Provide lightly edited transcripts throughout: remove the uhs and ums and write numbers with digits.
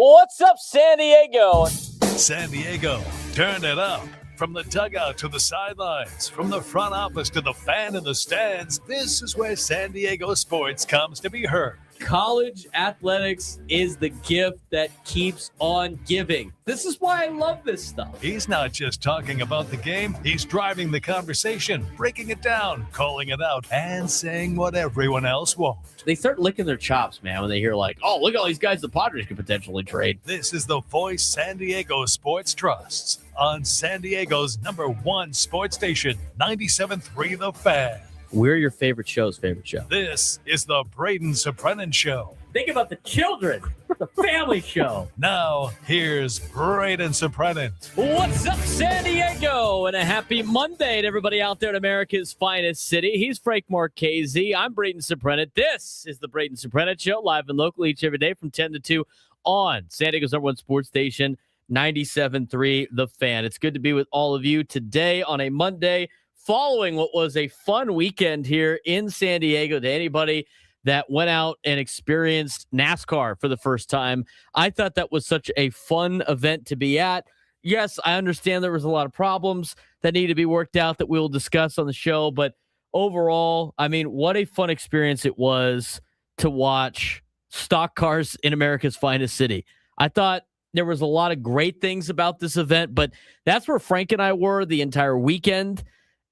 What's up, San Diego? San Diego, turn it up. From the dugout to the sidelines, from the front office to the fan in the stands, this is where San Diego sports comes to be heard. College athletics is the gift that keeps on giving. This is why I love this stuff. He's not just talking about the game, he's driving the conversation, breaking it down, calling it out, and saying what everyone else won't. They start licking their chops, man, when they hear like, oh, look at all these guys the Padres could potentially trade. This is the voice San Diego sports trusts on San Diego's #1 sports station, 97.3 The Fan. We're your favorite show. This is the Braden Surprenant Show. Think about the children. The family show. Now, here's Braden Surprenant. What's up, San Diego? And a happy Monday to everybody out there in America's finest city. He's Frank Marchese. I'm Braden Surprenant. This is the Braden Surprenant Show, live and local each every day from 10 to 2 on San Diego's #1 sports station, 97.3 The Fan. It's good to be with all of you today on a Monday, following what was a fun weekend here in San Diego. To anybody that went out and experienced NASCAR for the first time, I thought that was such a fun event to be at. Yes, I understand there was a lot of problems that need to be worked out that we'll discuss on the show, but overall, I mean, what a fun experience it was to watch stock cars in America's finest city. I thought there was a lot of great things about this event, but that's where Frank and I were the entire weekend.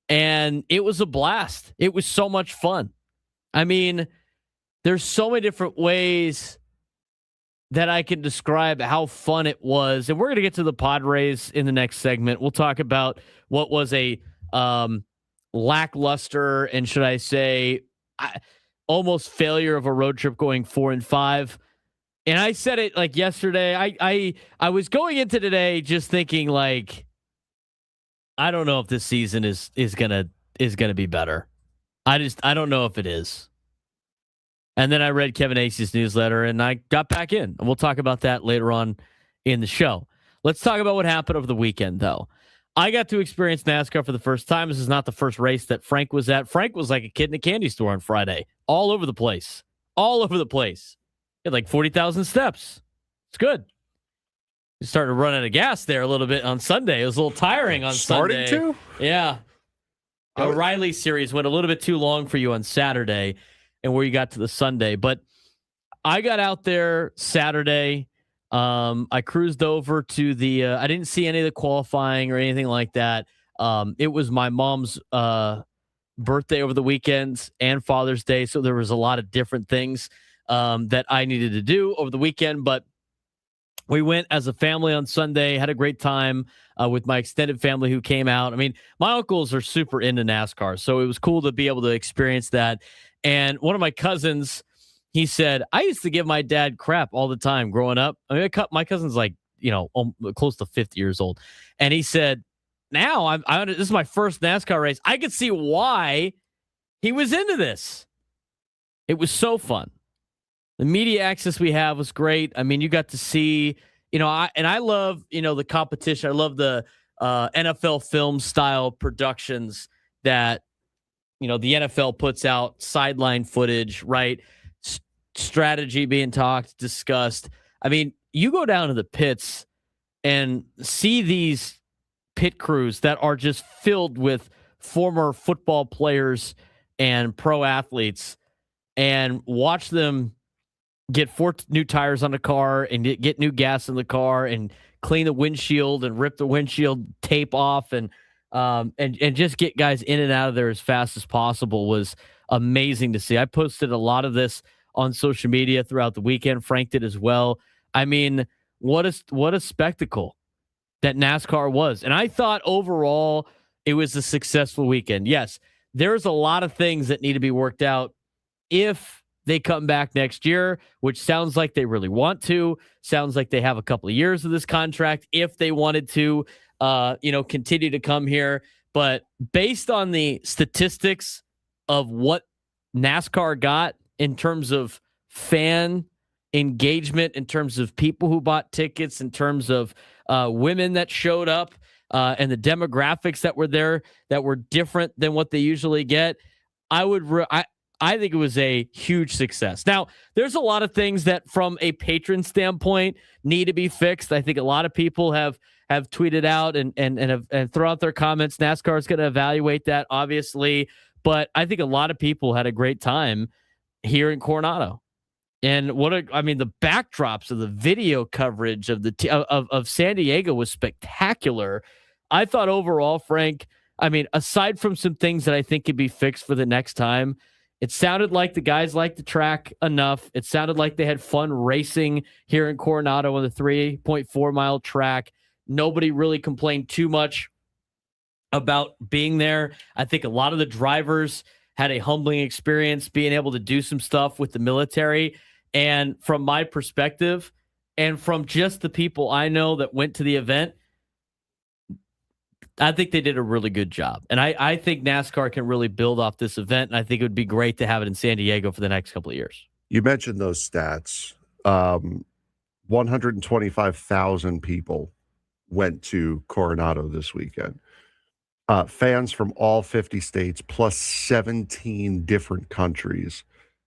And it was a blast. It was so much fun. I mean, there's so many different ways that I can describe how fun it was. And we're going to get to the Padres in the next segment. We'll talk about what was a lackluster and, should I say, almost failure of a road trip going 4-5. And I said it like yesterday. I was going into today just thinking like, I don't know if this season is gonna be better. I don't know if it is. And then I read Kevin Acey's newsletter and I got back in. And we'll talk about that later on in the show. Let's talk about what happened over the weekend, though. I got to experience NASCAR for the first time. This is not the first race that Frank was at. Frank was like a kid in a candy store on Friday, all over the place. He had like 40,000 steps. It's good. Starting to run out of gas there a little bit on Sunday. It was a little tiring on Sunday. Starting to? Yeah. The O'Reilly series went a little bit too long for you on Saturday and where you got to the Sunday. But I got out there Saturday. I cruised over to the I didn't see any of the qualifying or anything like that. It was my mom's birthday over the weekends and Father's Day. So there was a lot of different things that I needed to do over the weekend. But we went as a family on Sunday, had a great time with my extended family who came out. I mean, my uncles are super into NASCAR, so it was cool to be able to experience that. And one of my cousins, he said, I used to give my dad crap all the time growing up. I mean, my cousin's like, close to 50 years old. And he said, now this is my first NASCAR race. I could see why he was into this. It was so fun. The media access we have was great. I mean, you got to see, I love, the competition. I love the NFL film style productions that, the NFL puts out, sideline footage, right? Strategy being talked, discussed. I mean, you go down to the pits and see these pit crews that are just filled with former football players and pro athletes and watch them get 4 new tires on the car and get new gas in the car and clean the windshield and rip the windshield tape off and just get guys in and out of there as fast as possible was amazing to see. I posted a lot of this on social media throughout the weekend. Frank did as well. I mean, what a spectacle that NASCAR was. And I thought overall it was a successful weekend. Yes, there's a lot of things that need to be worked out if they come back next year, which sounds like they really want to. Sounds like they have a couple of years of this contract if they wanted to, continue to come here. But based on the statistics of what NASCAR got in terms of fan engagement, in terms of people who bought tickets, in terms of women that showed up, and the demographics that were there that were different than what they usually get, I think it was a huge success. Now, there's a lot of things that from a patron standpoint need to be fixed. I think a lot of people have tweeted out and have thrown out their comments. NASCAR is going to evaluate that, obviously. But I think a lot of people had a great time here in Coronado. And the backdrops of the video coverage of of San Diego was spectacular. I thought overall, Frank, aside from some things that I think could be fixed for the next time, it sounded like the guys liked the track enough. It sounded like they had fun racing here in Coronado on the 3.4 mile track. Nobody really complained too much about being there. I think a lot of the drivers had a humbling experience being able to do some stuff with the military. And from my perspective, and from just the people I know that went to the event, I think they did a really good job. And I think NASCAR can really build off this event. And I think it would be great to have it in San Diego for the next couple of years. You mentioned those stats. 125,000 people went to Coronado this weekend. Fans from all 50 states plus 17 different countries.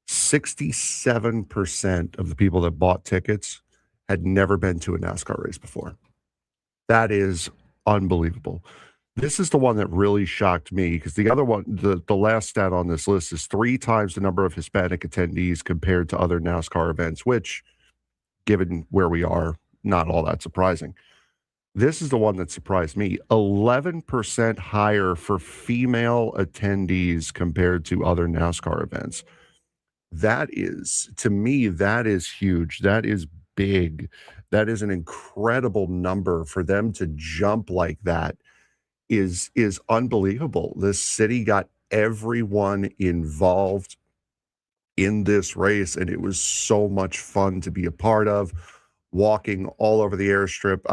67% of the people that bought tickets had never been to a NASCAR race before. That is unbelievable. This is the one that really shocked me because the other one, the last stat on this list is 3 times the number of Hispanic attendees compared to other NASCAR events, which, given where we are, not all that surprising. This is the one that surprised me. 11% higher for female attendees compared to other NASCAR events. That is, to me, that is huge. That is big. That is an incredible number for them to jump like that is unbelievable. This city got everyone involved in this race, and it was so much fun to be a part of. Walking all over the airstrip.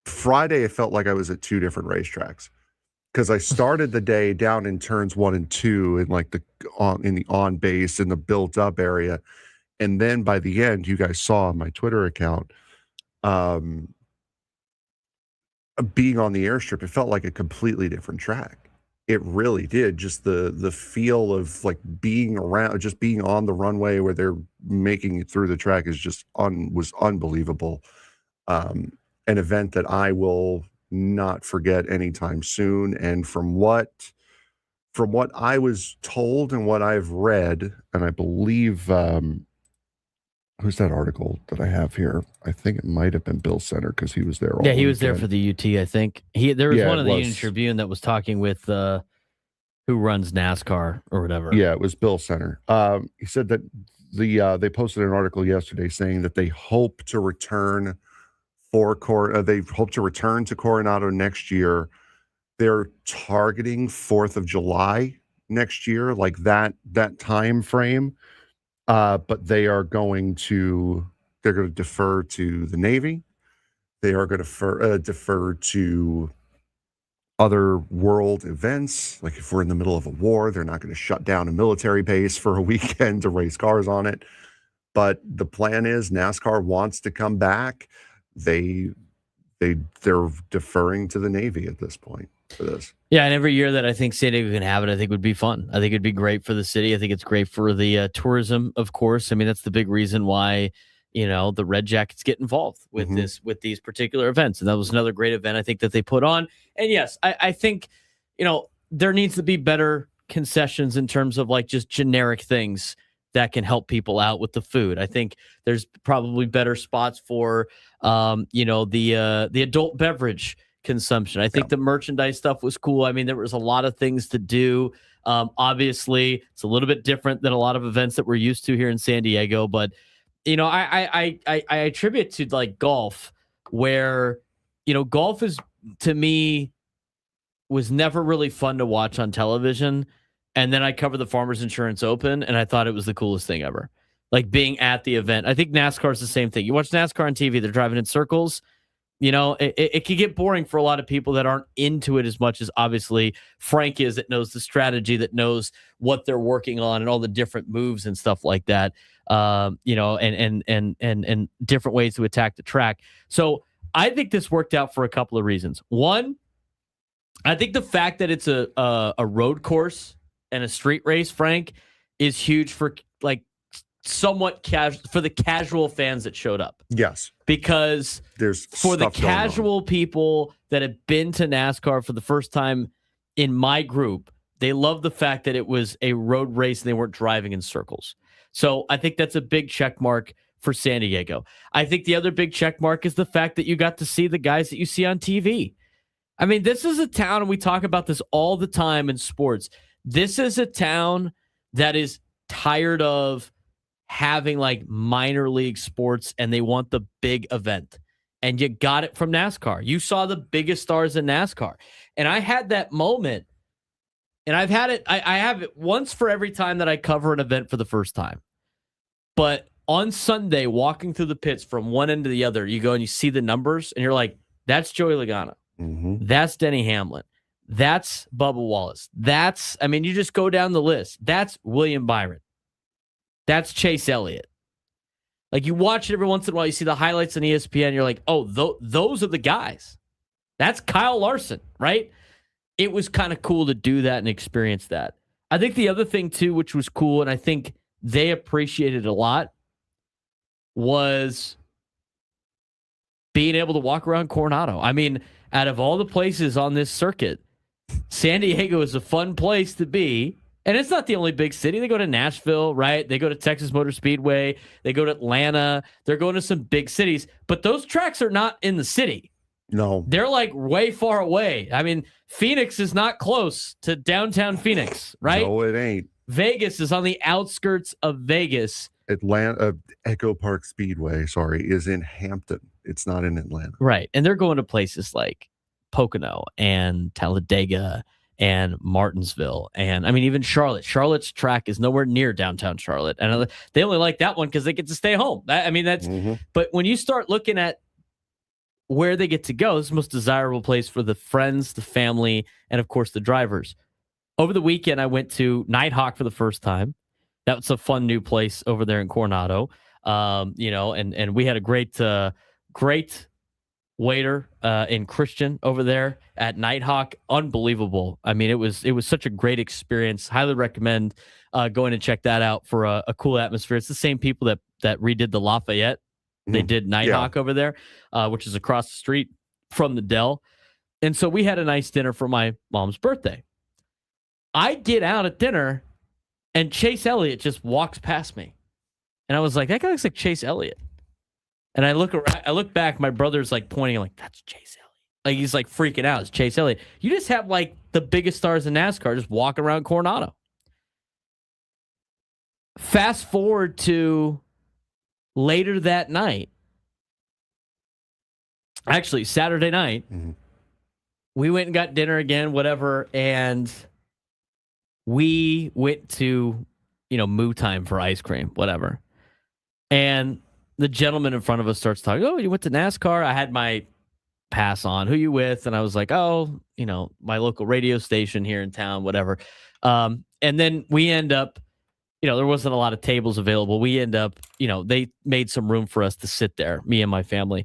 Friday, I felt like I was at 2 different racetracks because I started the day down in turns 1 and 2 in like in the on base in the built up area. And then by the end, you guys saw on my Twitter account, being on the airstrip, it felt like a completely different track. It really did. Just the feel of like being around, just being on the runway where they're making it through the track is just was unbelievable. An event that I will not forget anytime soon. And from what I was told and what I've read, and I believe who's that article that I have here? I think it might have been Bill Center because he was there. Yeah, he was there for the UT. I think there was one of the Union Tribune that was talking with who runs NASCAR or whatever. Yeah, it was Bill Center. He said that they posted an article yesterday saying that they hope to return to Coronado next year. They're targeting 4th of July next year, like that time frame. But they are going to defer to the Navy. They are going to defer to other world events. Like if we're in the middle of a war, they're not going to shut down a military base for a weekend to race cars on it. But the plan is NASCAR wants to come back. They're deferring to the Navy at this point for this. Yeah, and every year that I think San Diego can have it, I think would be fun. I think it'd be great for the city. I think it's great for the tourism, of course. I mean, that's the big reason why, the Red Jackets get involved with with these particular events. And that was another great event I think that they put on. And yes, I think, there needs to be better concessions in terms of like just generic things that can help people out with the food. I think there's probably better spots for, the adult beverage consumption. I think the merchandise stuff was cool. I mean, there was a lot of things to do. Obviously, it's a little bit different than a lot of events that we're used to here in San Diego. But I attribute to like golf, where golf is to me was never really fun to watch on television. And then I covered the Farmers Insurance Open, and I thought it was the coolest thing ever. Like being at the event. I think NASCAR is the same thing. You watch NASCAR on TV, they're driving in circles. It can get boring for a lot of people that aren't into it as much as obviously Frank is, that knows the strategy, that knows what they're working on and all the different moves and stuff like that. And different ways to attack the track. So I think this worked out for a couple of reasons. One, I think the fact that it's a road course and a street race, Frank, is huge for like somewhat casual for the casual fans that showed up. Yes, because there's for the casual people that have been to NASCAR for the first time in my group, they love the fact that it was a road race and they weren't driving in circles. So I think that's a big check mark for San Diego. I think the other big check mark is the fact that you got to see the guys that you see on TV. I mean, this is a town, and we talk about this all the time in sports. This is a town that is tired of having like minor league sports, and they want the big event. And you got it from NASCAR. You saw the biggest stars in NASCAR. And I had that moment, and I've had it, I have it once for every time that I cover an event for the first time. But on Sunday, walking through the pits from one end to the other, you go and you see the numbers, and you're like, that's Joey Logano. Mm-hmm. That's Denny Hamlin. That's Bubba Wallace. You just go down the list. That's William Byron. That's Chase Elliott. Like, you watch it every once in a while, you see the highlights on ESPN, you're like, oh, those are the guys. That's Kyle Larson, right? It was kind of cool to do that and experience that. I think the other thing, too, which was cool, and I think they appreciated a lot, was being able to walk around Coronado. I mean, out of all the places on this circuit, San Diego is a fun place to be. And it's not the only big city. They go to Nashville, right? They go to Texas Motor Speedway. They go to Atlanta. They're going to some big cities. But those tracks are not in the city. No. They're like way far away. I mean, Phoenix is not close to downtown Phoenix, right? No, it ain't. Vegas is on the outskirts of Vegas. Echo Park Speedway, is in Hampton. It's not in Atlanta. Right. And they're going to places like Pocono and Talladega and Martinsville, and I mean, even Charlotte. Charlotte's track is nowhere near downtown Charlotte, and they only like that one because they get to stay home. But when you start looking at where they get to go, this is the most desirable place for the friends, the family, and of course the drivers. Over the weekend, I went to Nighthawk for the first time. That was a fun new place over there in Coronado. And we had a great waiter in Christian over there at Nighthawk. Unbelievable. I mean, it was such a great experience. Highly recommend going and check that out for a cool atmosphere. It's the same people that redid the Lafayette. They did Nighthawk over there, which is across the street from the Dell. And so we had a nice dinner for my mom's birthday. I get out at dinner, and Chase Elliott just walks past me. And I was like, that guy looks like Chase Elliott. And I look back, my brother's like pointing, like, that's Chase Elliott. Like, he's like freaking out. It's Chase Elliott. You just have like the biggest stars in NASCAR just walking around Coronado. Fast forward to later that night. Actually, Saturday night, we went and got dinner again, whatever. And we went to, Moo Time for ice cream, whatever. And the gentleman in front of us starts talking, oh, you went to NASCAR? I had my pass on. Who you with? And I was like, oh, my local radio station here in town, whatever. And then we end up, there wasn't a lot of tables available. We end up, they made some room for us to sit there, me and my family.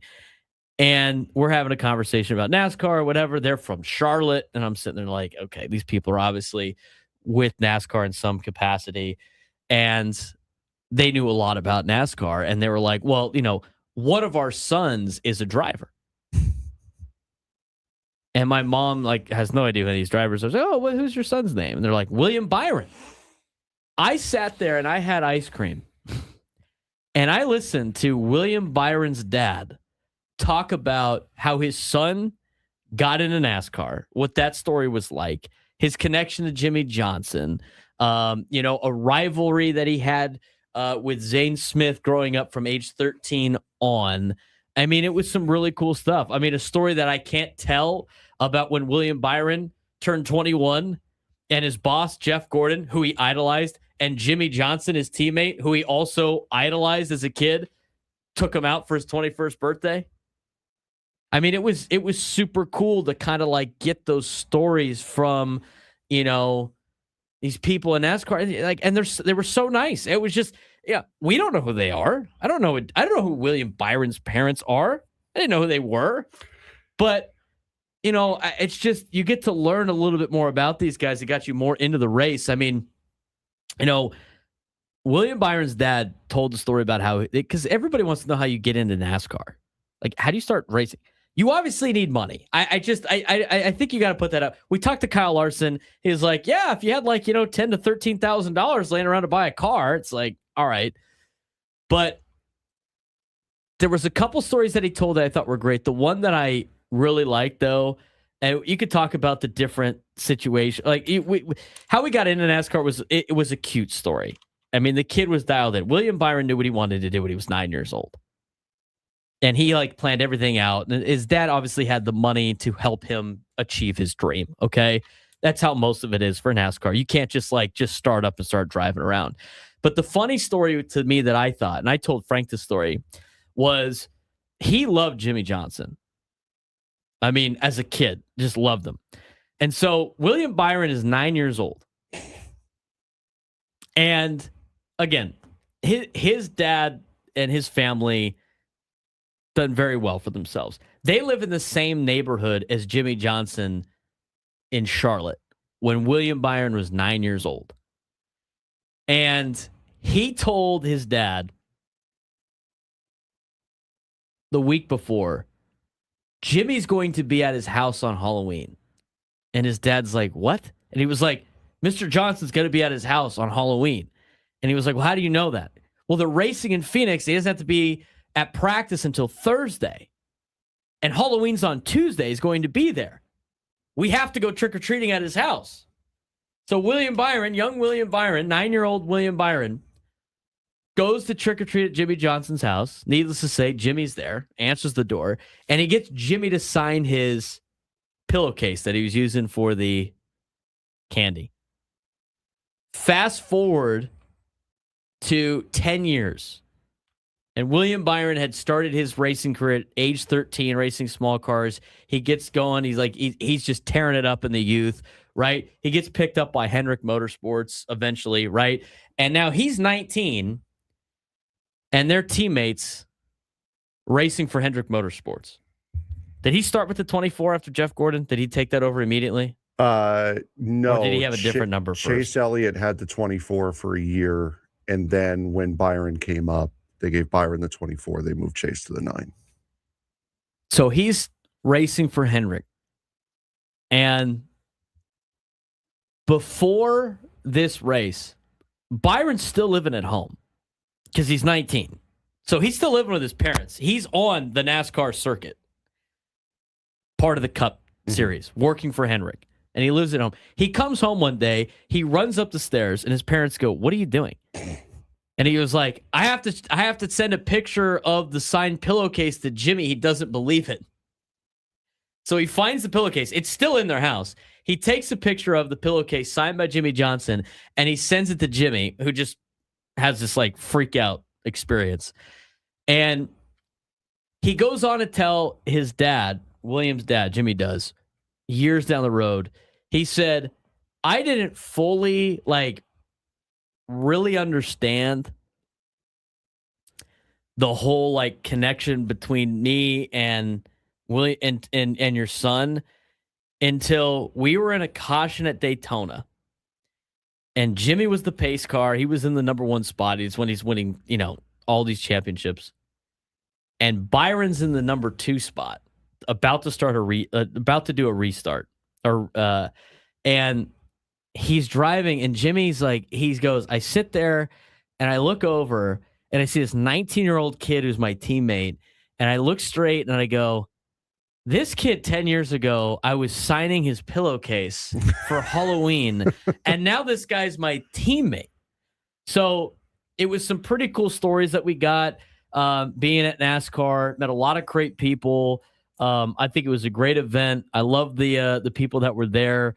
And we're having a conversation about NASCAR or whatever. They're from Charlotte. And I'm sitting there like, okay, these people are obviously with NASCAR in some capacity. And they knew a lot about NASCAR, and they were like, well, one of our sons is a driver. And my mom has no idea who these drivers are. I was like, oh, well, who's your son's name? And they're like, William Byron. I sat there and I had ice cream, and I listened to William Byron's dad talk about how his son got into NASCAR, what that story was like, his connection to Jimmy Johnson, a rivalry that he had with Zane Smith growing up from age 13 on. I mean, it was some really cool stuff. I mean, a story that I can't tell about when William Byron turned 21 and his boss, Jeff Gordon, who he idolized, and Jimmy Johnson, his teammate, who he also idolized as a kid, took him out for his 21st birthday. I mean, it was super cool to kind of get those stories from, these people in NASCAR, and they were so nice. It was just, we don't know who they are. I don't know who William Byron's parents are. I didn't know who they were, but it's just you get to learn a little bit more about these guys. It got you more into the race. I mean, William Byron's dad told the story about how, because everybody wants to know how you get into NASCAR. Like, how do you start racing? You obviously need money. I think you got to put that up. We talked to Kyle Larson. He's like, yeah, if you had $10,000 to $13,000 laying around to buy a car, it's like, all right. But there was a couple stories that he told that I thought were great. The one that I really liked, though, and you could talk about the different situation, like how we got into NASCAR was a cute story. I mean, the kid was dialed in. William Byron knew what he wanted to do when he was 9 years old. And he planned everything out. And his dad obviously had the money to help him achieve his dream. Okay. That's how most of it is for NASCAR. You can't just start up and start driving around. But the funny story to me that I thought, and I told Frank this story, was he loved Jimmy Johnson. I mean, as a kid, just loved him. And so William Byron is 9 years old. And again, his dad and his family done very well for themselves. They live in the same neighborhood as Jimmy Johnson in Charlotte when William Byron was 9 years old. And he told his dad the week before, Jimmy's going to be at his house on Halloween. And his dad's like, what? And he was like, Mr. Johnson's going to be at his house on Halloween. And he was like, well, how do you know that? Well, they're racing in Phoenix. He doesn't have to be at practice until Thursday. And Halloween's on Tuesday. He's going to be there. We have to go trick-or-treating at his house. So William Byron, young William Byron, 9-year-old William Byron, goes to trick-or-treat at Jimmy Johnson's house. Needless to say, Jimmy's there, answers the door, and he gets Jimmy to sign his pillowcase that he was using for the candy. Fast forward to 10 years. And William Byron had started his racing career at age 13, racing small cars. He gets going. He's just tearing it up in the youth, right? He gets picked up by Hendrick Motorsports eventually, right? And now he's 19, and they're teammates racing for Hendrick Motorsports. Did he start with the 24 after Jeff Gordon? Did he take that over immediately? No. Or did he have a different number first? Chase Elliott had the 24 for a year, and then when Byron came up, they gave Byron the 24. They moved Chase to the 9. So he's racing for Hendrick. And before this race, Byron's still living at home because he's 19. So he's still living with his parents. He's on the NASCAR circuit, part of the Cup Series, working for Hendrick. And he lives at home. He comes home one day. He runs up the stairs, and his parents go, "What are you doing?" And he was like, I have to send a picture of the signed pillowcase to Jimmy. He doesn't believe it. So he finds the pillowcase. It's still in their house. He takes a picture of the pillowcase signed by Jimmy Johnson, and he sends it to Jimmy, who just has this freak out experience. And he goes on to tell his dad, William's dad, Jimmy does, years down the road, he said, I didn't fully really understand the whole connection between me and William and your son until we were in a caution at Daytona, and Jimmy was the pace car. He was in the number 1 spot. He's winning, all these championships, and Byron's in the number 2 spot, about to start about to do a restart, and he's driving, and Jimmy's he goes, I sit there and I look over and I see this 19-year-old kid who's my teammate, and I look straight and I go, this kid 10 years ago, I was signing his pillowcase for Halloween, and now this guy's my teammate. So it was some pretty cool stories that we got being at NASCAR, met a lot of great people. I think it was a great event. I love the people that were there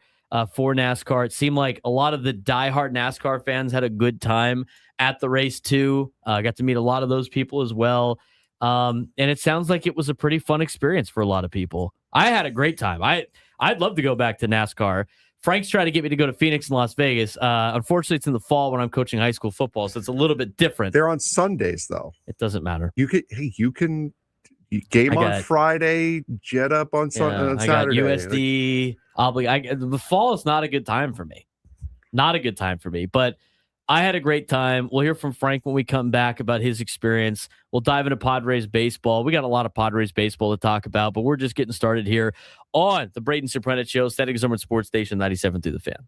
for NASCAR. It seemed like a lot of the diehard NASCAR fans had a good time at the race too. I got to meet a lot of those people as well. And it sounds like it was a pretty fun experience for a lot of people. I had a great time. I'd love to go back to NASCAR. Frank's trying to get me to go to Phoenix and Las Vegas. Unfortunately, it's in the fall when I'm coaching high school football, so it's a little bit different. They're on Sundays, though. It doesn't matter. You can Game I on got- Friday, jet up on I got Saturday. USD. The fall is not a good time for me. Not a good time for me, but I had a great time. We'll hear from Frank when we come back about his experience. We'll dive into Padres baseball. We got a lot of Padres baseball to talk about, but we're just getting started here on the Braden Surprenant Show, Static Summer Sports Station 97 through the Fan.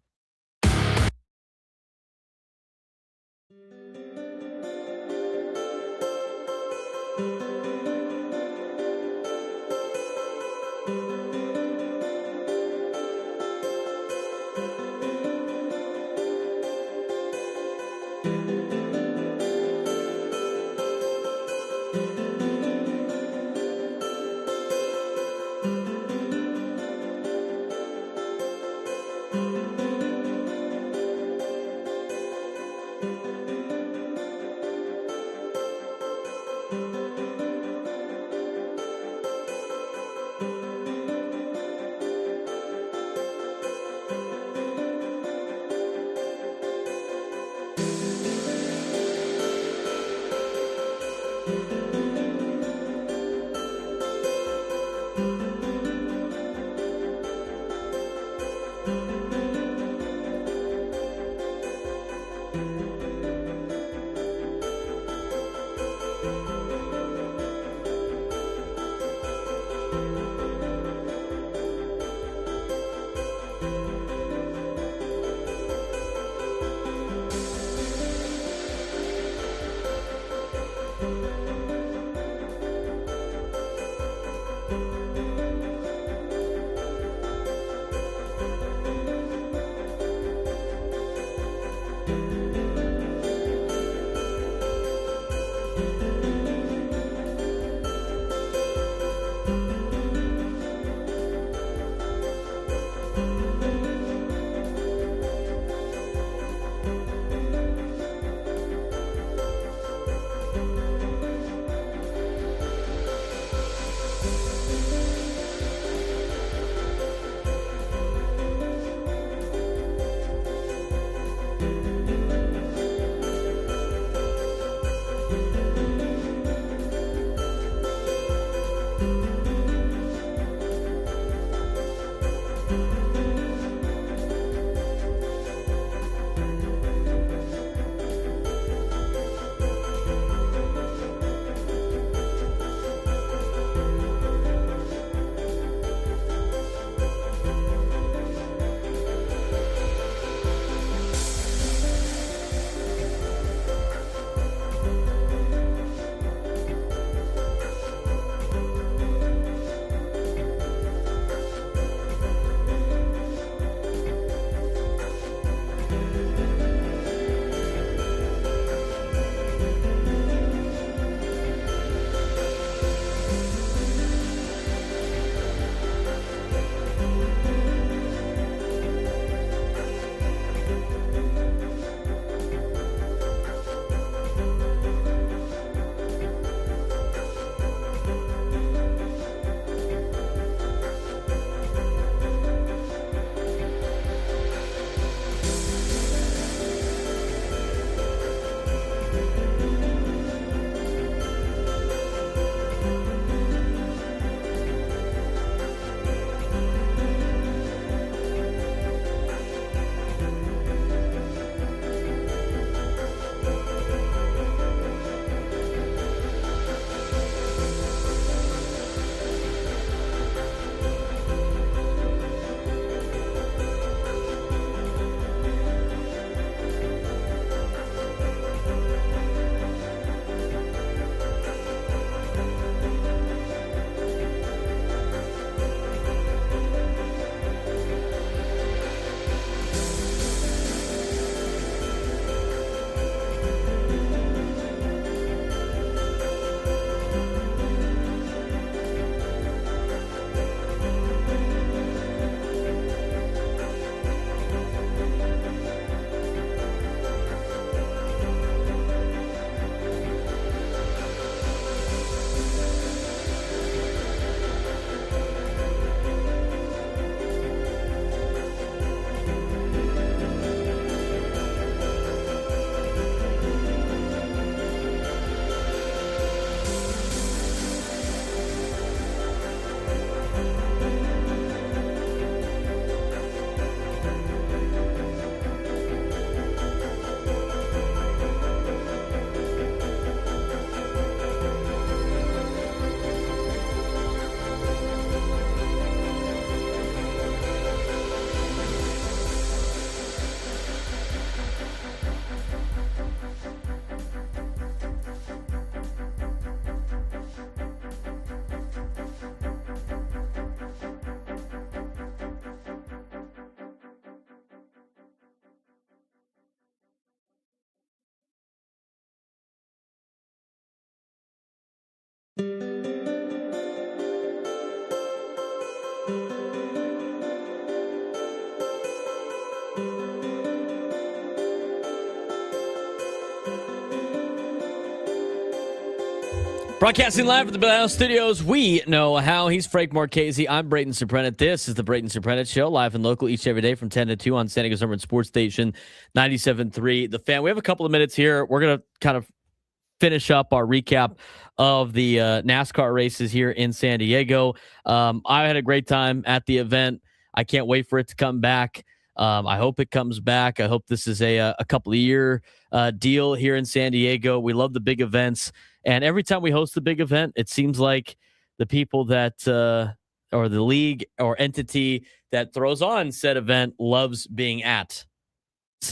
Broadcasting live from the Bill House Studios, we know how. He's Frank Marchese. I'm Braden Surprenant. This is the Braden Surprenant Show, live and local each every day from 10 to 2 on San Diego's number one sports station, 97.3 The Fan. We have a couple of minutes here. We're going to kind of finish up our recap of the NASCAR races here in San Diego. I had a great time at the event. I can't wait for it to come back. I hope it comes back. I hope this is a couple of year deal here in San Diego. We love the big events. And every time we host a big event, it seems like the people that, or the league or entity that throws on said event loves being at,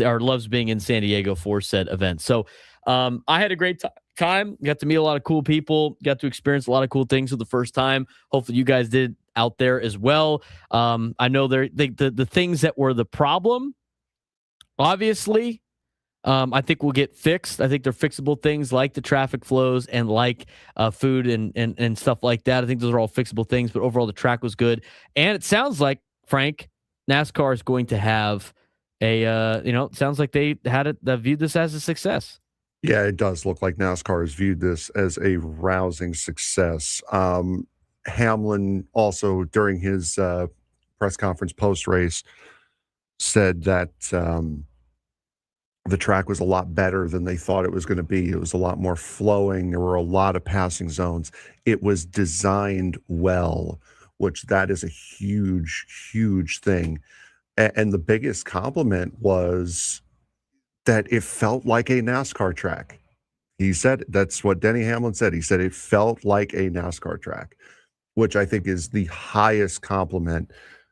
or loves being in San Diego for said event. So I had a great time. Got to meet a lot of cool people. Got to experience a lot of cool things for the first time. Hopefully you guys did out there as well. I know the things that were the problem, obviously, I think will get fixed. I think they're fixable things like the traffic flows and like food and stuff like that. I think those are all fixable things, but overall the track was good. And it sounds like, Frank, NASCAR is going to have it sounds like they viewed this as a success. Yeah, it does look like NASCAR has viewed this as a rousing success. Hamlin also, during his press conference post-race, said that the track was a lot better than they thought it was going to be. It was a lot more flowing. There were a lot of passing zones. It was designed well, which that is a huge, huge thing. And the biggest compliment was that it felt like a NASCAR track. He said, that's what Denny Hamlin said. He said it felt like a NASCAR track, which I think is the highest compliment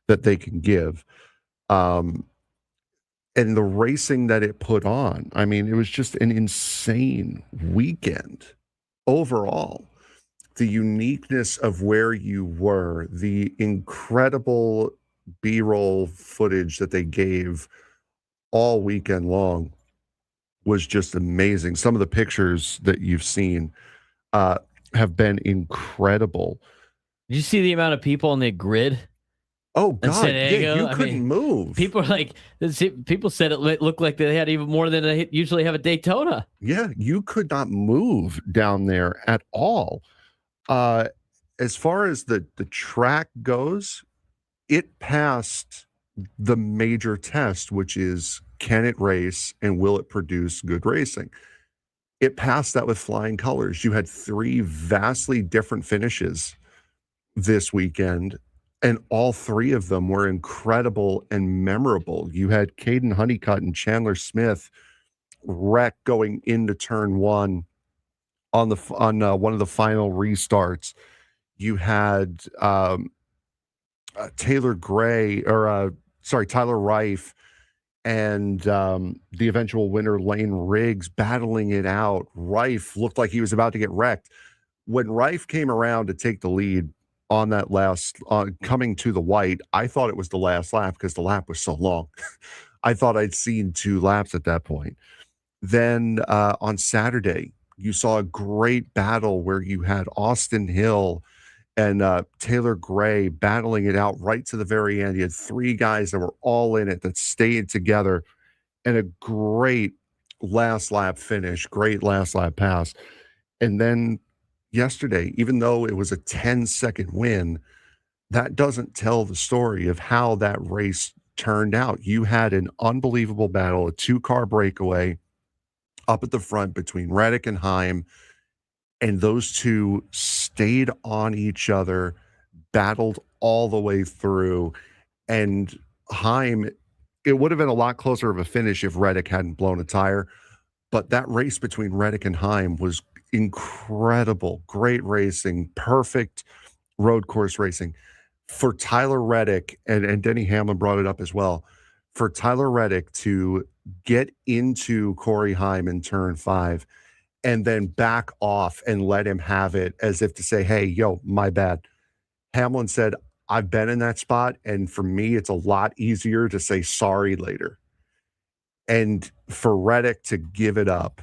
that they can give. And the racing that it put on, I mean, it was just an insane weekend overall. The uniqueness of where you were, the incredible B-roll footage that they gave all weekend long was just amazing. Some of the pictures that you've seen have been incredible. Did you see the amount of people on the grid? Oh God! San Diego? Yeah, you couldn't move. People are like, people said it looked like they had even more than they usually have at Daytona. Yeah, you could not move down there at all. As far as the track goes, it passed the major test, which is, can it race and will it produce good racing? It passed that with flying colors. You had 3 vastly different finishes this weekend, and all 3 of them were incredible and memorable. You had Caden Honeycutt and Chandler Smith wreck going into turn 1 on one of the final restarts. You had Tyler Reif and the eventual winner, Lane Riggs, battling it out. Reif looked like he was about to get wrecked. When Reif came around to take the lead on that last, coming to the white, I thought it was the last lap because the lap was so long. I thought I'd seen 2 laps at that point. Then on Saturday, you saw a great battle where you had Austin Hill and Taylor Gray battling it out right to the very end. You had 3 guys that were all in it that stayed together, and a great last lap finish, great last lap pass. And then yesterday, even though it was a 10-second win, that doesn't tell the story of how that race turned out. You had an unbelievable battle, a 2-car breakaway up at the front between Reddick and Heim, and those 2 stayed on each other, battled all the way through. And Heim, it would have been a lot closer of a finish if Reddick hadn't blown a tire, but that race between Reddick and Heim was incredible. Great racing, perfect road course racing. For Tyler Reddick, and Denny Hamlin brought it up as well, for Tyler Reddick to get into Corey Heim in turn 5 and then back off and let him have it as if to say, hey, yo, my bad. Hamlin said, I've been in that spot, and for me, it's a lot easier to say sorry later. And for Reddick to give it up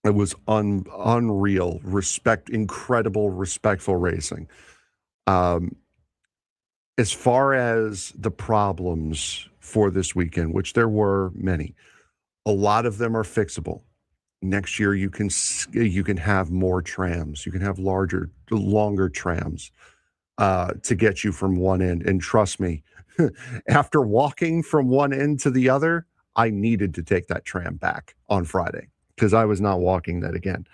It was unreal, incredible, respectful racing. As far as the problems for this weekend, which there were many, a lot of them are fixable. Next year, you can have more trams. You can have longer trams to get you from one end. And trust me, after walking from one end to the other, I needed to take that tram back on Friday because I was not walking that again.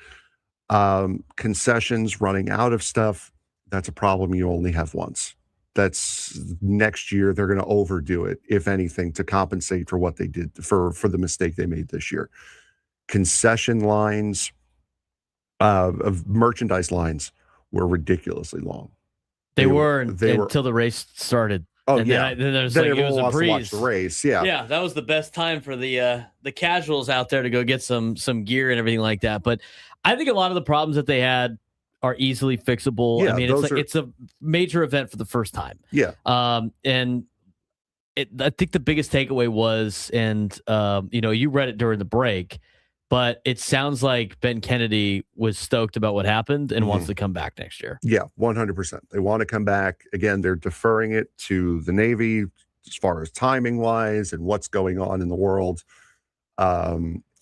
Concessions running out of stuff, that's a problem you only have once. That's next year, they're going to overdo it, if anything, to compensate for what they did for the mistake they made this year. Concession lines of merchandise lines were ridiculously long. They were until the race started. Oh, and yeah. Then there's then like, everyone it was a wants breeze. to watch the race. Yeah. Yeah, that was the best time for the casuals out there to go get some gear and everything like that. But I think a lot of the problems that they had are easily fixable. Yeah, I mean, it's a major event for the first time. Yeah. And I think the biggest takeaway was, and you read it during the break, but it sounds like Ben Kennedy was stoked about what happened and wants to come back next year. Yeah, 100%. They want to come back. Again, they're deferring it to the Navy as far as timing-wise and what's going on in the world.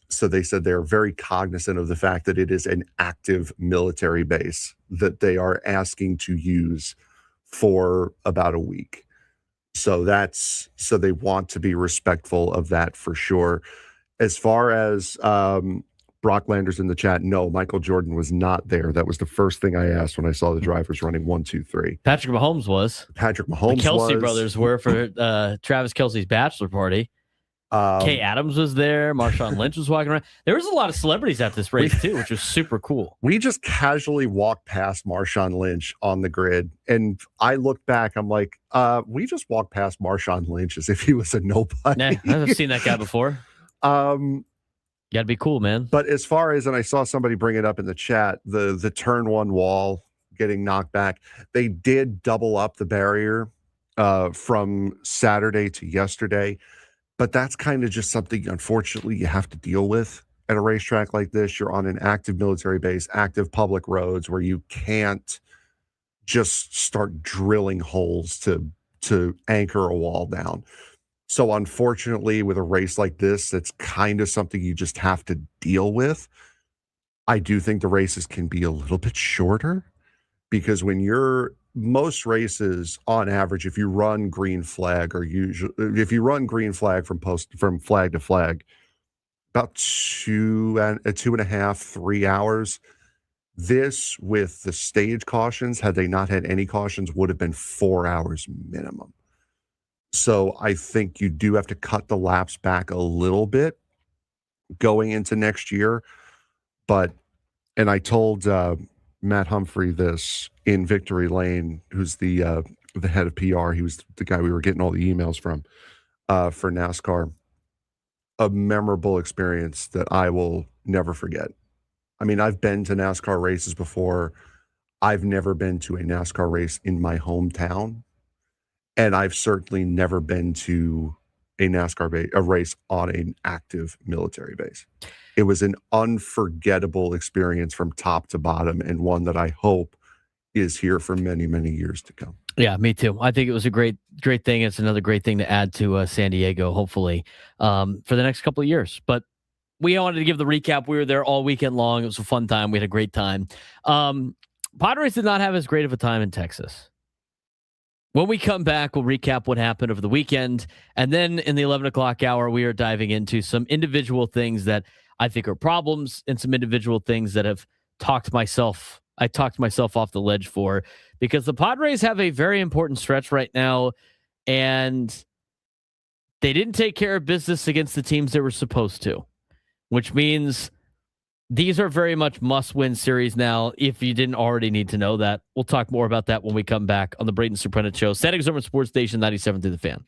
So they said they're very cognizant of the fact that it is an active military base that they are asking to use for about a week. So they want to be respectful of that for sure. As far as Brock Landers in the chat, no, Michael Jordan was not there. That was the first thing I asked when I saw the drivers running 1, 2, 3. Patrick Mahomes was. Patrick Mahomes the Kelsey was. brothers were for Travis Kelce's bachelor party. Kay Adams was there. Marshawn Lynch was walking around. There was a lot of celebrities at this race too, which was super cool. We just casually walked past Marshawn Lynch on the grid, and I looked back. I'm like, we just walked past Marshawn Lynch as if he was a nobody. Nah, I've seen that guy before. You gotta be cool, man. But as far as, and I saw somebody bring it up in the chat, the turn one wall getting knocked back, they did double up the barrier from Saturday to yesterday. But that's kind of just something, unfortunately, you have to deal with at a racetrack like this. You're on an active military base, active public roads where you can't just start drilling holes to anchor a wall down. So unfortunately, with a race like this, that's kind of something you just have to deal with. I do think the races can be a little bit shorter because most races on average, if you run green flag if you run green flag from flag to flag, about 2.5, 3 hours. This, with the stage cautions, had they not had any cautions, would have been 4 hours minimum. So I think you do have to cut the laps back a little bit going into next year. And I told Matt Humphrey this in Victory Lane, who's the head of PR. He was the guy we were getting all the emails from for NASCAR. A memorable experience that I will never forget. I mean, I've been to NASCAR races before. I've never been to a NASCAR race in my hometown. And I've certainly never been to a NASCAR a race on an active military base. It was an unforgettable experience from top to bottom, and one that I hope is here for many, many years to come. Yeah, me too. I think it was a great thing. It's another great thing to add to San Diego, hopefully, for the next couple of years. But we wanted to give the recap. We were there all weekend long. It was a fun time. We had a great time. Padres did not have as great of a time in Texas. When we come back, we'll recap what happened over the weekend. And then in the 11 o'clock hour, we are diving into some individual things that I think are problems and some individual things that I talked myself off the ledge for, because the Padres have a very important stretch right now, and they didn't take care of business against the teams they were supposed to, which means these are very much must-win series now, if you didn't already need to know that. We'll talk more about that when we come back on the Braden Surprenant Show. San Diego Summer Sports Station 97 through the Fan.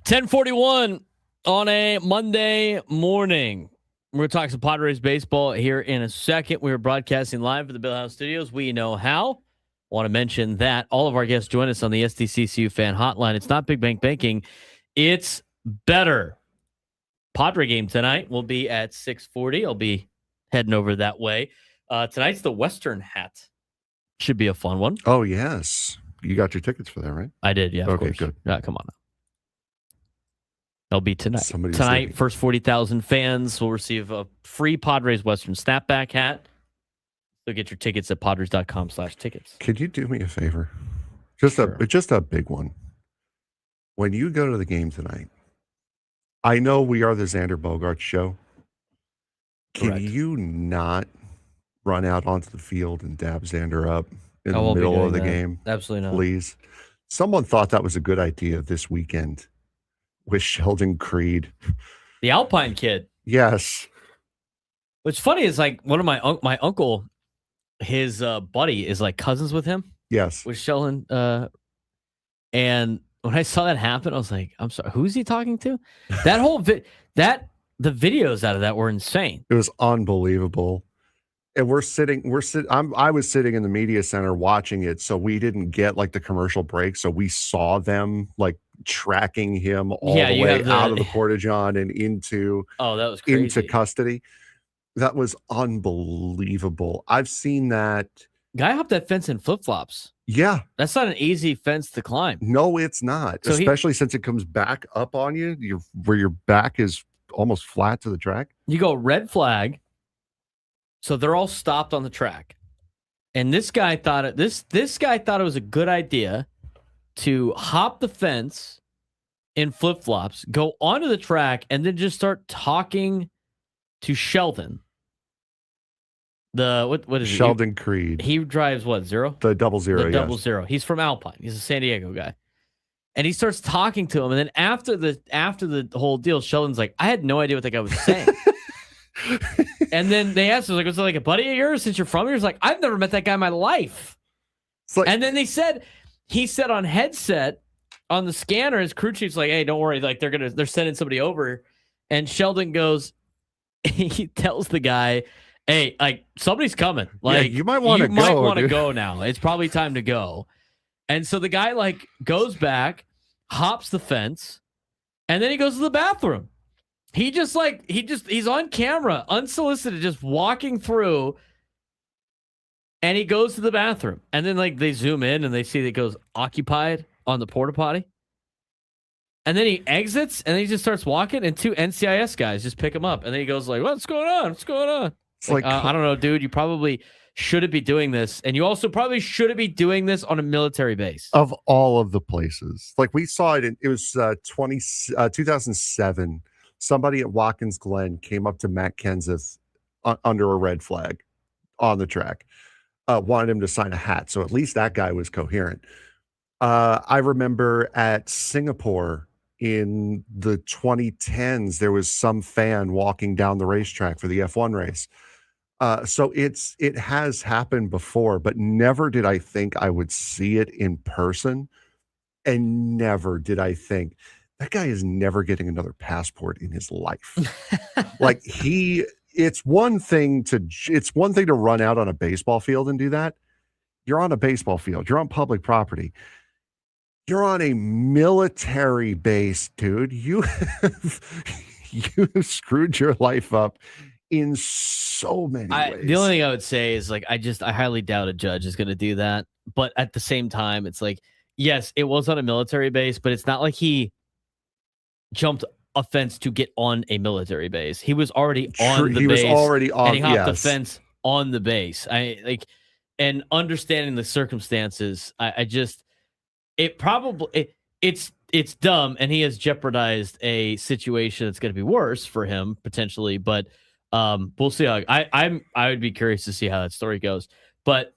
10:41 on a Monday morning. We're going to talk some Padres baseball here in a second. We're broadcasting live from the Bill House Studios. We know how. Want to mention that all of our guests join us on the SDCCU fan hotline. It's not Big Bank Banking. It's better. Padre game tonight will be at 6:40. I'll be heading over that way. Tonight's the Western Hat. Should be a fun one. Oh, yes. You got your tickets for that, right? I did, yeah. Okay, of course. good. Come on now. They'll be tonight. Somebody's Tonight, thinking. first 40,000 fans will receive a free Padres Western snapback hat. So get your tickets at padres.com/tickets. Could you do me a favor? Just a big one. When you go to the game tonight, I know we are the Xander Bogaerts show. Can Correct. you not run out onto the field and dab Xander up in I the won't be middle of the doing that. game? Absolutely not. Please. Someone thought that was a good idea this weekend with Sheldon Creed. The Alpine kid. Yes. What's funny is like one of my uncle, his buddy is like cousins with him, Yes. with Sheldon. And when I saw that happen, I was like, I'm sorry, who's he talking to? That whole the videos out of that were insane. It was unbelievable. And I was sitting in the media center watching it, so we didn't get like the commercial break. So we saw them like tracking him all the way out of the Porta-John and into that was crazy. into custody. That was unbelievable. I've seen that. Guy hopped that fence in flip-flops. Yeah. That's not an easy fence to climb. No, it's not. So especially since it comes back up on you, where your back is almost flat to the track. You go red flag. So they're all stopped on the track. And this guy thought it was a good idea to hop the fence in flip-flops, go onto the track, and then just start talking to Sheldon. What is it? Sheldon Creed. He drives what, 0? The 00. The yes. 00. He's from Alpine. He's a San Diego guy. And he starts talking to him. And then after the whole deal, Sheldon's like, I had no idea what that guy was saying. And then they asked him, like, was it like a buddy of yours since you're from here? He's like, I've never met that guy in my life. Like, and then he said on headset on the scanner, his crew chief's like, hey, don't worry. Like they're sending somebody over. And Sheldon goes, he tells the guy, hey, like somebody's coming. Like you might want to go now. It's probably time to go. And so the guy like goes back, hops the fence, and then he goes to the bathroom. He's on camera, unsolicited, just walking through, and he goes to the bathroom. And then like they zoom in and they see that it goes occupied on the porta potty. And then he exits and then he just starts walking, and 2 NCIS guys just pick him up. And then he goes like, what's going on? What's going on? It's like, I don't know, dude. You probably shouldn't be doing this. And you also probably shouldn't be doing this on a military base. Of all of the places. Like we saw it, it was 2007. Somebody at Watkins Glen came up to Matt Kenseth under a red flag on the track. Wanted him to sign a hat. So at least that guy was coherent. I remember at Singapore in the 2010s, there was some fan walking down the racetrack for the F1 race. So it has happened before, but never did I think I would see it in person. And never did I think that guy is never getting another passport in his life. Like it's one thing to run out on a baseball field and do that. You're on a baseball field. You're on public property. You're on a military base, dude. You have screwed your life up in so many ways. The only thing I would say is like I highly doubt a judge is going to do that. But at the same time, it's like, yes, it was on a military base, but it's not like he jumped a fence to get on a military base. He was already on the base. He was already on, and he hopped the fence on the base. And understanding the circumstances, it's dumb, and he has jeopardized a situation that's going to be worse for him potentially. But we'll see how I would be curious to see how that story goes. But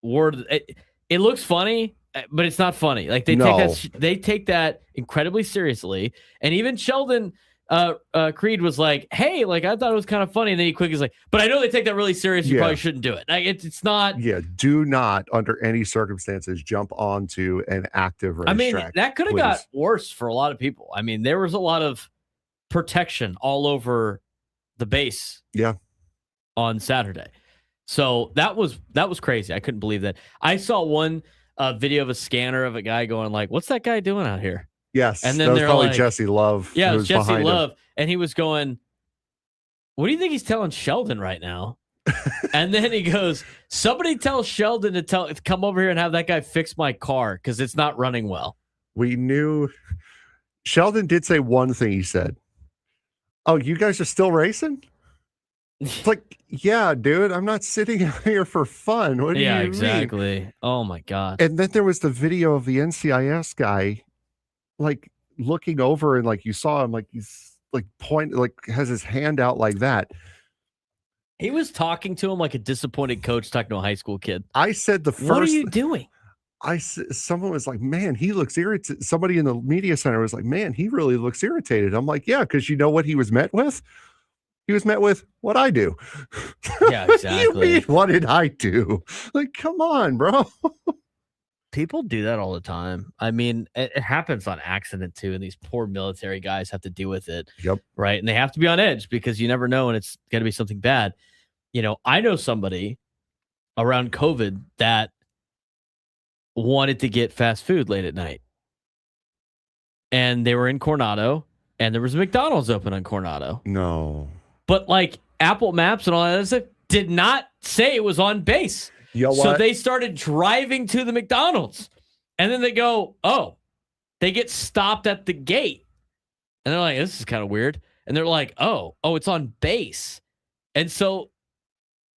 it looks funny, but it's not funny. Like they take that incredibly seriously, and even Sheldon Creed was like, hey, like I thought it was kind of funny, and then he quickly is like, but I know they take that really serious. You probably shouldn't do it. Like it's not. Yeah, do not under any circumstances jump onto an active racetrack. I mean, that could have got worse for a lot of people. I mean, there was a lot of protection all over the base. Yeah, on Saturday. So that was crazy. I couldn't believe that. I saw one video of a scanner of a guy going like, what's that guy doing out here? Yes. And then that was probably like, Jesse Love. Yeah, it was Jesse Love. And he was going, what do you think he's telling Sheldon right now? And then he goes, somebody tell Sheldon to come over here and have that guy fix my car because it's not running well. We knew Sheldon did say one thing. He said, oh, you guys are still racing? It's like, yeah, dude, I'm not sitting out here for fun. What do you mean? Exactly. Oh my God. And then there was the video of the NCIS guy like looking over, and like you saw him like he's like has his hand out like that. He was talking to him like a disappointed coach talking to a high school kid. I said what are you doing? Someone was like, man, he looks irritated. Somebody in the media center was like, man, he really looks irritated. I'm like, yeah, because you know what he was met with? He was met with what I do. Yeah, exactly. You mean, what did I do? Like, come on, bro. People do that all the time. I mean, it happens on accident too, and these poor military guys have to deal with it. Yep. Right, and they have to be on edge because you never know when it's going to be something bad. You know, I know somebody around COVID that wanted to get fast food late at night, and they were in Coronado, and there was a McDonald's open on Coronado. No. But like Apple Maps and all that stuff did not say it was on base. You know what? So they started driving to the McDonald's, and then they go, oh, they get stopped at the gate, and they're like, this is kind of weird. And they're like, oh, it's on base. And so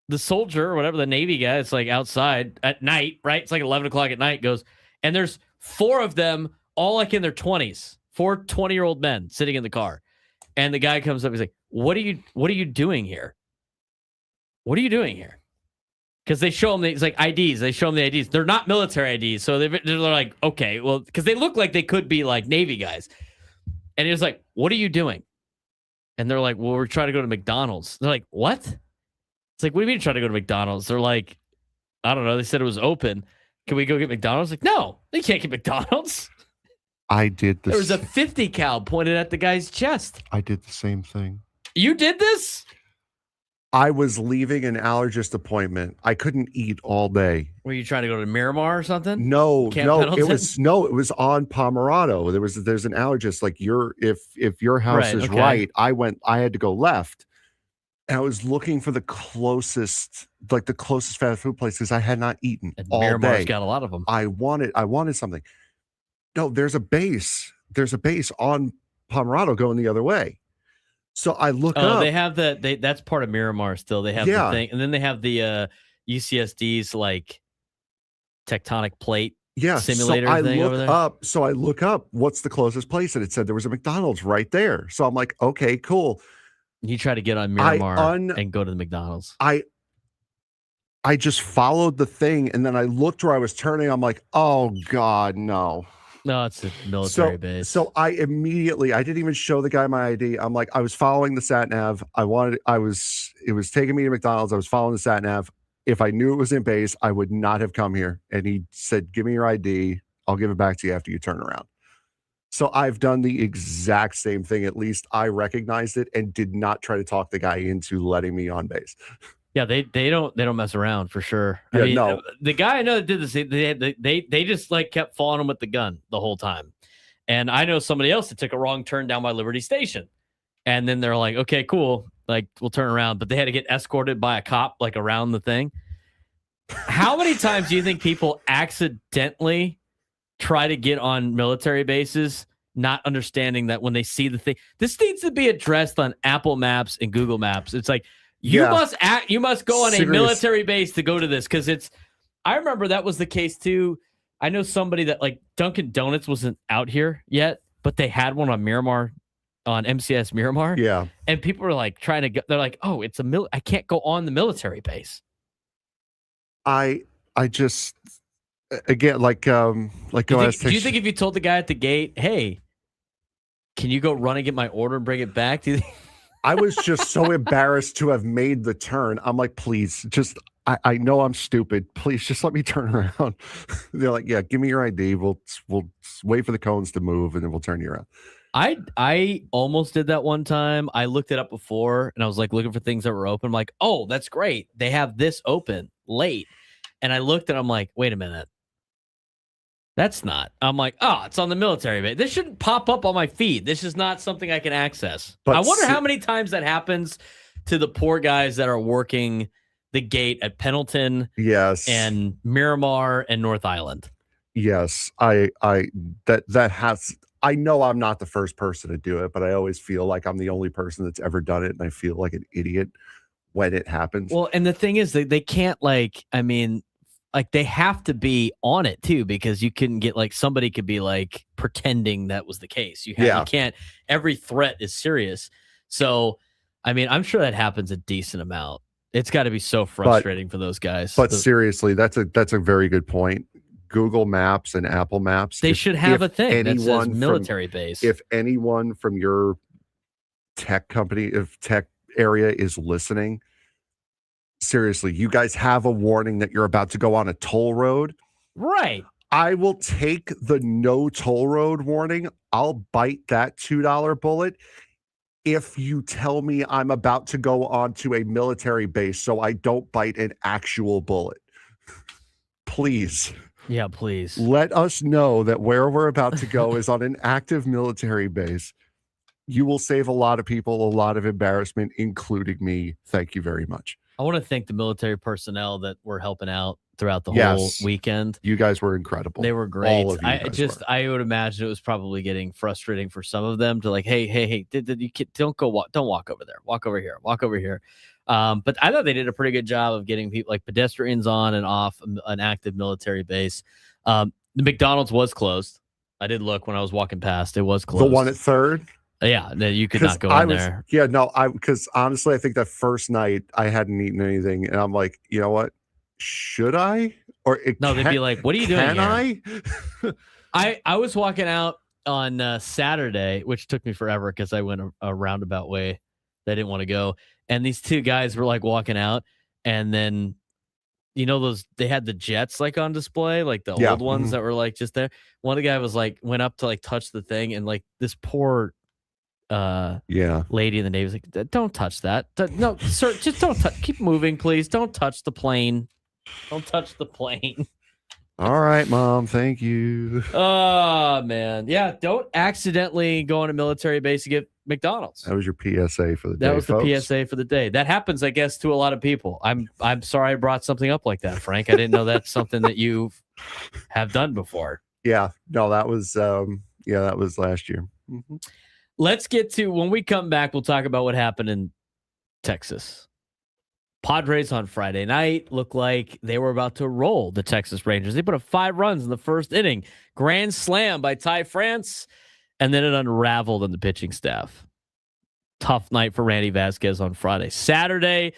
the soldier or whatever, the Navy guy, it's like outside at night, right? It's like 11 o'clock at night, goes, and there's 4 of them all like in their 20s, 4 20-year-old men sitting in the car. And the guy comes up, he's like, what are you doing here? What are you doing here? because they show them it's like IDs. They show them the IDs. They're not military IDs, so they're like, okay, well, because they look like they could be like Navy guys. And he was like, "What are you doing?" And they're like, "Well, we're trying to go to McDonald's." They're like, "What?" It's like, "What do you mean trying to go to McDonald's?" They're like, "I don't know. They said it was open. Can we go get McDonald's?" Like, no, they can't get McDonald's. I did this. There was a 50 cal pointed at the guy's chest. I did the same thing. You did this? I was leaving an allergist appointment. I couldn't eat all day. Were you trying to go to Miramar or something? No, Camp no, Pendleton? it was on Pomerado. There's an allergist. Like if your house Right, is okay. right, I had to go left. And I was looking for the closest fast food place because I had not eaten And all Miramar's day. got a lot of them. I wanted something. No, there's a base on Pomerado going the other way. So I look up. They have that's part of Miramar still. They have the thing, and then they have the UCSD's like tectonic plate simulator thing over there. So I look up what's the closest place, and it said there was a McDonald's right there. So I'm like, okay, cool. You try to get on Miramar and go to the McDonald's. I just followed the thing, and then I looked where I was turning. I'm like, oh God, no. No, it's a military base. So I didn't even show the guy my ID. I'm like, I was following the sat nav. It was taking me to McDonald's. I was following the sat nav. If I knew it was in base, I would not have come here. And he said, give me your ID. I'll give it back to you after you turn around. So I've done the exact same thing. At least I recognized it and did not try to talk the guy into letting me on base. Yeah, they don't mess around for sure. Yeah, I mean, no. The guy I know that did this, they just like kept following him with the gun the whole time. And I know somebody else that took a wrong turn down by Liberty Station. And then they're like, okay, cool. Like, we'll turn around. But they had to get escorted by a cop like around the thing. How many times do you think people accidentally try to get on military bases, not understanding that when they see the thing, this needs to be addressed on Apple Maps and Google Maps. It's like, you must go on a military base to go to this. Cause I remember that was the case too. I know somebody that like Dunkin' Donuts wasn't out here yet, but they had one on Miramar, on MCS Miramar. Yeah. And people were like trying to go, they're like, oh, it's I can't go on the military base. I just, again, do do you think if you told the guy at the gate, hey, can you go run and get my order and bring it back? Do you think? I was just so embarrassed to have made the turn. I'm like, please, I know I'm stupid. Please just let me turn around. They're like, yeah, give me your ID. We'll wait for the cones to move and then we'll turn you around. I almost did that one time. I looked it up before and I was like looking for things that were open. I'm like, oh, that's great. They have this open late. And I looked and I'm like, wait a minute. That's not. I'm like, oh, it's on the military base. This shouldn't pop up on my feed. This is not something I can access. But I wonder how many times that happens to the poor guys that are working the gate at Pendleton, yes, and Miramar and North Island. Yes, I know I'm not the first person to do it, but I always feel like I'm the only person that's ever done it, and I feel like an idiot when it happens. Well, and the thing is, they can't they have to be on it too, because you couldn't get somebody could be pretending that was the case. You can't. Every threat is serious. So, I mean, I'm sure that happens a decent amount. It's got to be so frustrating for those guys. But seriously, that's a very good point. Google Maps and Apple Maps, they should have a thing that says military base. If anyone from your tech company, if tech area is listening, seriously, you guys have a warning that you're about to go on a toll road. Right. I will take the no toll road warning. I'll bite that $2 bullet if you tell me I'm about to go onto a military base so I don't bite an actual bullet. Please. Yeah, please. Let us know that where we're about to go is on an active military base. You will save a lot of people a lot of embarrassment, including me. Thank you very much. I want to thank the military personnel that were helping out throughout the whole weekend. You guys were incredible. They were great. I would imagine it was probably getting frustrating for some of them to hey, don't walk over there. Walk over here. Walk over here. But I thought they did a pretty good job of getting people pedestrians on and off an active military base. The McDonald's was closed. I did look when I was walking past. It was closed. The one at 3rd? Yeah, you could not go in there. Yeah, no, because honestly, I think that first night I hadn't eaten anything, and I'm like, you know what? should I? Or No, they'd be like, what are you doing Can here? I was walking out on Saturday, which took me forever because I went a roundabout way that I didn't want to go. And these two guys were like walking out, and then they had the jets like on display, like the old ones that were like just there. One of the guy was like went up to like touch the thing, and like this poor lady in the Navy was like, don't touch that. No, sir, just don't touch. Keep moving, please. Don't touch the plane. Don't touch the plane. All right, Mom. Thank you. Oh man. Yeah. Don't accidentally go on a military base and get McDonald's. That was your PSA for the day. That was folks. the PSA for the day. That happens, I guess, to a lot of people. I'm sorry I brought something up like that, Frank. I didn't know that's something that you have done before. Yeah. No, that was that was last year. Mm-hmm. Let's get to, when we come back, we'll talk about what happened in Texas. Padres on Friday night looked like they were about to roll the Texas Rangers. They put up 5 runs in the first inning. Grand slam by Ty France, and then it unraveled in the pitching staff. Tough night for Randy Vasquez on Friday. Saturday,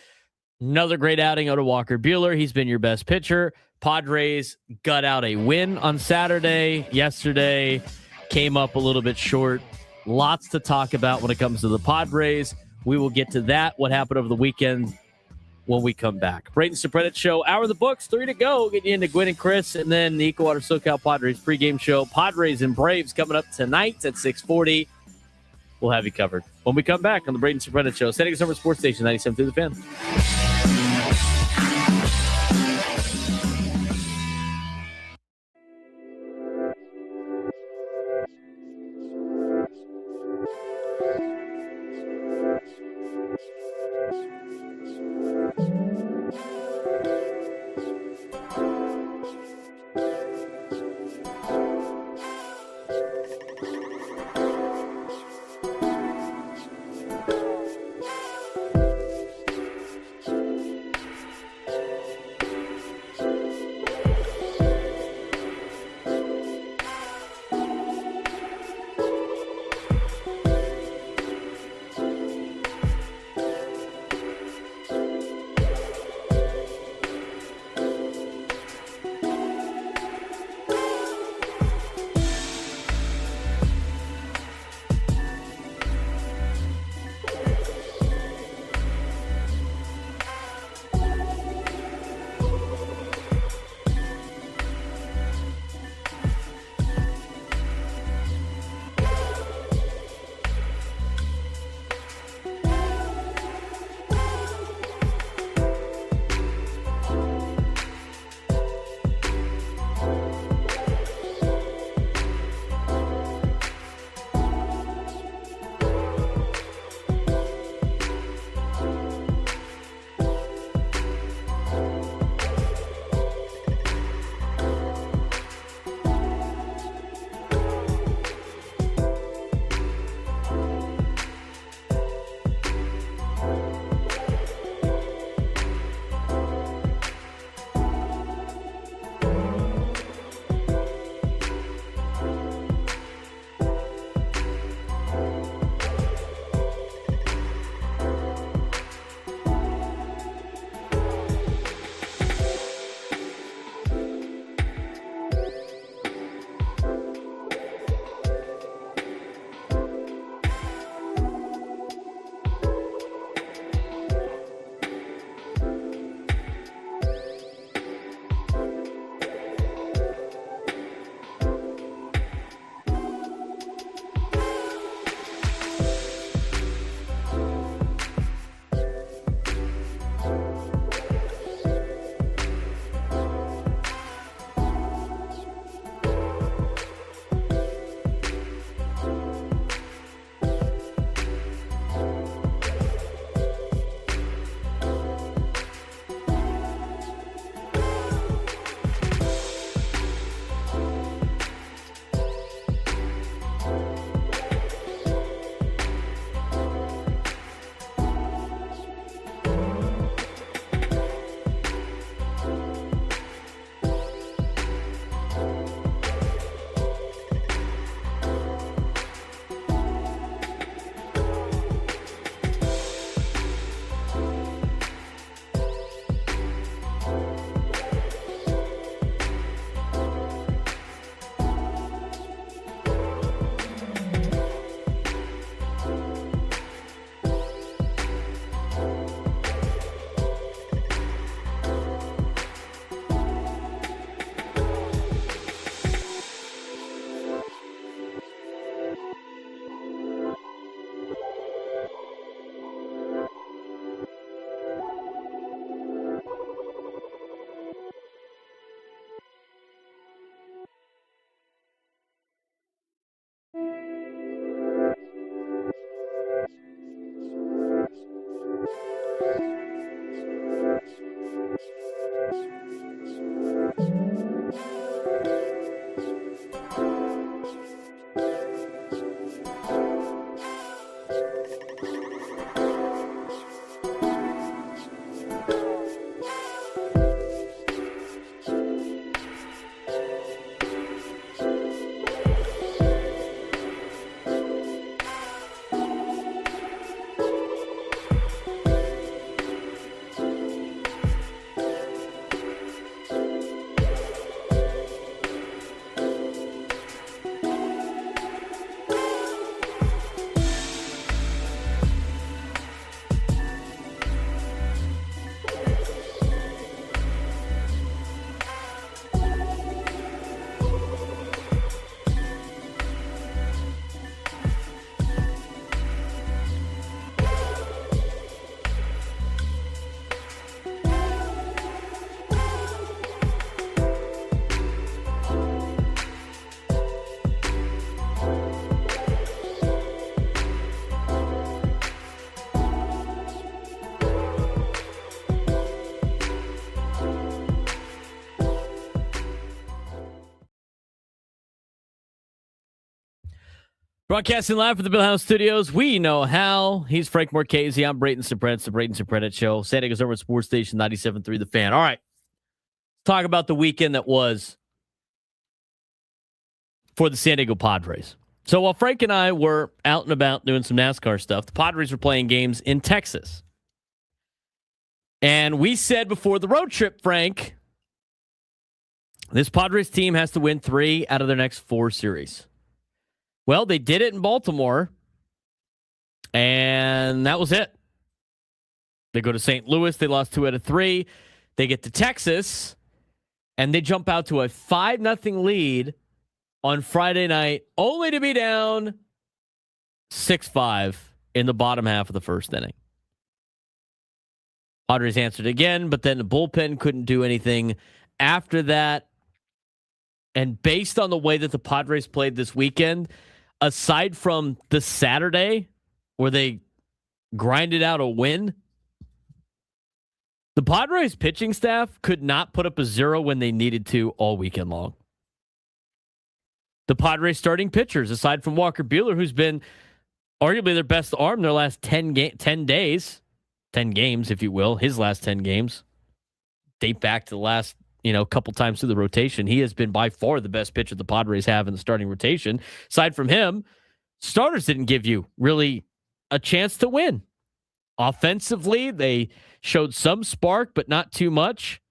another great outing out of Walker Buehler. He's been your best pitcher. Padres got out a win on Saturday. Yesterday came up a little bit short. Lots to talk about when it comes to the Padres. We will get to that, what happened over the weekend, when we come back. Braden Surprenant Show, hour of the books, 3 to go. Get you into Gwynn and Chris, and then the Ecowater SoCal Padres pregame show. Padres and Braves coming up tonight at 6:40. We'll have you covered when we come back on the Braden Surprenant Show. San Diego Summer Sports Station 97 through the Fan. Broadcasting live from the Bill House Studios. We know how. He's Frank Marchese. I'm Braden Surprenant. The Braden Surprenant Show. San Diego's over at Sports Station 97.3 The Fan. All right. Let's talk about the weekend that was for the San Diego Padres. So while Frank and I were out and about doing some NASCAR stuff, the Padres were playing games in Texas. And we said before the road trip, Frank, this Padres team has to win 3 out of their next 4 series. Well, they did it in Baltimore, and that was it. They go to St. Louis. They lost 2 out of 3. They get to Texas, and they jump out to a 5-0 lead on Friday night, only to be down 6-5 in the bottom half of the first inning. Padres answered again, but then the bullpen couldn't do anything after that. And based on the way that the Padres played this weekend, aside from the Saturday where they grinded out a win, the Padres pitching staff could not put up a 0 when they needed to all weekend long. The Padres starting pitchers, aside from Walker Buehler, who's been arguably their best arm their last 10 days, 10 games, if you will, his last 10 games, date back to the last couple times through the rotation. He has been by far the best pitcher the Padres have in the starting rotation. Aside from him, starters didn't give you really a chance to win. Offensively, they showed some spark, but not too much.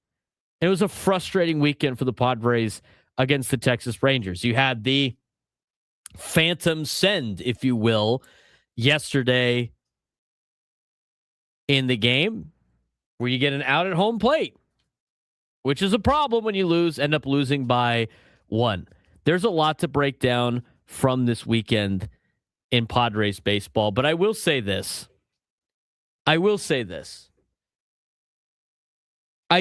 It was a frustrating weekend for the Padres against the Texas Rangers. You had the phantom send, if you will, yesterday in the game where you get an out at home plate, which is a problem when you end up losing by 1. There's a lot to break down from this weekend in Padres baseball, but I will say this. I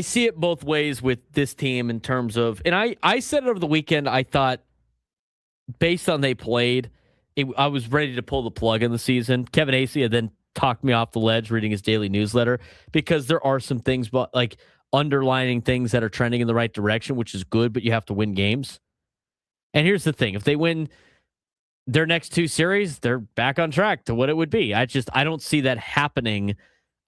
see it both ways with this team in terms of, and I said it over the weekend, I thought based on they played, I was ready to pull the plug in the season. Kevin Acee had then talked me off the ledge reading his daily newsletter because there are some things, but like underlining things that are trending in the right direction, which is good, but you have to win games. And here's the thing. If they win their next 2 series, they're back on track to what it would be. I don't see that happening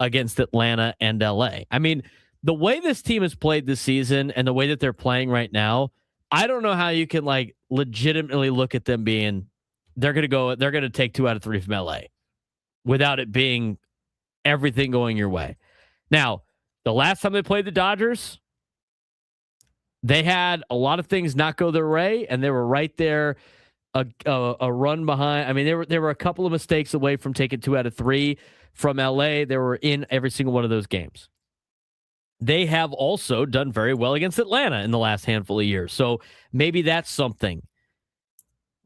against Atlanta and LA. I mean, the way this team has played this season and the way that they're playing right now, I don't know how you can like legitimately look at them being, they're going to take 2 out of 3 from LA without it being everything going your way. Now, the last time they played the Dodgers, they had a lot of things not go their way, and they were right there, a run behind. I mean, they were a couple of mistakes away from taking 2 out of 3 from LA. They were in every single one of those games. They have also done very well against Atlanta in the last handful of years. So maybe that's something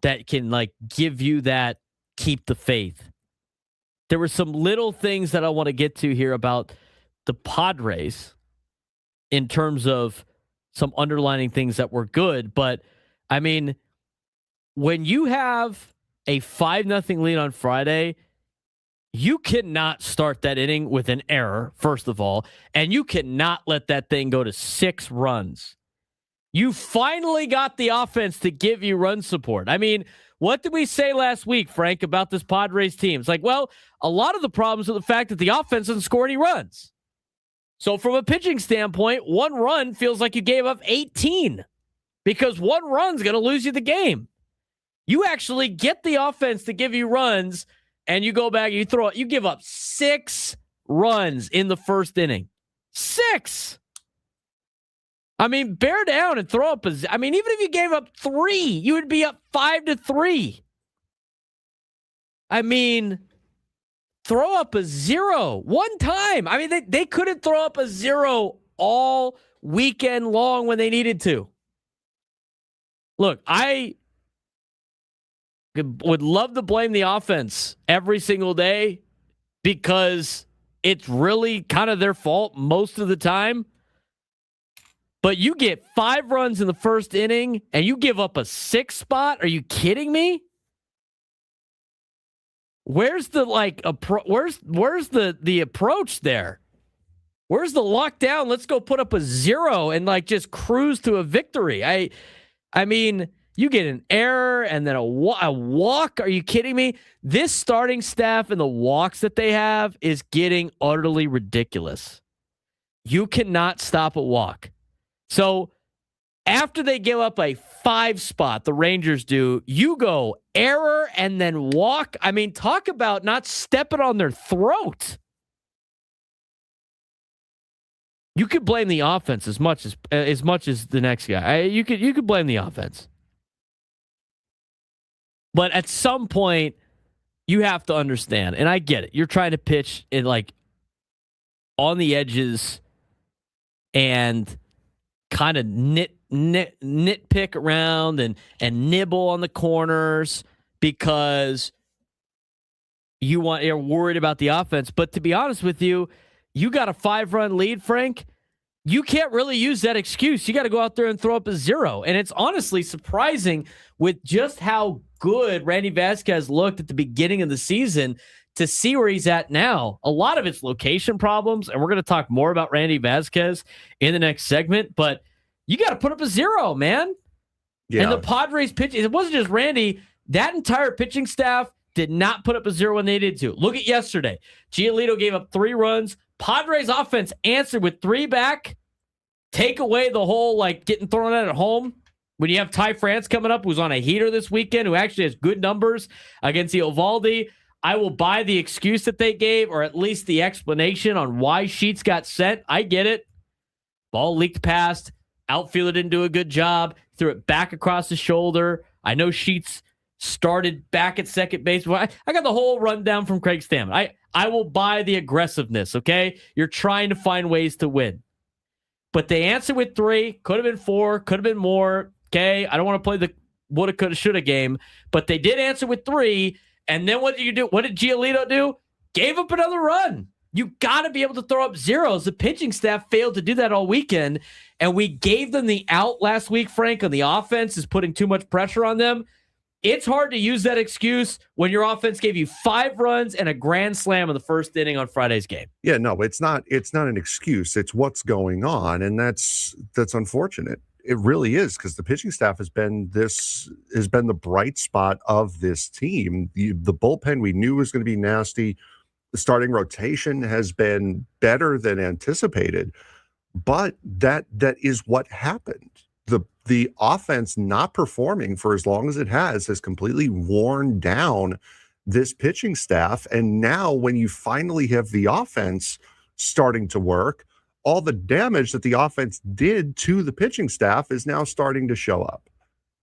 that can like give you that keep the faith. There were some little things that I want to get to here about the Padres in terms of some underlining things that were good. But I mean, when you have a 5-0 lead on Friday, you cannot start that inning with an error, first of all, and you cannot let that thing go to 6 runs. You finally got the offense to give you run support. I mean, what did we say last week, Frank, about this Padres team? It's like, well, a lot of the problems are the fact that the offense doesn't score any runs. So from a pitching standpoint, 1 run feels like you gave up 18 because 1 run's going to lose you the game. You actually get the offense to give you runs, and you go back, you give up 6 runs in the first inning. 6. I mean, bear down and throw up even if you gave up 3, you would be up 5-3. I mean, throw up a 0 one time. I mean, they couldn't throw up a 0 all weekend long when they needed to. Look, I would love to blame the offense every single day because it's really kind of their fault most of the time. But you get 5 runs in the first inning and you give up a 6 spot? Are you kidding me? Where's the where's the approach there? Where's the lockdown? Let's go put up a 0 and just cruise to a victory. I mean, You get an error and then a walk. Are you kidding me? This starting staff and the walks that they have is getting utterly ridiculous. You cannot stop a walk. So after they give up a 5 spot, the Rangers do, you go error and then walk. I mean, talk about not stepping on their throat. You could blame the offense as much as the next guy. You could blame the offense. But at some point, you have to understand, and I get it. You're trying to pitch it like on the edges and kind of nitpick around and nibble on the corners because you're worried about the offense. But to be honest with you, you got a 5-run lead, Frank. You can't really use that excuse. You got to go out there and throw up a 0. And it's honestly surprising with just how good Randy Vasquez looked at the beginning of the season to see where he's at now. A lot of it's location problems, and we're going to talk more about Randy Vasquez in the next segment, but you got to put up a 0, man. Yeah. And the Padres pitching, it wasn't just Randy. That entire pitching staff did not put up a 0 when they did to. Look at yesterday. Giolito gave up 3 runs. Padres offense answered with 3 back. Take away the whole getting thrown out at home. When you have Ty France coming up, who's on a heater this weekend, who actually has good numbers against the Eovaldi, I will buy the excuse that they gave, or at least the explanation on why Sheets got sent. I get it. Ball leaked past. Outfielder didn't do a good job. Threw it back across the shoulder. I know Sheets started back at second base. I got the whole rundown from Craig Stammen. I will buy the aggressiveness, okay? You're trying to find ways to win. But they answered with 3. Could have been 4. Could have been more. Okay? I don't want to play the woulda, coulda, shoulda game. But they did answer with 3. And then what did you do? What did Giolito do? Gave up another run. You got to be able to throw up zeros. The pitching staff failed to do that all weekend. And we gave them the out last week, Frank, on the offense is putting too much pressure on them. It's hard to use that excuse when your offense gave you 5 runs and a grand slam in the first inning on Friday's game. Yeah, no, it's not an excuse. It's what's going on, and that's unfortunate. It really is, because the pitching staff has been the bright spot of this team. The bullpen we knew was going to be nasty. The starting rotation has been better than anticipated, but that is what happened. The offense not performing for as long as it has completely worn down this pitching staff. And now when you finally have the offense starting to work, all the damage that the offense did to the pitching staff is now starting to show up.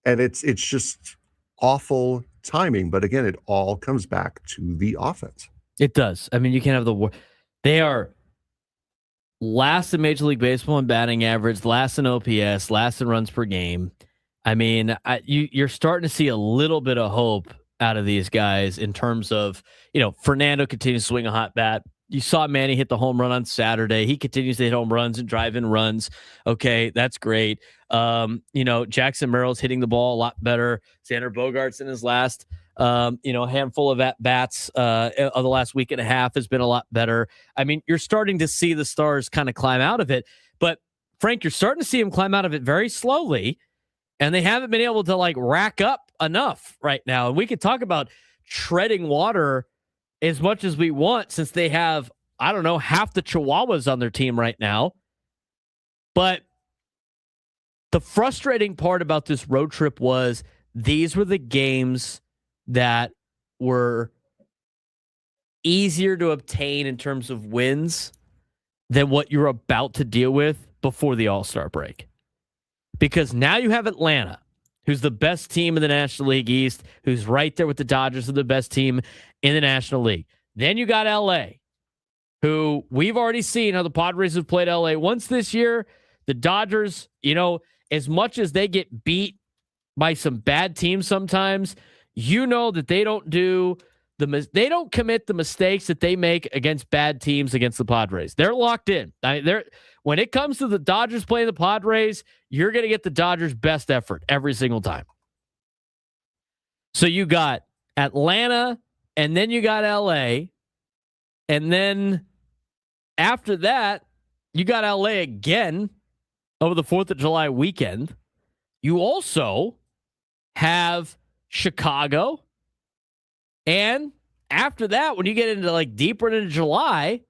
And it's just awful timing. But again, it all comes back to the offense. It does. I mean, you can't have they are last in Major League Baseball in batting average, last in OPS, last in runs per game. I mean, you're starting to see a little bit of hope out of these guys in terms of, Fernando continues to swing a hot bat. You saw Manny hit the home run on Saturday. He continues to hit home runs and drive in runs. Okay, that's great. Jackson Merrill's hitting the ball a lot better. Xander Bogaerts in his last handful of at-bats of the last week and a half has been a lot better. I mean, you're starting to see the Stars kind of climb out of it. But, Frank, you're starting to see them climb out of it very slowly, and they haven't been able to, rack up enough right now. And we could talk about treading water as much as we want since they have, I don't know, half the Chihuahuas on their team right now. But the frustrating part about this road trip was these were the games that were easier to obtain in terms of wins than what you're about to deal with before the All-Star break. Because now you have Atlanta, who's the best team in the National League East, who's right there with the Dodgers, who are the best team in the National League. Then you got LA, who we've already seen how the Padres have played LA once this year. The Dodgers, as much as they get beat by some bad teams sometimes, that they don't commit the mistakes that they make against bad teams against the Padres. They're locked in. When it comes to the Dodgers playing the Padres, you're going to get the Dodgers' best effort every single time. So you got Atlanta, and then you got LA, and then after that, you got LA again over the 4th of July weekend. You also have Chicago. And after that, when you get into like deeper into July,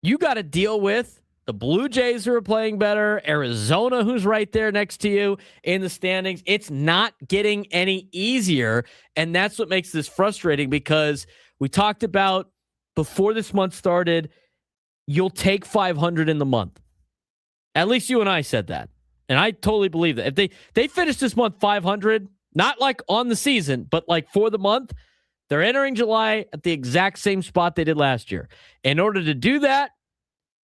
you got to deal with the Blue Jays who are playing better, Arizona who's right there next to you in the standings. It's not getting any easier, and that's what makes this frustrating because we talked about before this month started, you'll take 500 in the month. At least you and I said that, and I totally believe that. If they finish this month 500, not like on the season, but like for the month, they're entering July at the exact same spot they did last year. In order to do that,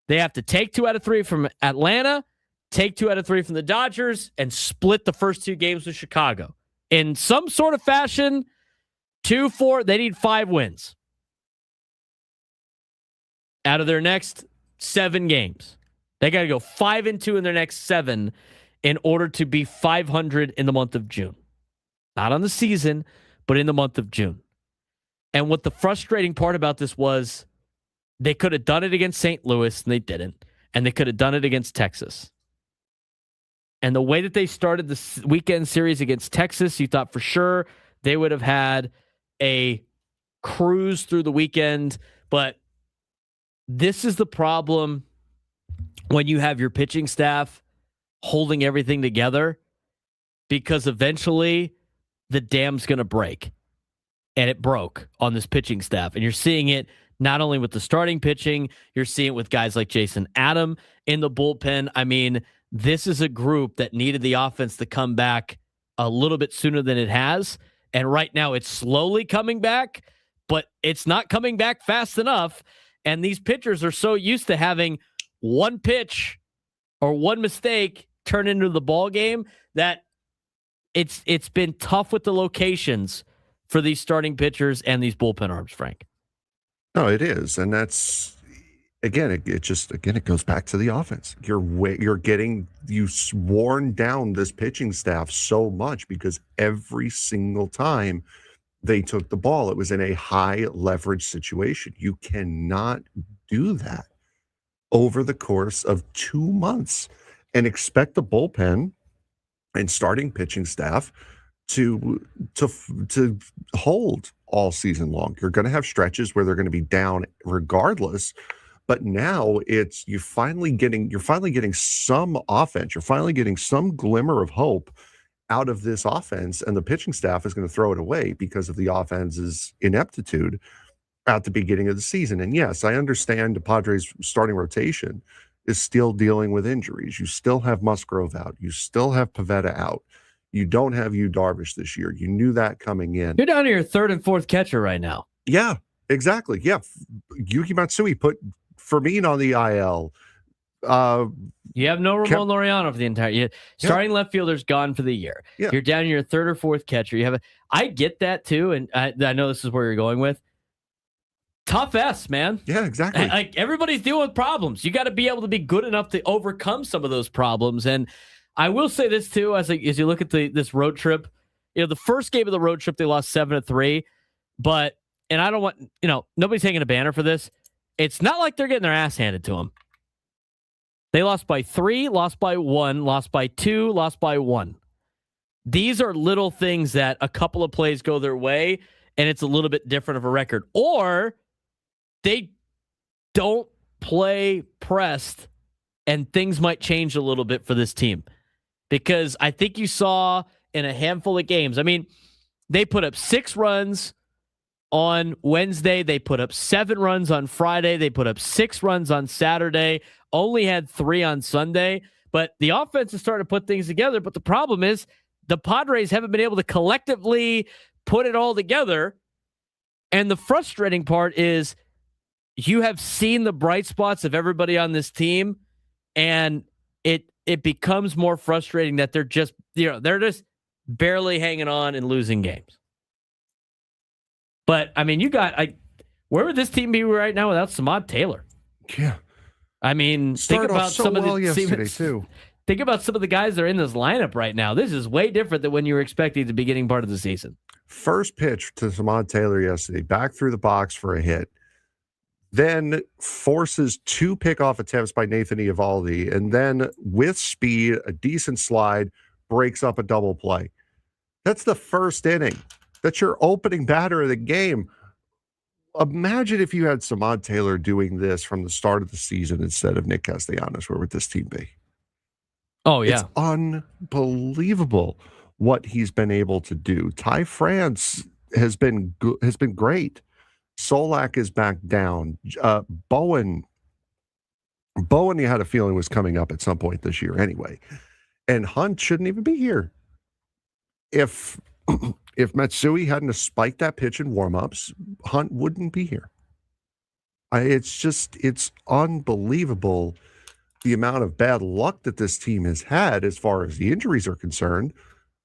they have to take 2 out of 3 from Atlanta, take 2 out of 3 from the Dodgers, and split the first 2 games with Chicago. In some sort of fashion, 2-4, they need 5 wins out of their next 7 games. They got to go 5-2 in their next 7 in order to be 500 in the month of June. Not on the season, but in the month of June. And what the frustrating part about this was, they could have done it against St. Louis, and they didn't. And they could have done it against Texas. And the way that they started the weekend series against Texas, you thought for sure they would have had a cruise through the weekend. But this is the problem when you have your pitching staff holding everything together, because eventually the dam's going to break. And it broke on this pitching staff. And you're seeing it not only with the starting pitching, you're seeing it with guys like Jason Adam in the bullpen. I mean, this is a group that needed the offense to come back a little bit sooner than it has. And right now it's slowly coming back, but it's not coming back fast enough. And these pitchers are so used to having one pitch or one mistake turn into the ball game that it's been tough with the locations for these starting pitchers and these bullpen arms, Frank. No, it is. And that's, again, it goes back to the offense. You've worn down this pitching staff so much because every single time they took the ball, it was in a high leverage situation. You cannot do that over the course of 2 months and expect the bullpen and starting pitching staff to hold all season long. You're going to have stretches where they're going to be down regardless, but now you're finally getting some offense. You're finally getting some glimmer of hope out of this offense, and the pitching staff is going to throw it away because of the offense's ineptitude at the beginning of the season. And yes, I understand the Padres starting rotation is still dealing with injuries. You still have Musgrove out. You still have Pivetta out. You don't have Yu Darvish this year. You knew that coming in. You're down to your 3rd and 4th catcher right now. Yeah, exactly. Yeah. Yuki Matsui put Fermin on the IL. You have no Ramon Laureano for the entire year. Starting left fielder's gone for the year. Yeah. You're down to your 3rd or 4th catcher. I get that too, and I know this is where you're going with. Tough S, man. Yeah, exactly. Like everybody's dealing with problems. You got to be able to be good enough to overcome some of those problems. And I will say this too, as you look at this road trip, the first game of the road trip, they lost 7-3, and I don't want, nobody's taking a banner for this. It's not like they're getting their ass handed to them. They lost by 3, lost by 1, lost by 2, lost by 1. These are little things that a couple of plays go their way, and it's a little bit different of a record. Or they don't play pressed, and things might change a little bit for this team. Because I think you saw in a handful of games, I mean, they put up 6 runs on Wednesday. They put up 7 runs on Friday. They put up 6 runs on Saturday. Only had 3 on Sunday. But the offense is starting to put things together. But the problem is the Padres haven't been able to collectively put it all together. And the frustrating part is you have seen the bright spots of everybody on this team, and it becomes more frustrating that they're just barely hanging on and losing games. But I mean, where would this team be right now without Samad Taylor? Yeah. I mean, think about some of the guys that are in this lineup right now. This is way different than when you were expecting at the beginning part of the season. First pitch to Samad Taylor yesterday, back through the box for a hit. Then forces 2 pickoff attempts by Nathan Eovaldi, and then with speed, a decent slide, breaks up a double play. That's the first inning. That's your opening batter of the game. Imagine if you had Samad Taylor doing this from the start of the season instead of Nick Castellanos. Where would this team be? Oh, yeah. It's unbelievable what he's been able to do. Ty France has been great. Solak is back down. Bowen, you had a feeling was coming up at some point this year anyway. And Hunt shouldn't even be here. If Matsui hadn't spiked that pitch in warmups, Hunt wouldn't be here. It's unbelievable the amount of bad luck that this team has had as far as the injuries are concerned.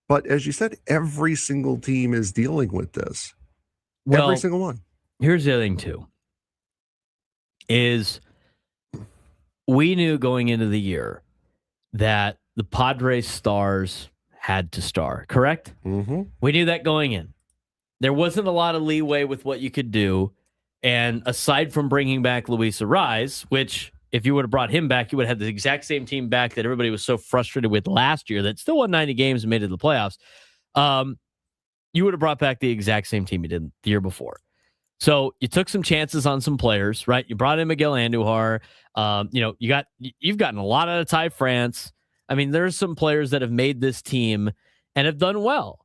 But as you said, every single team is dealing with this. Well, every single one. Here's the other thing, too, is we knew going into the year that the Padres stars had to star, correct? Mm-hmm. We knew that going in. There wasn't a lot of leeway with what you could do. And aside from bringing back Luis Arraez, which if you would have brought him back, you would have had the exact same team back that everybody was so frustrated with last year that still won 90 games and made it to the playoffs. You would have brought back the exact same team you did the year before. So you took some chances on some players, right? You brought in Miguel Andujar. You've gotten a lot out of Ty France. I mean, there's some players that have made this team and have done well.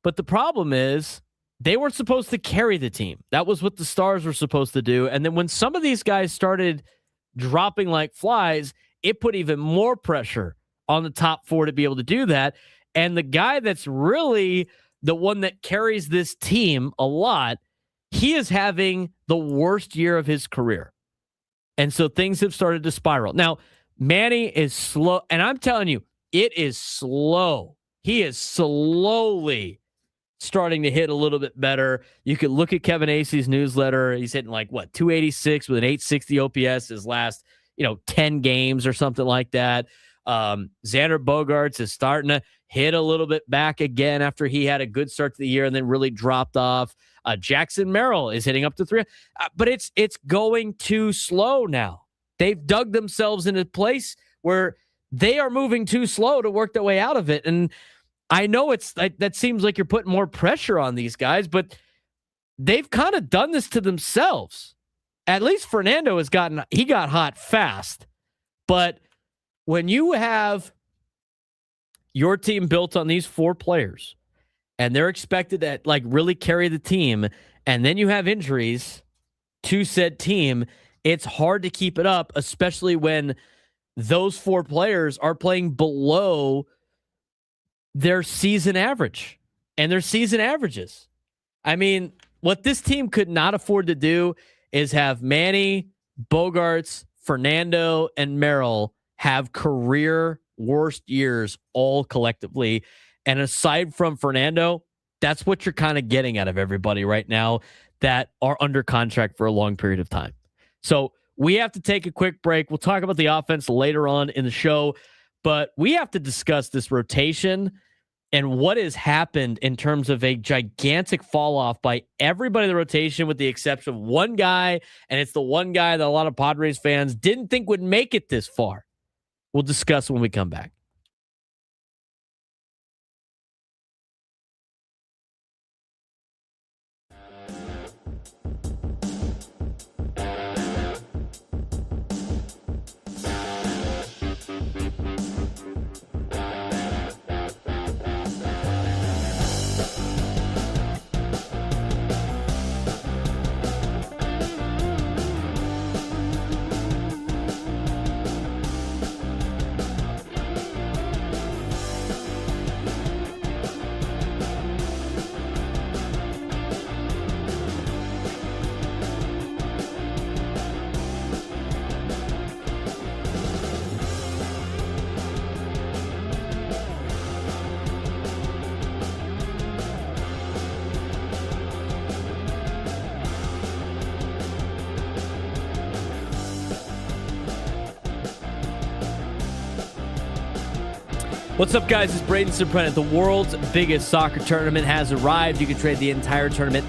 But the problem is they weren't supposed to carry the team. That was what the stars were supposed to do. And then when some of these guys started dropping like flies, it put even more pressure on the top four to be able to do that. And the guy that's really the one that carries this team a lot, he is having the worst year of his career. And so things have started to spiral. Now, Manny is slow, and I'm telling you, it is slow. He is slowly starting to hit a little bit better. You could look at Kevin Acey's newsletter. He's hitting 286 with an 860 OPS his last, 10 games or something like that. Xander Bogaerts is starting to hit a little bit back again after he had a good start to the year and then really dropped off. Jackson Merrill is hitting up to 3. But it's going too slow now. They've dug themselves in a place where they are moving too slow to work their way out of it. And I know that seems like you're putting more pressure on these guys, but they've kind of done this to themselves. At least Fernando he got hot fast. But when you have your team built on these 4 players and they're expected to really carry the team, and then you have injuries to said team, it's hard to keep it up, especially when those 4 players are playing below their season average and their season averages. I mean, what this team could not afford to do is have Manny, Bogaerts, Fernando, and Merrill have career worst years all collectively. And aside from Fernando, that's what you're kind of getting out of everybody right now that are under contract for a long period of time. So we have to take a quick break. We'll talk about the offense later on in the show, but we have to discuss this rotation and what has happened in terms of a gigantic fall off by everybody in the rotation with the exception of one guy, and it's the one guy that a lot of Padres fans didn't think would make it this far. We'll discuss when we come back. What's up, guys? It's Braden Surprenant. The world's biggest soccer tournament has arrived. You can trade the entire tournament.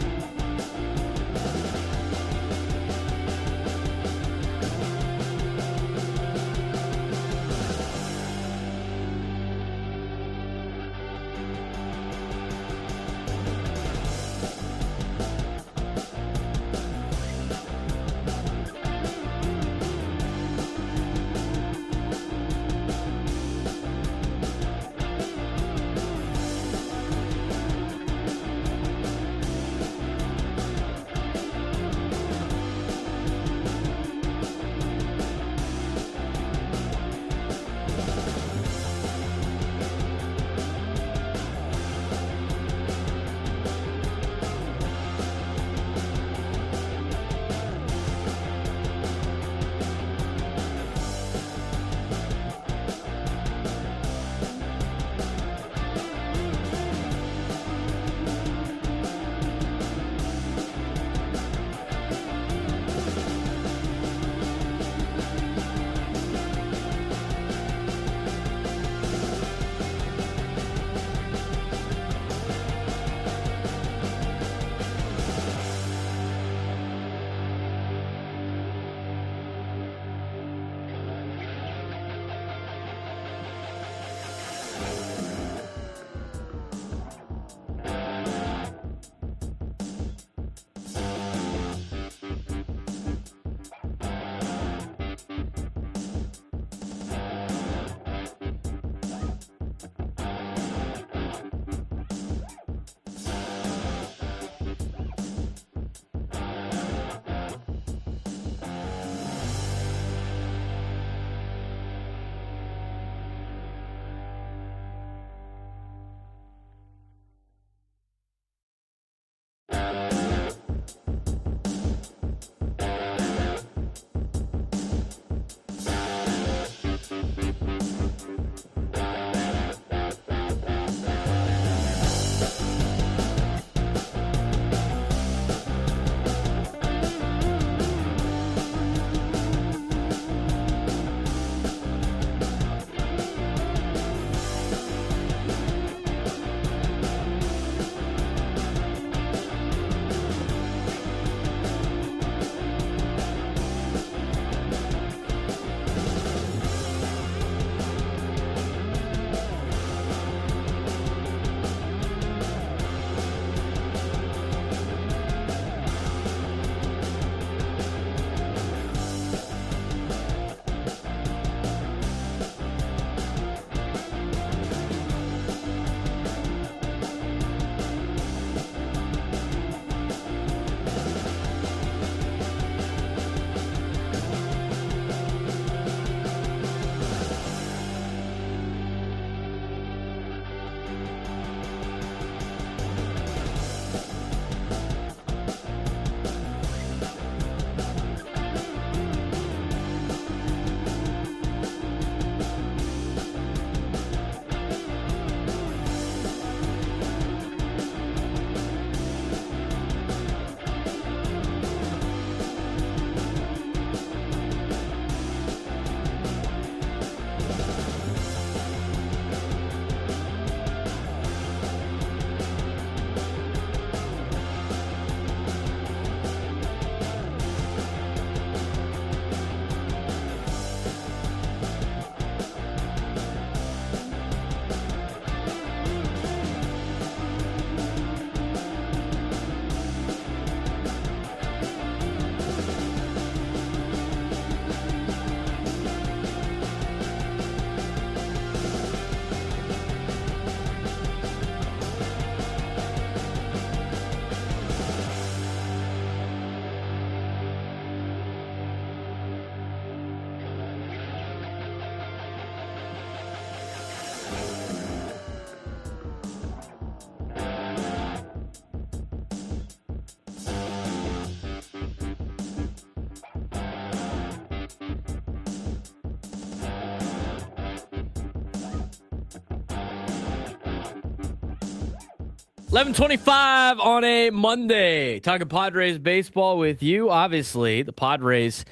11:25 on a Monday. Talking Padres baseball with you. Obviously, the Padres,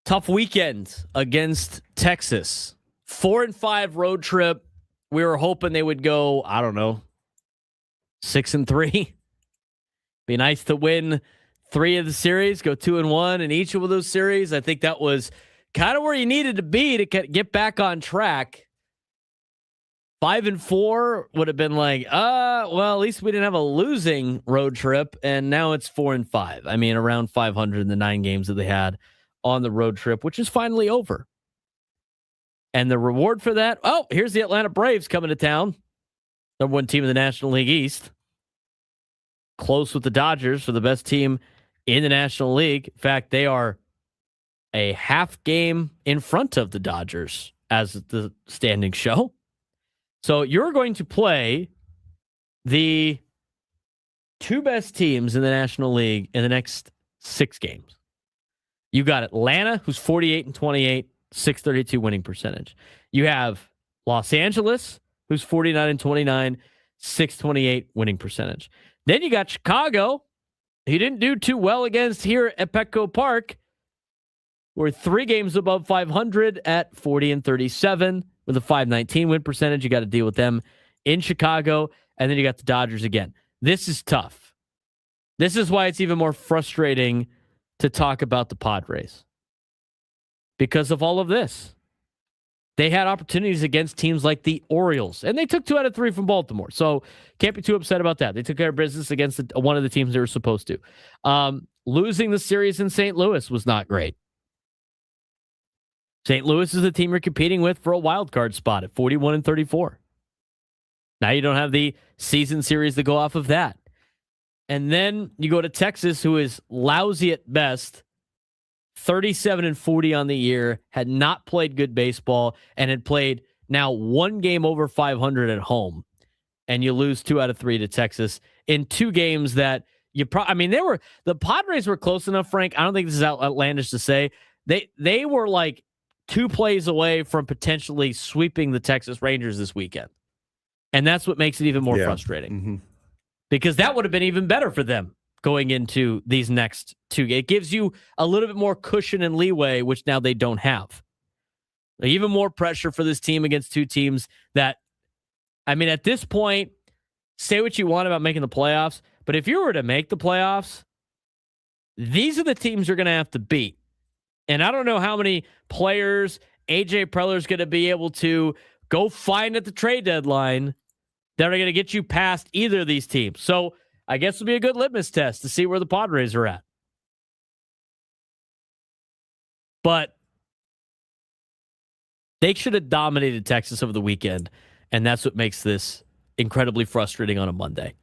tough weekend against Texas. 4-5 road trip. We were hoping they would go, 6-3. Be nice to win 3 of the series, go 2-1 in each of those series. I think that was kind of where you needed to be to get back on track. 5-4 would have been like, well, at least we didn't have a losing road trip, and now it's 4-5. I mean, around 500 in the 9 games that they had on the road trip, which is finally over. And the reward for that, here's the Atlanta Braves coming to town. Number 1 team in the National League East. Close with the Dodgers for the best team in the National League. In fact, they are a half game in front of the Dodgers as the standings show. So you're going to play the 2 best teams in the National League in the next 6 games. You got Atlanta, who's 48-28, 632 winning percentage. You have Los Angeles, who's 49-29, 628 winning percentage. Then you got Chicago. He didn't do too well against here at Petco Park. We're 3 games above 500 at 40-37 with a 519 win percentage. You got to deal with them in Chicago. And then you got the Dodgers again. This is tough. This is why it's even more frustrating to talk about the Padres. Because of all of this. They had opportunities against teams like the Orioles, and they took 2 out of 3 from Baltimore. So can't be too upset about that. They took care of business against one of the teams they were supposed to. Losing the series in St. Louis was not great. St. Louis is the team you're competing with for a wild card spot at 41-34. Now you don't have the season series to go off of that. And then you go to Texas, who is lousy at best, 37-40 on the year, had not played good baseball, and had played now 1 game over 500 at home. And you lose 2 out of 3 to Texas in 2 games that the Padres were close enough, Frank. I don't think this is outlandish to say. They were like 2 plays away from potentially sweeping the Texas Rangers this weekend. And that's what makes it even more frustrating. Mm-hmm. Because that would have been even better for them going into these next 2 games. It gives you a little bit more cushion and leeway, which now they don't have. Even more pressure for this team against 2 teams that, at this point, say what you want about making the playoffs, but if you were to make the playoffs, these are the teams you're going to have to beat. And I don't know how many players AJ Preller's going to be able to go find at the trade deadline that are going to get you past either of these teams. So I guess it'll be a good litmus test to see where the Padres are at. But they should have dominated Texas over the weekend, and that's what makes this incredibly frustrating on a Monday.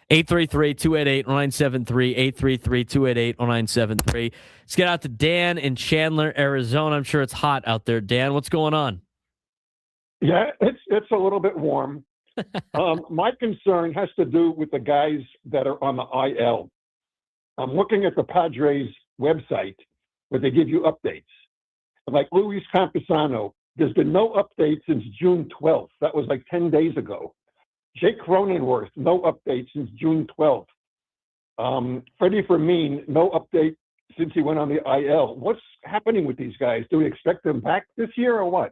833-288-0973, 833-288-0973. Let's get out to Dan in Chandler, Arizona. I'm sure it's hot out there. Dan, what's going on? Yeah, it's a little bit warm. My concern has to do with the guys that are on the IL. I'm looking at the Padres website where they give you updates. Like Luis Camposano, there's been no update since June 12th. That was like 10 days ago. Jake Cronenworth, no update since June 12th. Freddie Fermin, no update since he went on the IL. What's happening with these guys? Do we expect them back this year or what?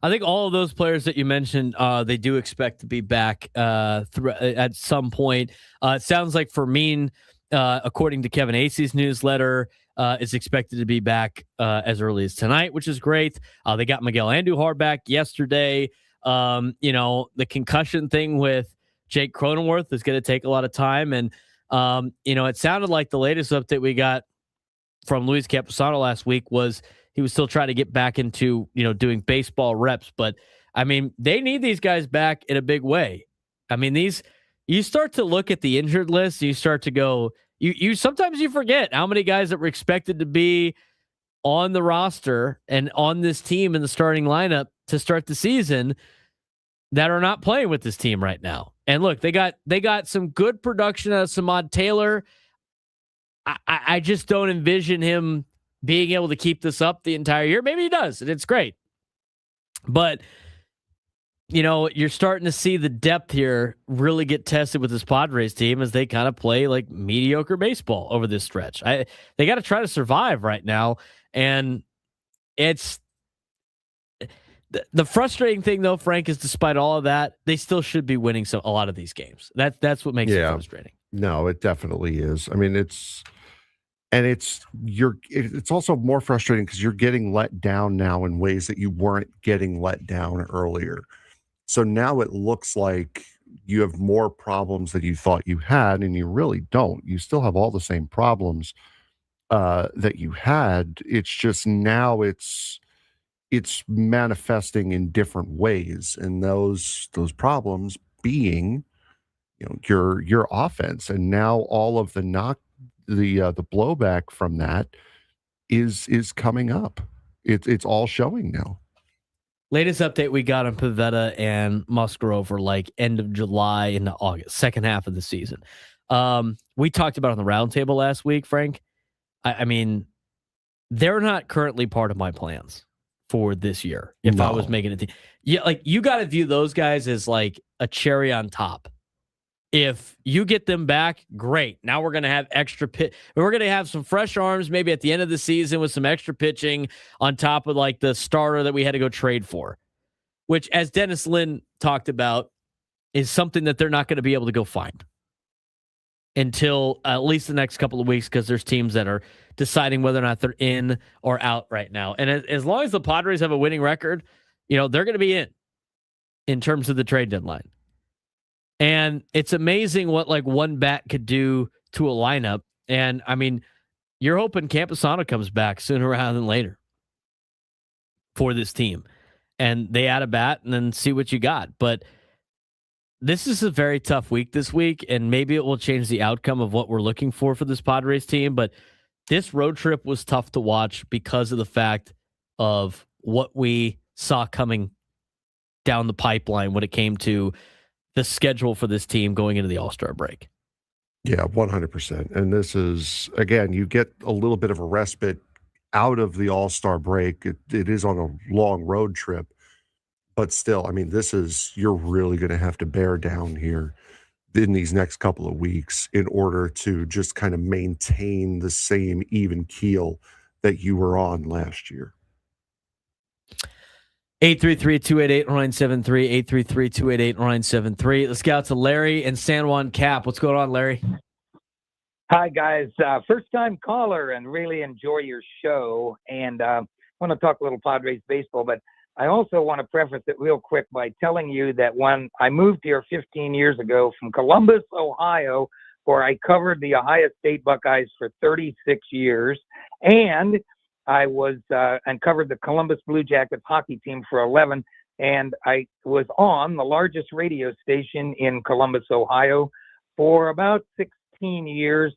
I think all of those players that you mentioned, they do expect to be back at some point. It sounds like Fermin, according to Kevin Acey's newsletter, is expected to be back as early as tonight, which is great. They got Miguel Andujar back yesterday. The concussion thing with Jake Cronenworth is going to take a lot of time. And, it sounded like the latest update we got from Luis Camposano last week was he was still trying to get back into, doing baseball reps. But, they need these guys back in a big way. You start to look at the injured list, you start to go, you sometimes you forget how many guys that were expected to be on the roster and on this team in the starting lineup to start the season that are not playing with this team right now. And look, they got some good production out of Samad Taylor. I just don't envision him being able to keep this up the entire year. Maybe he does, and it's great. But you're starting to see the depth here really get tested with this Padres team as they kind of play like mediocre baseball over this stretch. They got to try to survive right now. And it's the frustrating thing, though, Frank, is despite all of that, they still should be winning a lot of these games. That's what makes it frustrating. No, it definitely is. I mean, it's also more frustrating because you're getting let down now in ways that you weren't getting let down earlier. So now it looks like you have more problems than you thought you had, and you really don't. You still have all the same problems that you had. It's just now it's manifesting in different ways, and those problems being, your offense, and now all of the blowback from that is coming up. It's all showing now. Latest update we got on Pivetta and Musgrove like end of July into August, second half of the season. We talked about on the roundtable last week, Frank. I mean, they're not currently part of my plans for this year. If I was making it, you got to view those guys as like a cherry on top. If you get them back, great. Now we're going to have extra we're going to have some fresh arms maybe at the end of the season with some extra pitching on top of like the starter that we had to go trade for, which, as Dennis Lynn talked about, is something that they're not going to be able to go find until at least the next couple of weeks, because there's teams that are deciding whether or not they're in or out right now. And as long as the Padres have a winning record, they're going to be in terms of the trade deadline. And it's amazing what like one bat could do to a lineup. And I mean, you're hoping Camposano comes back sooner rather than later for this team, and they add a bat and then see what you got. But this is a very tough week this week, and maybe it will change the outcome of what we're looking for this Padres team. But this road trip was tough to watch because of the fact of what we saw coming down the pipeline when it came to the schedule for this team going into the All-Star break. Yeah, 100%. And this is, again, you get a little bit of a respite out of the All-Star break. It is on a long road trip, but still, I mean, you're really going to have to bear down here in these next couple of weeks in order to just kind of maintain the same even keel that you were on last year. 833-288-0973, 833-288-0973. Let's get out to Larry and San Juan Cap. What's going on, Larry? Hi, guys. First-time caller, and really enjoy your show. And I want to talk a little Padres baseball, but I also want to preface it real quick by telling you that when I moved here 15 years ago from Columbus, Ohio, where I covered the Ohio State Buckeyes for 36 years, and I was and covered the Columbus Blue Jackets hockey team for 11, and I was on the largest radio station in Columbus, Ohio for about 16 years.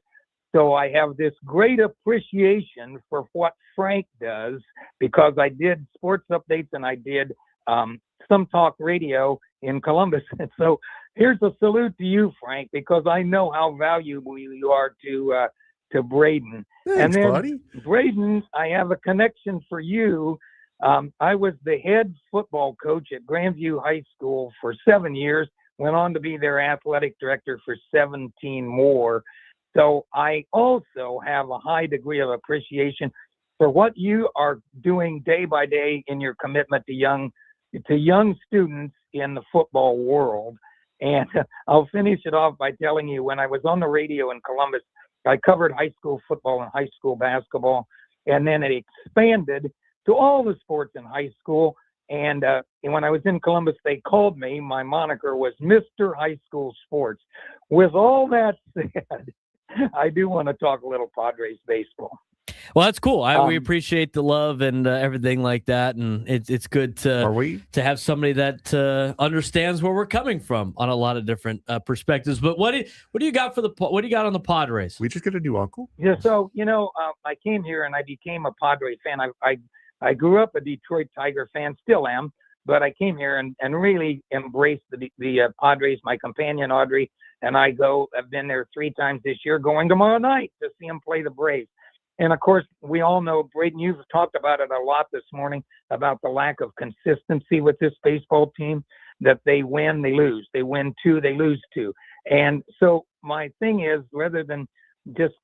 So I have this great appreciation for what Frank does, because I did sports updates and I did some talk radio in Columbus. And so here's a salute to you, Frank, because I know how valuable you are to Braden. Thanks, and then, buddy. Braden, I have a connection for you. I was the head football coach at Grandview High School for 7 years, went on to be their athletic director for 17 more. So I also have a high degree of appreciation for what you are doing day by day in your commitment to young students in the football world. And I'll finish it off by telling you, when I was on the radio in Columbus, I covered high school football and high school basketball, and then it expanded to all the sports in high school. And when I was in Columbus, they called me, my moniker was Mr. High School Sports. With all that said, I do want to talk a little Padres baseball. Well, that's cool. We appreciate the love and everything like that, and it's good to have somebody that understands where we're coming from on a lot of different perspectives. But what do you got on the Padres? We just get a new uncle. Yeah, so I came here and I became a Padre fan. I grew up a Detroit Tiger fan, still am, but I came here and really embraced the Padres. My companion Audrey and I have been there 3 times this year, going tomorrow night to see them play the Braves. And of course, we all know, Braden, you've talked about it a lot this morning, about the lack of consistency with this baseball team. that they win, they lose. They win 2, they lose 2. And so my thing is, rather than just,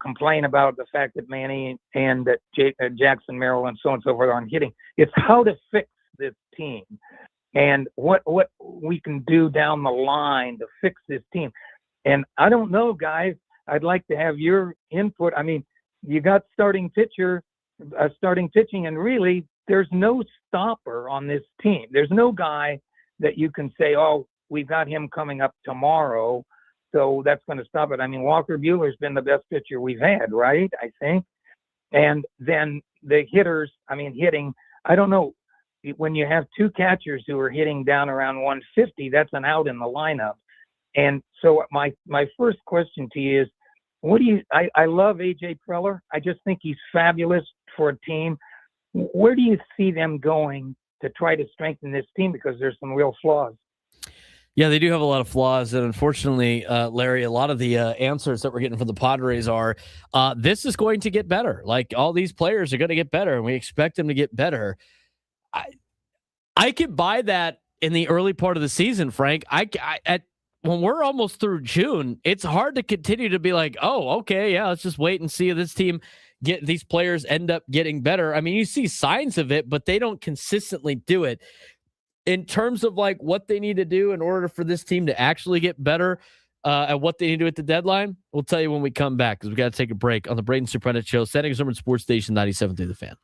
complain about the fact that Manny and that Jackson Merrill and so on and so forth aren't hitting, it's how to fix this team and what we can do down the line to fix this team. And I don't know, guys, I'd like to have your input. I mean, you got starting pitching, and really there's no stopper on this team. There's no guy that you can say, oh, we've got him coming up tomorrow, so that's going to stop it. I mean, Walker Buehler's been the best pitcher we've had, right? I think. And then the hitters, hitting, I don't know. When you have 2 catchers who are hitting down around 150, that's an out in the lineup. And so my first question to you is, I love AJ Preller. I just think he's fabulous for a team. Where do you see them going to try to strengthen this team? Because there's some real flaws. Yeah, they do have a lot of flaws. And unfortunately, Larry, a lot of the answers that we're getting from the Padres are, this is going to get better. Like, all these players are going to get better, and we expect them to get better. I could buy that in the early part of the season, Frank. When we're almost through June, it's hard to continue to be like, oh, okay, yeah, let's just wait and see if this team these players end up getting better. I mean, you see signs of it, but they don't consistently do it. In terms of like what they need to do in order for this team to actually get better at what they need to do at the deadline, we'll tell you when we come back, because we got to take a break on the Braden Surprenant Show, San Diego Sports Station 97.3 The Fan.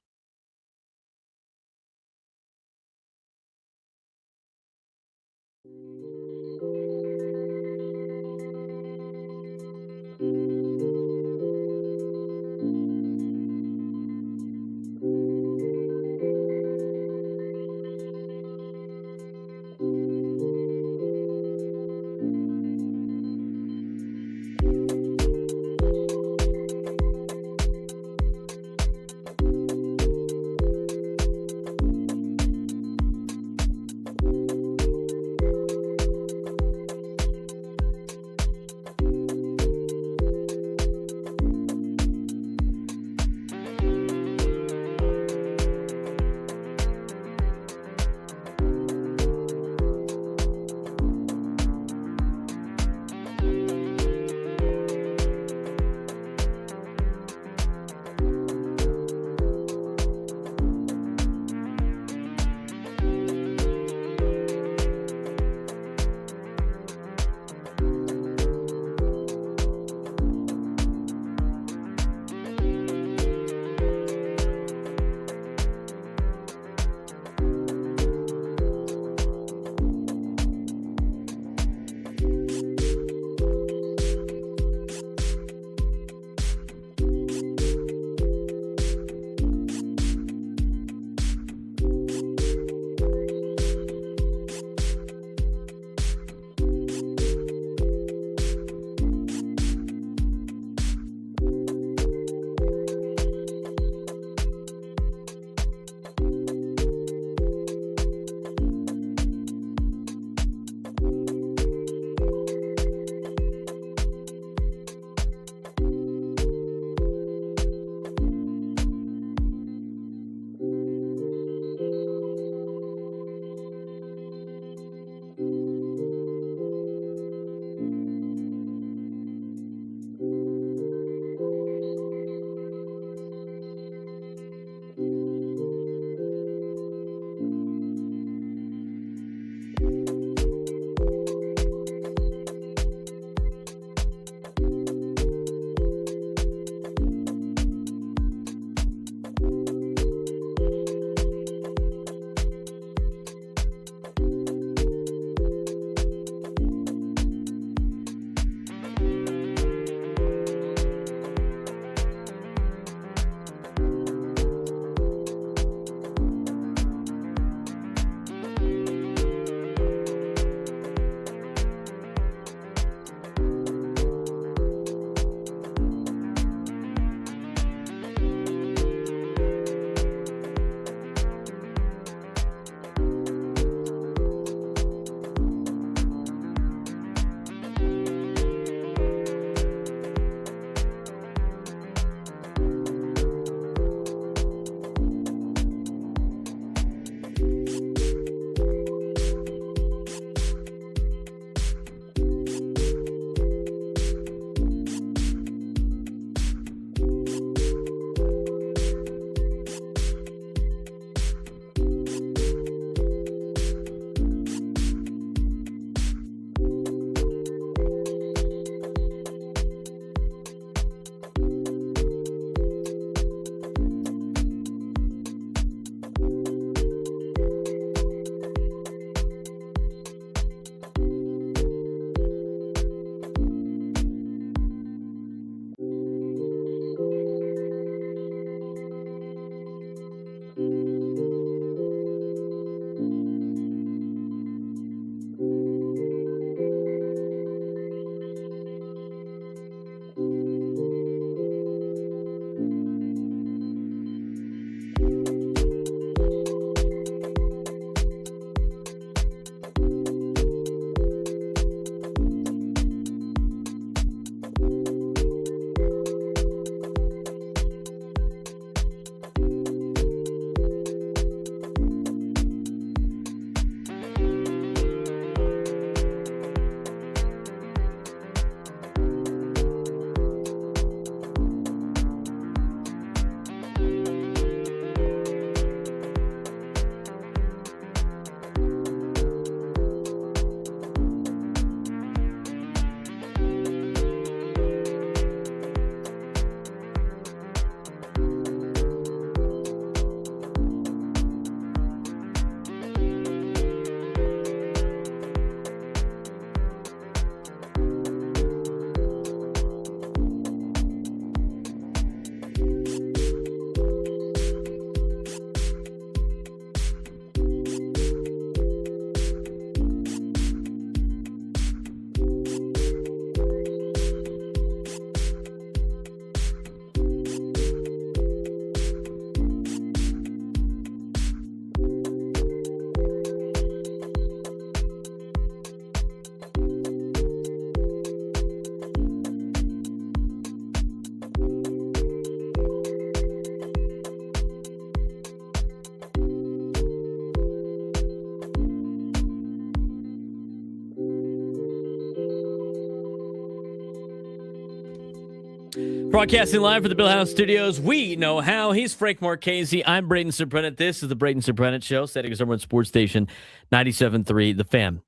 Broadcasting live from the Bill House Studios. We know how. He's Frank Marchese. I'm Braden Surprenant. This is the Braden Surprenant Show, setting us over on Sports Station 97.3 The Fan.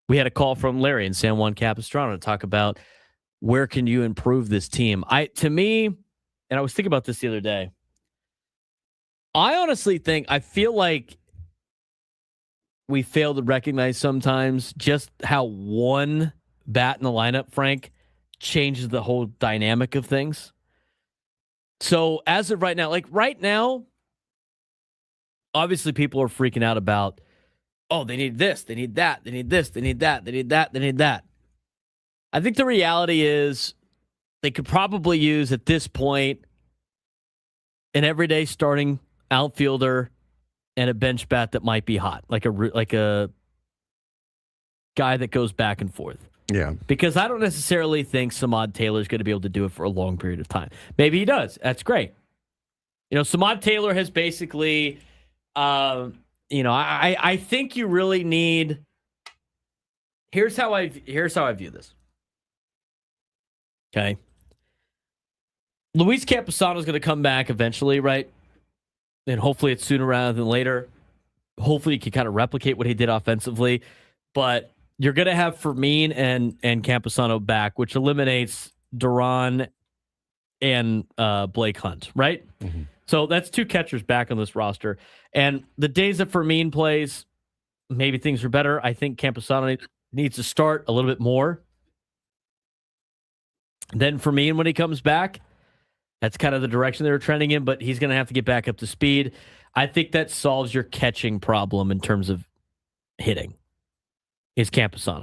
We had a call from Larry in San Juan Capistrano to talk about where can you improve this team. To me, and I was thinking about this the other day, I honestly feel like we fail to recognize sometimes just how one bat in the lineup, Frank, changes the whole dynamic of things. So as of right now, obviously people are freaking out about, oh, they need this, they need that, they need this, they need that, they need that, they need that. I think the reality is they could probably use at this point an everyday starting outfielder and a bench bat that might be hot, like a guy that goes back and forth. Yeah. Because I don't necessarily think Samad Taylor is going to be able to do it for a long period of time. Maybe he does. That's great. Samad Taylor has basically, I think you really need. Here's how I view this. Okay. Luis Camposano is going to come back eventually, right? And hopefully it's sooner rather than later. Hopefully he can kind of replicate what he did offensively, but you're going to have Fermin and Camposano back, which eliminates Duran and Blake Hunt, right? Mm-hmm. So that's two catchers back on this roster. And the days that Fermin plays, maybe things are better. I think Camposano needs to start a little bit more. Then Fermin, when he comes back, that's kind of the direction they were trending in, but he's going to have to get back up to speed. I think that solves your catching problem in terms of hitting. Is Camposano.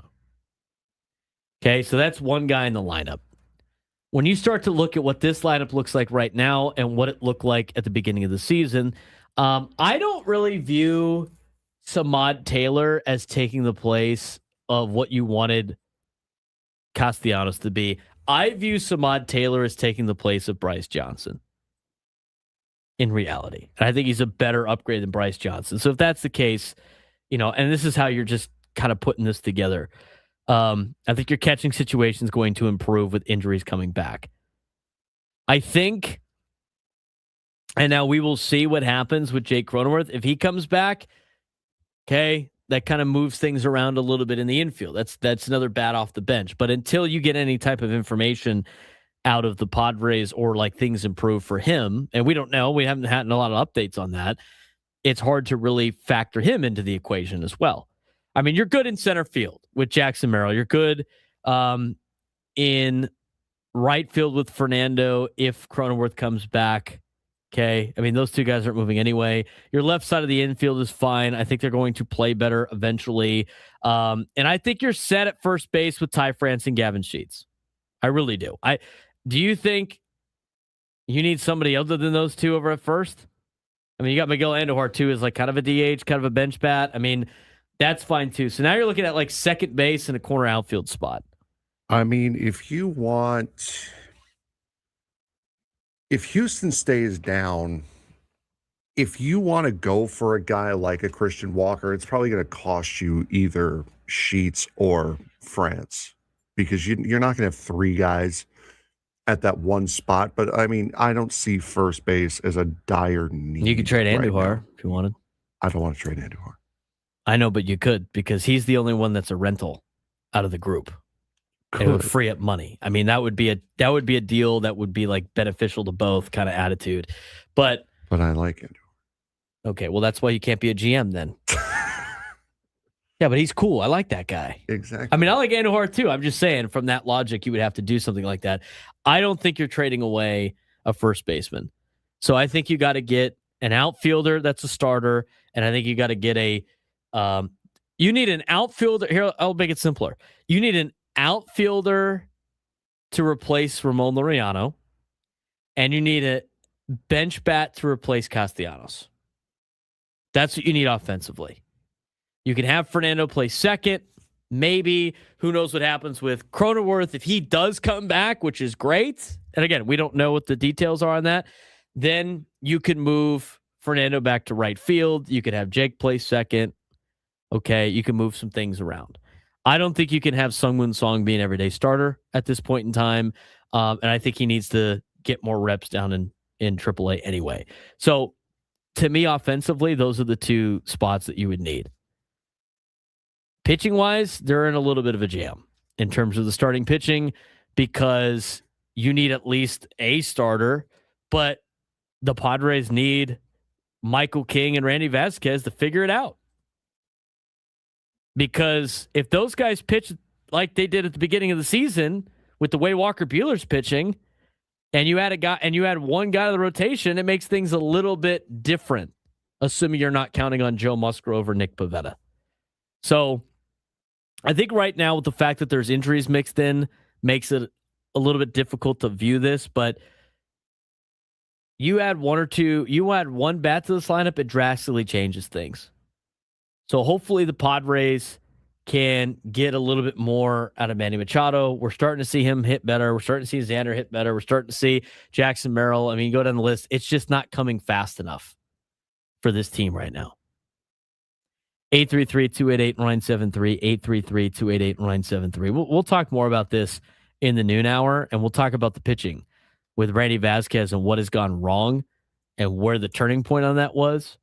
Okay, so that's one guy in the lineup. When you start to look at what this lineup looks like right now and what it looked like at the beginning of the season, I don't really view Samad Taylor as taking the place of what you wanted Castellanos to be. I view Samad Taylor as taking the place of Bryce Johnson in reality. And I think he's a better upgrade than Bryce Johnson. So if that's the case, and this is how you're just kind of putting this together. I think your catching situation is going to improve with injuries coming back. I think, and now we will see what happens with Jake Cronenworth. If he comes back, okay, that kind of moves things around a little bit in the infield. That's another bat off the bench. But until you get any type of information out of the Padres or like things improve for him, and we don't know, we haven't had a lot of updates on that, it's hard to really factor him into the equation as well. I mean, you're good in center field with Jackson Merrill. You're good in right field with Fernando if Cronenworth comes back. Okay. I mean, those two guys aren't moving anyway. Your left side of the infield is fine. I think they're going to play better eventually. And I think you're set at first base with Ty France and Gavin Sheets. I really do. Do you think you need somebody other than those two over at first? I mean, you got Miguel Andujar too as like kind of a DH, kind of a bench bat. I mean, that's fine too. So now you're looking at like second base and a corner outfield spot. I mean, if Houston stays down, if you want to go for a guy like a Christian Walker, it's probably going to cost you either Sheets or France because you're not going to have three guys at that one spot. But I mean, I don't see first base as a dire need. You could trade Andujar if you wanted. I don't want to trade Andujar. I know, but you could because he's the only one that's a rental out of the group. It would free up money. I mean, that would be a deal that would be like beneficial to both kind of attitude. But I like it. Okay, well that's why you can't be a GM then. Yeah, but he's cool. I like that guy. Exactly. I mean, I like Andujar too. I'm just saying from that logic, you would have to do something like that. I don't think you're trading away a first baseman. So I think you got to get an outfielder that's a starter, and I think you got to get you need an outfielder. Here, I'll make it simpler. You need an outfielder to replace Ramon Laureano, and you need a bench bat to replace Castellanos. That's what you need offensively. You can have Fernando play second. Maybe. Who knows what happens with Cronenworth if he does come back, which is great. And again, we don't know what the details are on that. Then you can move Fernando back to right field. You could have Jake play second. Okay, you can move some things around. I don't think you can have Sungwoo Song be an everyday starter at this point in time. And I think he needs to get more reps down in AAA anyway. So to me, offensively, those are the two spots that you would need. Pitching wise, they're in a little bit of a jam in terms of the starting pitching because you need at least a starter, but the Padres need Michael King and Randy Vasquez to figure it out. Because if those guys pitch like they did at the beginning of the season with the way Walker Buehler's pitching, and you add one guy to the rotation, it makes things a little bit different, assuming you're not counting on Joe Musgrove or Nick Pivetta. So I think right now with the fact that there's injuries mixed in makes it a little bit difficult to view this, but you add one bat to this lineup, it drastically changes things. So hopefully the Padres can get a little bit more out of Manny Machado. We're starting to see him hit better. We're starting to see Xander hit better. We're starting to see Jackson Merrill. I mean, go down the list. It's just not coming fast enough for this team right now. 833-288-973, 833-288-973. We'll talk more about this in the noon hour, and we'll talk about the pitching with Randy Vasquez and what has gone wrong and where the turning point on that was.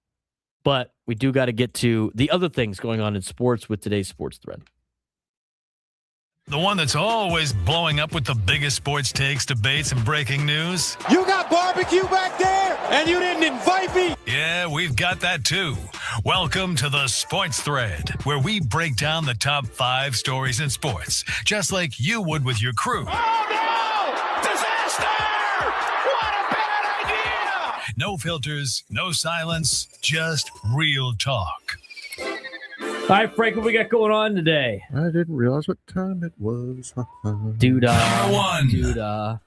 But we do got to get to the other things going on in sports with today's Sports Thread. The one that's always blowing up with the biggest sports takes, debates, and breaking news. You got barbecue back there, and you didn't invite me. Yeah, we've got that too. Welcome to the Sports Thread, where we break down the top 5 stories in sports, just like you would with your crew. Oh, no! Disaster! What a bad idea! No filters, no silence, just real talk. All right, Frank, what we got going on today? I didn't realize what time it was. Doodah. Number 1. Doodah.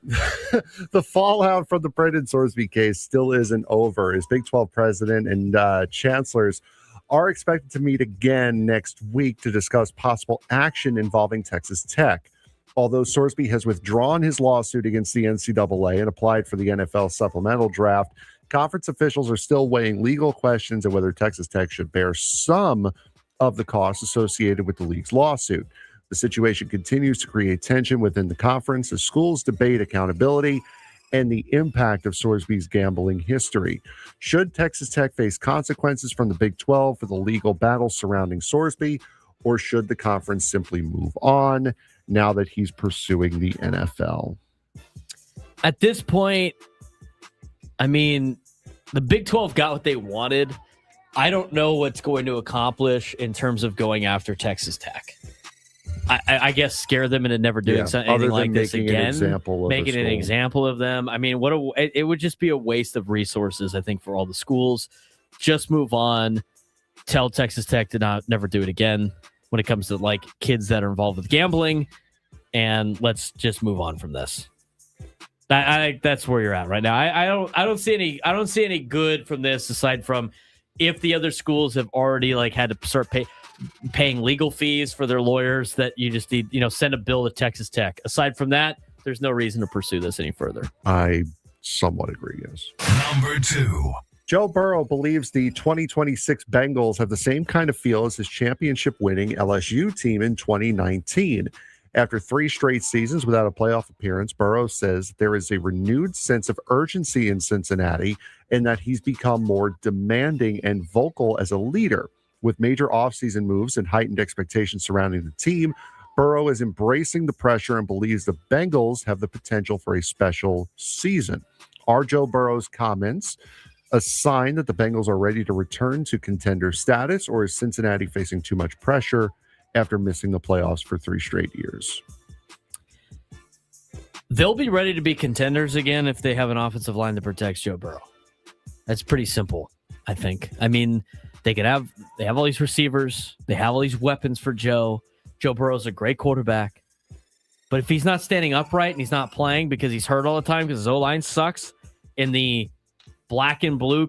The fallout from the Braden Surprenant case still isn't over. His Big 12 president and chancellors are expected to meet again next week to discuss possible action involving Texas Tech. Although Surprenant has withdrawn his lawsuit against the NCAA and applied for the NFL supplemental draft, conference officials are still weighing legal questions and whether Texas Tech should bear some of the costs associated with the league's lawsuit. The situation continues to create tension within the conference as schools debate accountability and the impact of Surprenant's gambling history. Should Texas Tech face consequences from the Big 12 for the legal battle surrounding Surprenant, or should the conference simply move on now that he's pursuing the NFL? At this point, I mean, the Big 12 got what they wanted. I don't know what's going to accomplish in terms of going after Texas Tech. I guess scare them into never doing anything like this again. Making an example of them. I mean, it would just be a waste of resources, I think, for all the schools. Just move on. Tell Texas Tech to never do it again when it comes to like kids that are involved with gambling, and let's just move on from this. I think that's where you're at right now. I don't see any good from this aside from if the other schools have already like had to start paying legal fees for their lawyers, that you just need, send a bill to Texas Tech. Aside from that, there's no reason to pursue this any further. I somewhat agree, yes. Number 2. Joe Burrow believes the 2026 Bengals have the same kind of feel as his championship-winning LSU team in 2019. After 3 straight seasons without a playoff appearance, Burrow says there is a renewed sense of urgency in Cincinnati and that he's become more demanding and vocal as a leader. With major offseason moves and heightened expectations surrounding the team, Burrow is embracing the pressure and believes the Bengals have the potential for a special season. Are Joe Burrow's comments a sign that the Bengals are ready to return to contender status, or is Cincinnati facing too much pressure after missing the playoffs for 3 straight years? They'll be ready to be contenders again if they have an offensive line that protects Joe Burrow. That's pretty simple, I think. I mean, they have all these receivers. They have all these weapons for Joe. Joe Burrow's a great quarterback. But if he's not standing upright and he's not playing because he's hurt all the time because his O-line sucks in the black and blue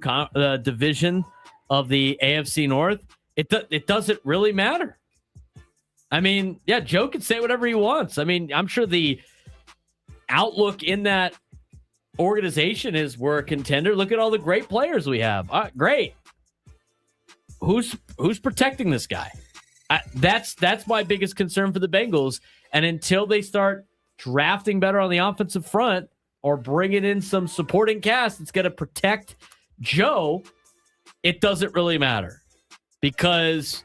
division of the AFC North, it doesn't really matter. I mean, yeah, Joe can say whatever he wants. I mean, I'm sure the outlook in that organization is we're a contender. Look at all the great players we have. Great. Who's protecting this guy? That's my biggest concern for the Bengals. And until they start drafting better on the offensive front or bringing in some supporting cast that's going to protect Joe, it doesn't really matter because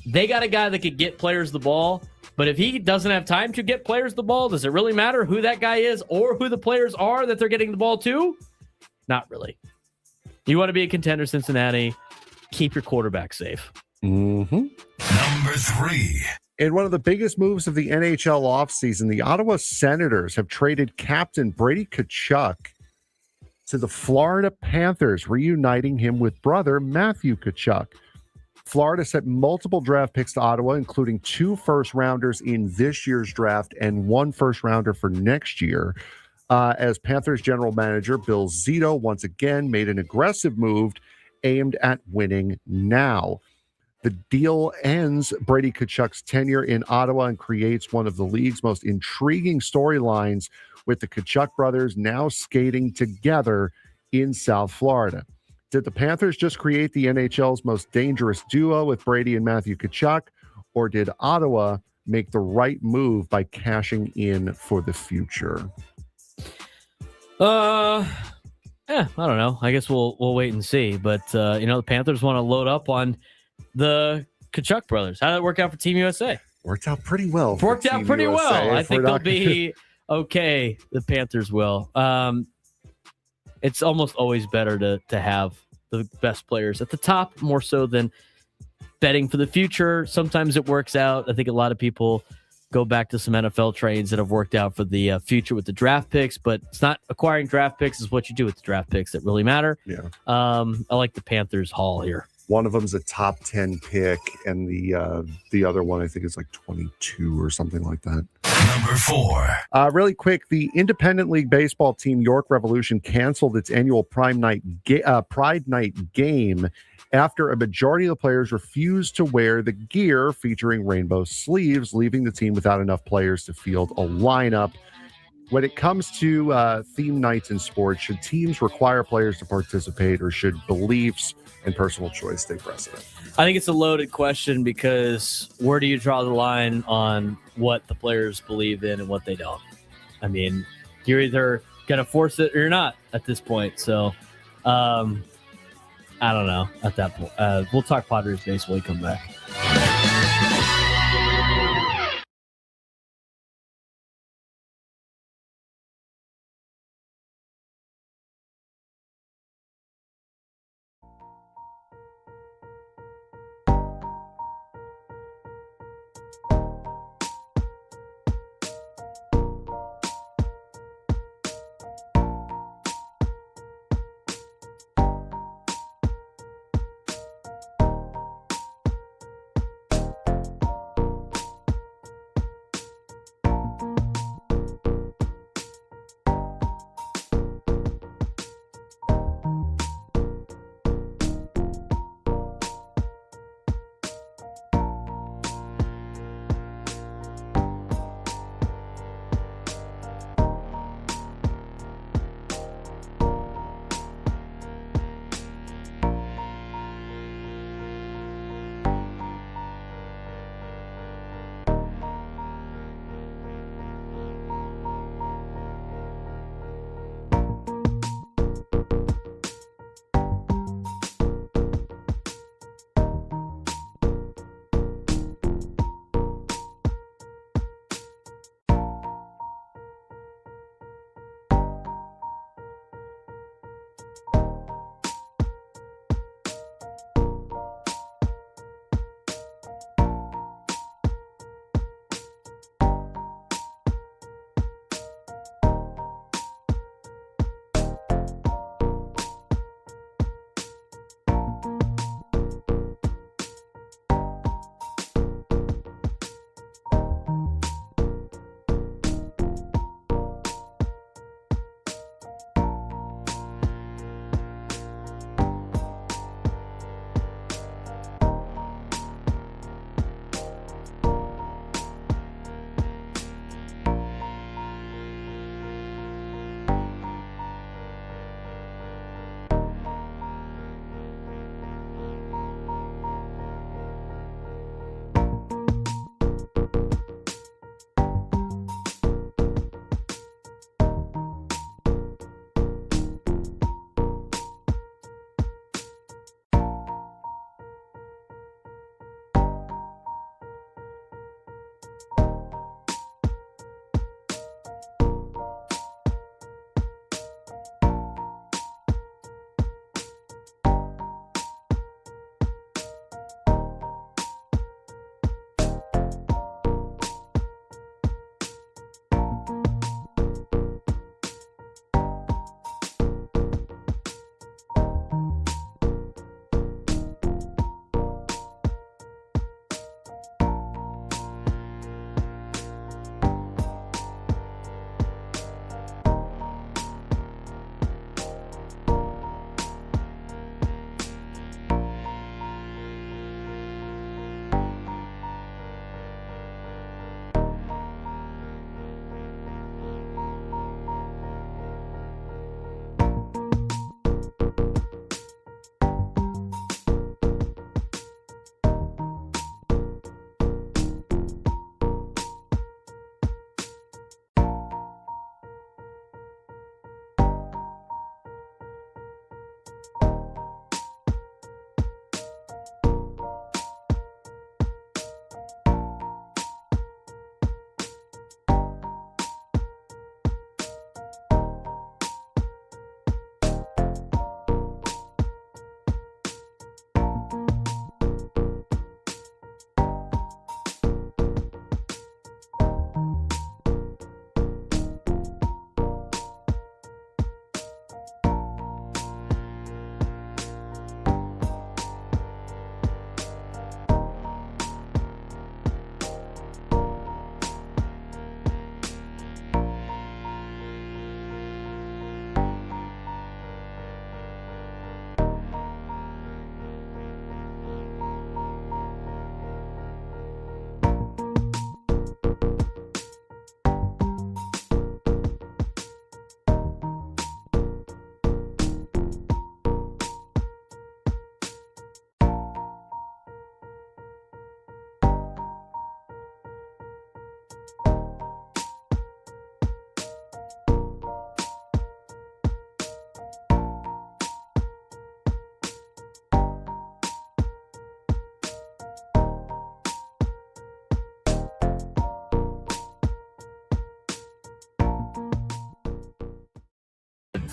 they got a guy that could get players the ball. But if he doesn't have time to get players the ball, does it really matter who that guy is or who the players are that they're getting the ball to? Not really. You want to be a contender, Cincinnati, keep your quarterback safe. Number 3. In one of the biggest moves of the NHL offseason, the Ottawa Senators have traded captain Brady Tkachuk to the Florida Panthers, reuniting him with brother Matthew Tkachuk. Florida sent multiple draft picks to Ottawa, including 2 first-rounders in this year's draft and 1 first-rounder for next year. As Panthers general manager Bill Zito once again made an aggressive move aimed at winning now. The deal ends Brady Tkachuk's tenure in Ottawa and creates one of the league's most intriguing storylines, with the Tkachuk brothers now skating together in South Florida. Did the Panthers just create the NHL's most dangerous duo with Brady and Matthew Tkachuk, or did Ottawa make the right move by cashing in for the future? I don't know. I guess we'll wait and see. But the Panthers want to load up on the Tkachuk brothers. How did it work out for Team USA? Worked out pretty well. Worked out pretty well. I think they'll be okay. The Panthers will. It's almost always better to have the best players at the top, more so than betting for the future. Sometimes it works out. I think a lot of people go back to some NFL trades that have worked out for the future with the draft picks, but it's not acquiring draft picks. It's what you do with the draft picks that really matter. Yeah. I like the Panthers haul here. One of them's a top 10 pick, and the other one I think is like 22 or something like that. Number 4. Really quick, the Independent League Baseball team York Revolution canceled its annual Pride Night game after a majority of the players refused to wear the gear featuring rainbow sleeves, leaving the team without enough players to field a lineup. When it comes to theme nights in sports, should teams require players to participate, or should beliefs and personal choice take precedent? I think it's a loaded question because where do you draw the line on what the players believe in and what they don't? I mean, you're either going to force it or you're not at this point. So, I don't know at that point. We'll talk Padres baseball when we come back.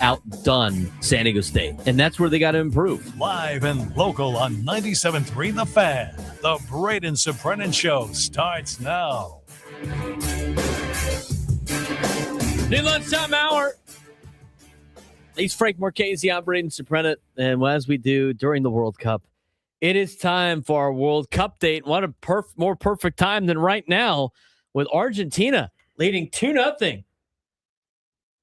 outdone San Diego State. And that's where they got to improve. Live and local on 97.3 The Fan. The Braden Surprenant Show starts now. New lunchtime hour. He's Frank Marchese. I'm Braden Surprenant. And as we do during the World Cup, it is time for our World Cupdate. What a more perfect time than right now with Argentina leading 2-0.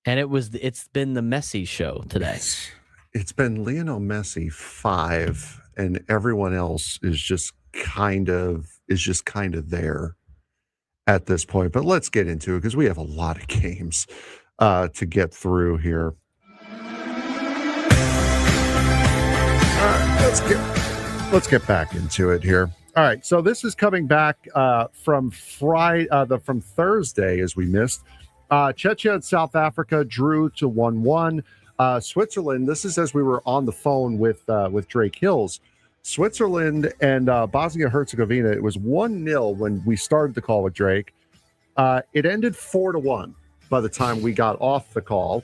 And it's been the Messi show today. It's been Lionel Messi 5, and everyone else is just kind of there at this point. But let's get into it because we have a lot of games to get through here. All right, let's get back into it here. All right, so this is coming back from Thursday, as we missed. Czechia and South Africa drew to 1-1. Switzerland, this is as we were on the phone with Drake Hills. Switzerland and Bosnia-Herzegovina, it was 1-0 when we started the call with Drake. It ended 4-1 by the time we got off the call.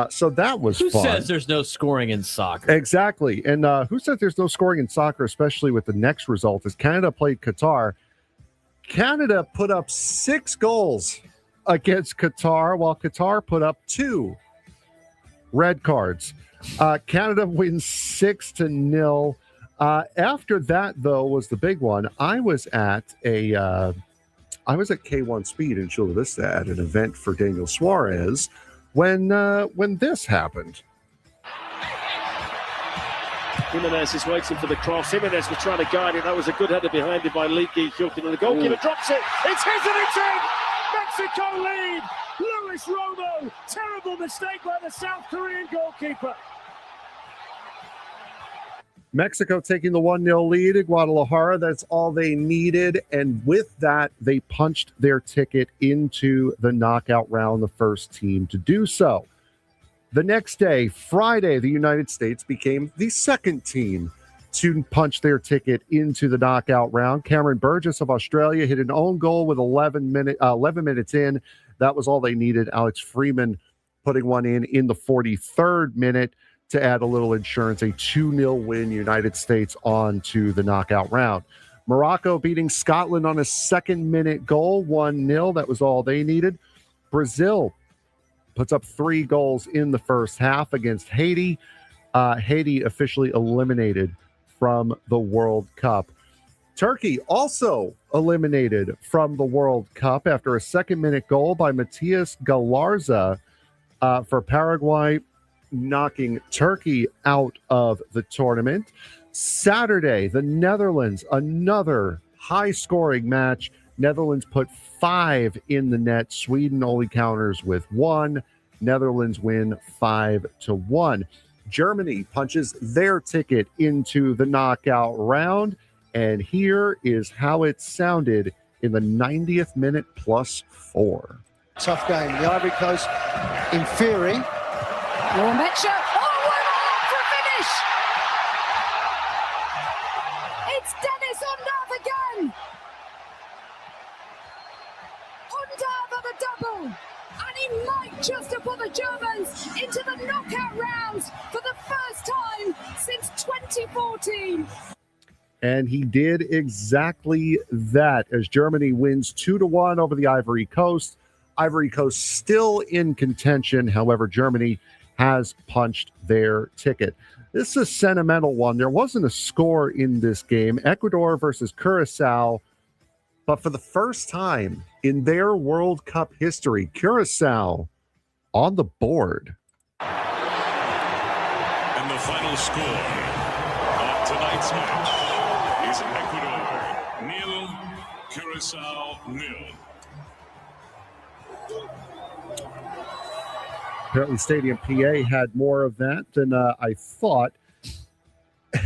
So that was fun. Who says there's no scoring in soccer? Exactly. And who said there's no scoring in soccer, especially with the next result, as Canada played Qatar. Canada put up 6 goals against Qatar, while Qatar put up 2 red cards. Canada wins 6-0. After that, though, was the big one. I was at K1 Speed in Chula Vista at an event for Daniel Suarez when this happened. Jimenez is waiting for the cross. Jimenez was trying to guide it. That was a good header behind it by Lee Gi-Hyuk, and the goalkeeper drops it. It's his and it's in! Mexico lead! Luis Romo! Terrible mistake by the South Korean goalkeeper. Mexico taking the 1-0 lead at Guadalajara. That's all they needed. And with that, they punched their ticket into the knockout round, the first team to do so. The next day, Friday, the United States became the second team to punch their ticket into the knockout round. Cameron Burgess of Australia hit an own goal with 11 minutes in. That was all they needed. Alex Freeman putting one in the 43rd minute to add a little insurance. A 2-0 win, United States on to the knockout round. Morocco beating Scotland on a second-minute goal, 1-0. That was all they needed. Brazil puts up 3 goals in the first half against Haiti. Haiti officially eliminated from the World Cup. Turkey also eliminated from the World Cup after a second-minute goal by Matias Galarza for Paraguay, knocking Turkey out of the tournament. Saturday, the Netherlands, another high-scoring match. Netherlands put 5 in the net. Sweden only counters with 1. Netherlands win 5-1. Germany punches their ticket into the knockout round. And here is how it sounded in the 90th minute +4. Tough game. The Ivory Coast in fury. Warmecha. Oh, what for a finish! It's Dennis Undav again. Undav of a double, and he might just have put the Germans into the knockout rounds for the first time since 2014. And he did exactly that as Germany wins 2-1 over the Ivory Coast. Ivory Coast still in contention. However, Germany has punched their ticket. This is a sentimental one. There wasn't a score in this game. Ecuador versus Curacao. But for the first time in their World Cup history, Curacao on the board. And the final score of tonight's match is Ecuador 0, Curacao 0. Apparently Stadium PA had more of that than I thought,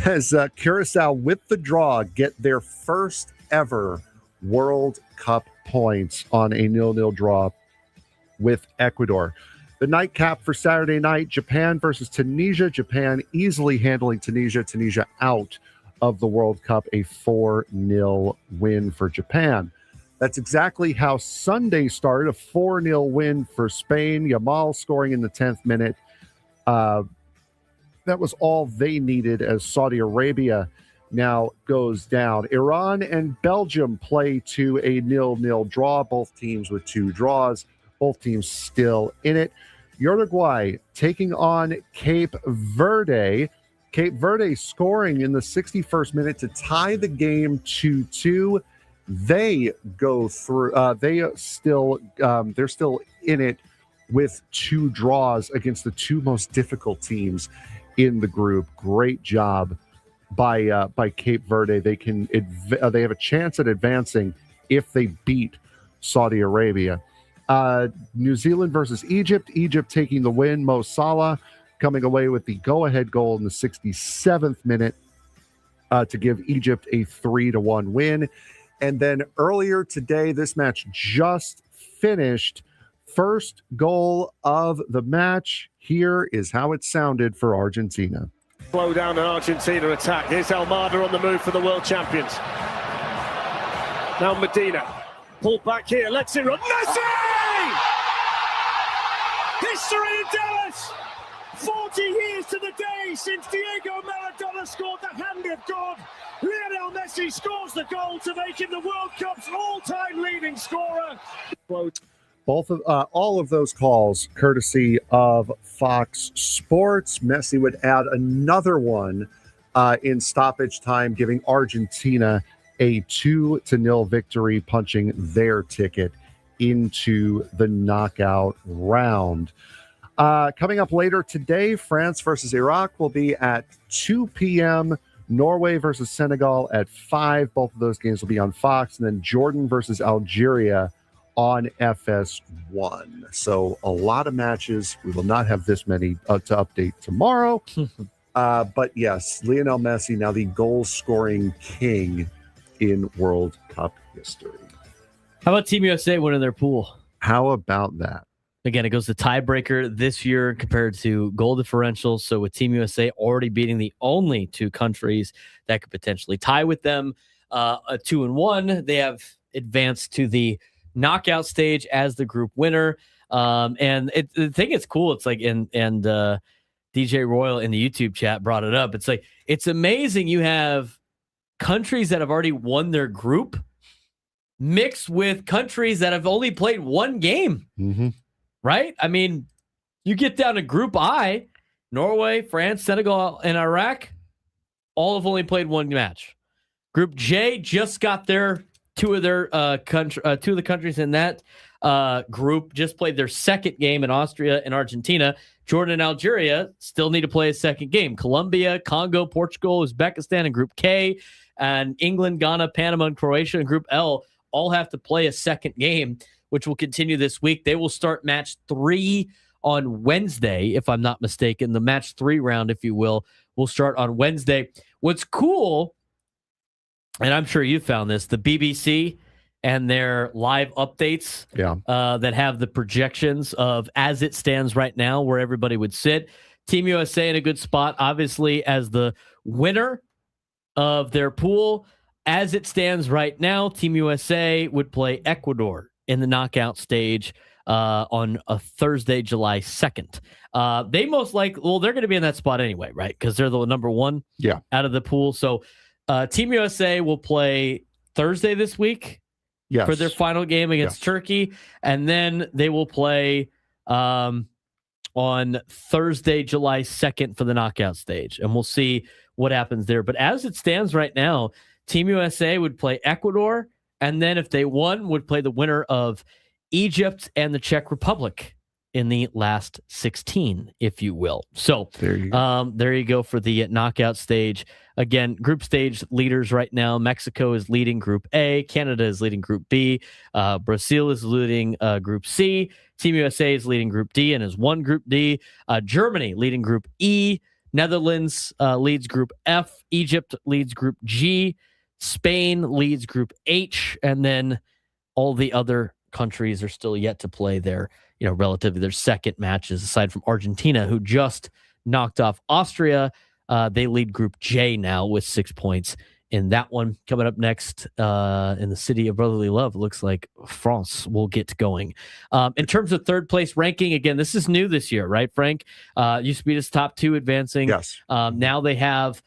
as Curacao with the draw get their first ever World Cup points on a 0-0 draw with Ecuador. The nightcap for Saturday night, Japan versus Tunisia. Japan easily handling Tunisia. Tunisia out of the World Cup, a 4-0 win for Japan. That's exactly how Sunday started, a 4-0 win for Spain. Yamal scoring in the 10th minute. That was all they needed as Saudi Arabia now goes down. Iran and Belgium play to a 0-0 draw. Both teams with 2 draws. Both teams still in it. Uruguay taking on Cape Verde. Cape Verde scoring in the 61st minute to tie the game 2-2. They go through. They're still in it with 2 draws against the 2 most difficult teams in the group. Great job by Cape Verde. They have a chance at advancing if they beat Saudi Arabia. New Zealand versus Egypt. Egypt taking the win. Mo Salah coming away with the go-ahead goal in the 67th minute to give Egypt a 3-1 win. And then earlier today, this match just finished. First goal of the match. Here is how it sounded for Argentina. Slow down an Argentina attack. Here's Almada on the move for the world champions. Now Medina. Pull back here. Let's it run. Messi! History in Dallas! 40 years to the day since Diego Maradona scored the hand of God. Lionel Messi scores the goal to make him the World Cup's all-time leading scorer. All of those calls courtesy of Fox Sports. Messi would add another one in stoppage time, giving Argentina a 2-0 victory, punching their ticket into the knockout round. Coming up later today, France versus Iraq will be at 2 p.m. Norway versus Senegal at 5. Both of those games will be on Fox. And then Jordan versus Algeria on FS1. So a lot of matches. We will not have this many to update tomorrow. But yes, Lionel Messi, now the goal-scoring king in World Cup history. How about Team USA winning their pool? How about that? Again, it goes to tiebreaker this year compared to goal differential. So with Team USA already beating the only 2 countries that could potentially tie with them, a 2-1, they have advanced to the knockout stage as the group winner. And the thing is cool. It's like, and DJ Royal in the YouTube chat brought it up. It's like, it's amazing you have countries that have already won their group mixed with countries that have only played 1 game. Mm-hmm. Right? I mean, you get down to Group I, Norway, France, Senegal, and Iraq, all have only played 1 match. Group J just got their 2 of the countries in that group just played their 2nd game in Austria and Argentina. Jordan and Algeria still need to play a 2nd game. Colombia, Congo, Portugal, Uzbekistan in Group K, and England, Ghana, Panama, and Croatia in Group L all have to play a 2nd game, which will continue this week. They will start match 3 on Wednesday, if I'm not mistaken. The match 3 round, if you will start on Wednesday. What's cool, and I'm sure you found this, the BBC and their live updates that have the projections of as it stands right now, where everybody would sit. Team USA in a good spot, obviously, as the winner of their pool. As it stands right now, Team USA would play Ecuador in the knockout stage on a Thursday, July 2nd. They most likely, they're going to be in that spot anyway, right? Because they're the number 1 out of the pool. So Team USA will play Thursday this week for their final game against Turkey. And then they will play on Thursday, July 2nd for the knockout stage. And we'll see what happens there. But as it stands right now, Team USA would play Ecuador, and then if they won, would play the winner of Egypt and the Czech Republic in the last 16, if you will. So there you go for the knockout stage. Again, group stage leaders right now. Mexico is leading Group A. Canada is leading Group B. Brazil is leading Group C. Team USA is leading Group D and has won Group D. Germany leading Group E. Netherlands leads Group F. Egypt leads Group G. Spain leads Group H. And then all the other countries are still yet to play their, relatively their second matches, aside from Argentina, who just knocked off Austria. They lead Group J now with 6 points in that one. Coming up next in the city of brotherly love, looks like France will get going. In terms of third place ranking, again, this is new this year, right, Frank? Used to be this top 2 advancing. Yes. Now they have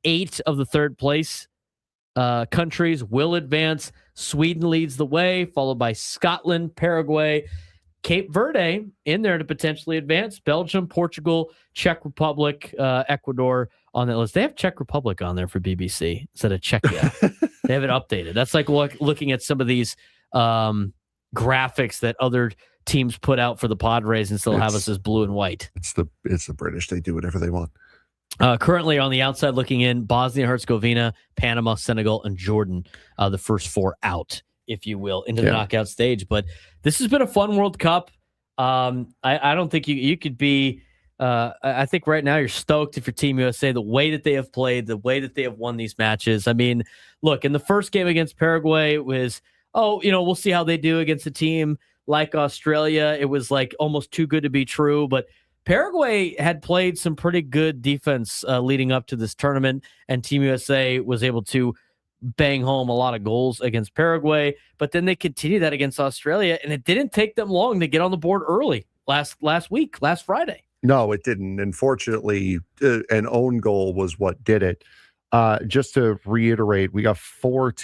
8 of the third place countries will advance. Sweden leads the way, followed by Scotland, Paraguay, Cape Verde in there to potentially advance. Belgium, Portugal, Czech Republic, Ecuador on that list. They have Czech Republic on there for BBC instead of Czechia. They have it updated. That's like looking at some of these graphics that other teams put out for the Padres and still have us as blue and white. It's the British. They do whatever they want. Currently on the outside looking in, Bosnia-Herzegovina, Panama, Senegal, and Jordan, the first 4 out, if you will, into the knockout stage. But this has been a fun World Cup. I don't think you could be I think right now you're stoked if you're Team USA, the way that they have played, the way that they have won these matches. I mean, look, in the first game against Paraguay, it was, we'll see how they do against a team like Australia. It was like almost too good to be true, but Paraguay had played some pretty good defense leading up to this tournament, and Team USA was able to bang home a lot of goals against Paraguay, but then they continued that against Australia, and it didn't take them long to get on the board early last Friday. No, it didn't. Unfortunately, an own goal was what did it. Just to reiterate, we got 4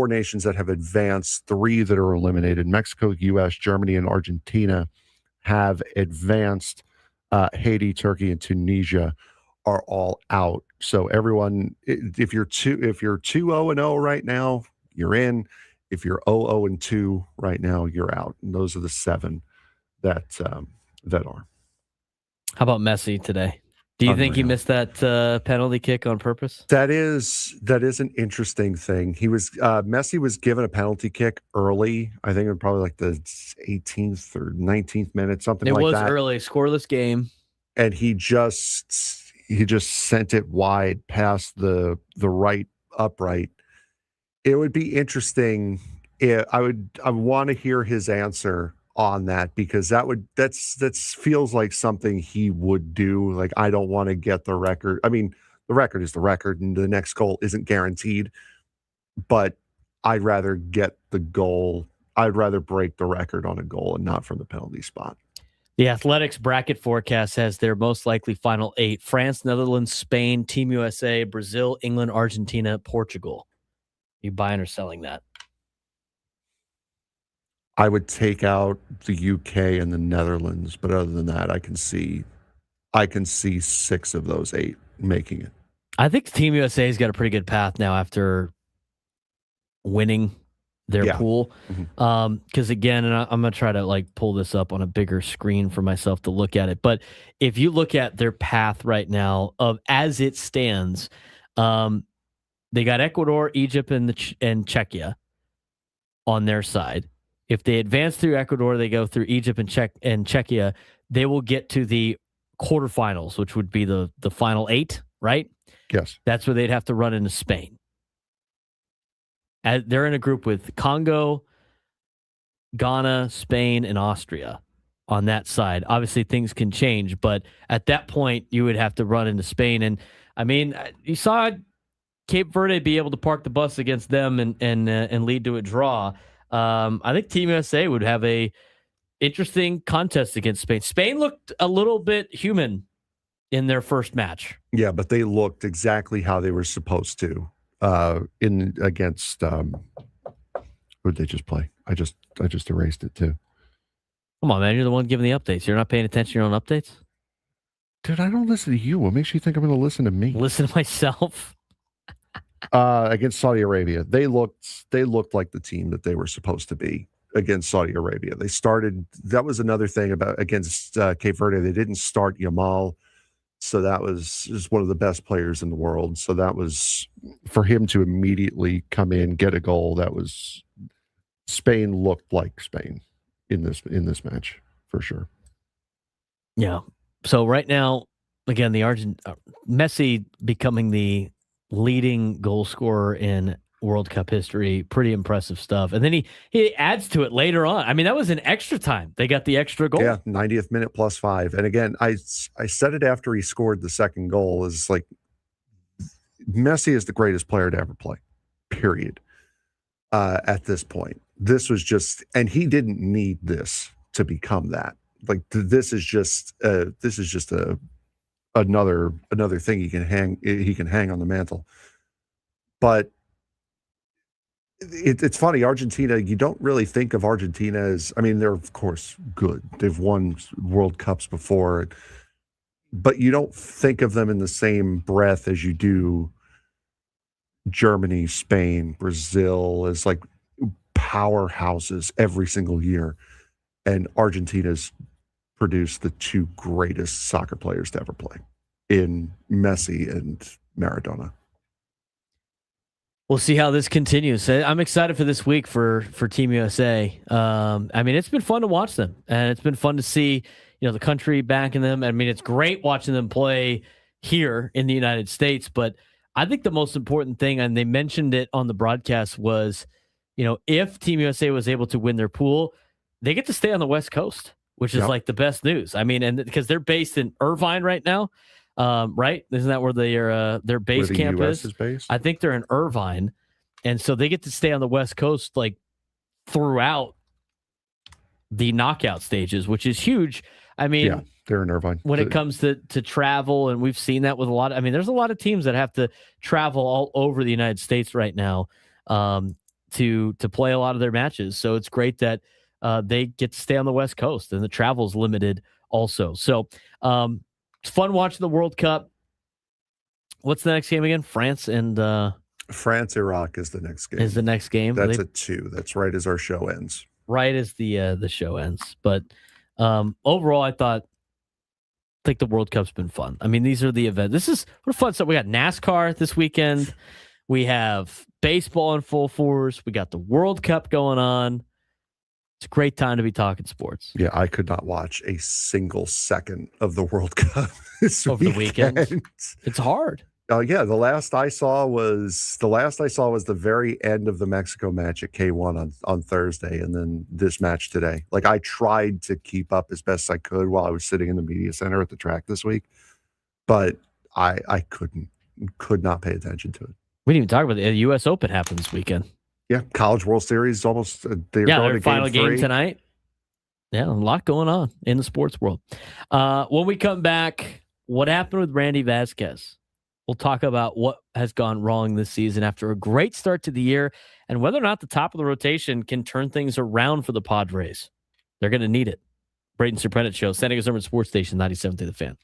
nations that have advanced, 3 that are eliminated. Mexico, U.S., Germany, and Argentina have advanced. Haiti, Turkey, and Tunisia are all out. So everyone, if you're 2-0-0 right now, you're in. If you're 0-0-2 right now, you're out. And those are the 7 that are. How about Messi today? Do you think he missed that penalty kick on purpose? That is an interesting thing. He was Messi was given a penalty kick early. I think it was probably like the 18th or 19th minute, something like that. It was early, scoreless game, and he just sent it wide past the right upright. It would be interesting. I want to hear his answer on that, because that's feels like something he would do. Like, I don't want to get the record. I mean, the record is the record, and the next goal isn't guaranteed. But I'd rather get the goal. I'd rather break the record on a goal and not from the penalty spot. The Athletics bracket forecast has their most likely final 8: France, Netherlands, Spain, Team USA, Brazil, England, Argentina, Portugal. You buying or selling that? I would take out the UK and the Netherlands, but other than that, I can see 6 of those 8 making it. I think Team USA's got a pretty good path now after winning their pool. Because again, and I'm going to try to pull this up on a bigger screen for myself to look at it. But if you look at their path right now of as it stands, they got Ecuador, Egypt, and Czechia on their side. If they advance through Ecuador, they go through Egypt and Czechia, they will get to the quarterfinals, which would be the final 8, right? Yes. That's where they'd have to run into Spain. They're in a group with Congo, Ghana, Spain, and Austria on that side. Obviously, things can change, but at that point, you would have to run into Spain. And, I mean, you saw Cape Verde be able to park the bus against them and lead to a draw. I think Team USA would have a interesting contest against Spain. Spain looked a little bit human in their first match. Yeah, but they looked exactly how they were supposed to against who did they just play? I just erased it too. Come on, man. You're the one giving the updates. You're not paying attention to your own updates? Dude, I don't listen to you. What makes you think I'm going to listen to me? Listen to myself. Against Saudi Arabia, they looked like the team that they were supposed to be against Saudi Arabia. They started. That was another thing about against Cape Verde. They didn't start Yamal, so that was just one of the best players in the world. So that was for him to immediately come in, get a goal. That was Spain looked like Spain in this match for sure. Yeah. So right now, again, the Messi becoming the leading goal scorer in World Cup history. Pretty impressive stuff. And then he adds to it later on. I mean, that was an extra time. They got the extra goal. Yeah, 90th minute +5. And again, I said it after he scored the second goal, is like Messi is the greatest player to ever play, period. At this point, this was just, and he didn't need this to become that. Like this is just another thing he can hang on the mantle. But it's funny, Argentina, you don't really think of Argentina as, I mean, they're of course good. They've won World Cups before, but you don't think of them in the same breath as you do Germany, Spain, Brazil, as like powerhouses every single year. And Argentina's produced the two greatest soccer players to ever play in Messi and Maradona. We'll see how this continues. I'm excited for this week for Team USA. I mean, it's been fun to watch them, and it's been fun to see, the country backing them. I mean, it's great watching them play here in the United States, but I think the most important thing, and they mentioned it on the broadcast, was, if Team USA was able to win their pool, they get to stay on the West Coast, which is like the best news. I mean, and because they're based in Irvine right now. Right? Isn't that where their base camp is based? I think they're in Irvine, and so they get to stay on the West Coast like throughout the knockout stages, which is huge. I mean, they're in Irvine when it comes to travel, and we've seen that with a lot. I mean, there's a lot of teams that have to travel all over the United States right now to play a lot of their matches. So it's great that they get to stay on the West Coast, and the travel's limited also. So. It's fun watching the World Cup. What's the next game again? France, Iraq is the next game. Is the next game? That's at 2. That's right as our show ends. Right as the show ends. But overall, I think the World Cup's been fun. I mean, these are the events. This is what fun stuff. We got NASCAR this weekend. We have baseball in full force. We got the World Cup going on. It's a great time to be talking sports. Yeah, I could not watch a single second of the World Cup this over the weekend. It's hard. Yeah, the last I saw was the very end of the Mexico match at K1 on Thursday, and then this match today. Like, I tried to keep up as best I could while I was sitting in the media center at the track this week, but I could not pay attention to it. We didn't even talk about the U.S. Open happened this weekend. Yeah, College World Series almost. Their final game tonight. Yeah, a lot going on in the sports world. When we come back, what happened with Randy Vasquez? We'll talk about what has gone wrong this season after a great start to the year, and whether or not the top of the rotation can turn things around for the Padres. They're going to need it. Braden Surprenant Show, San Diego's number sports station, 97.3 The Fan.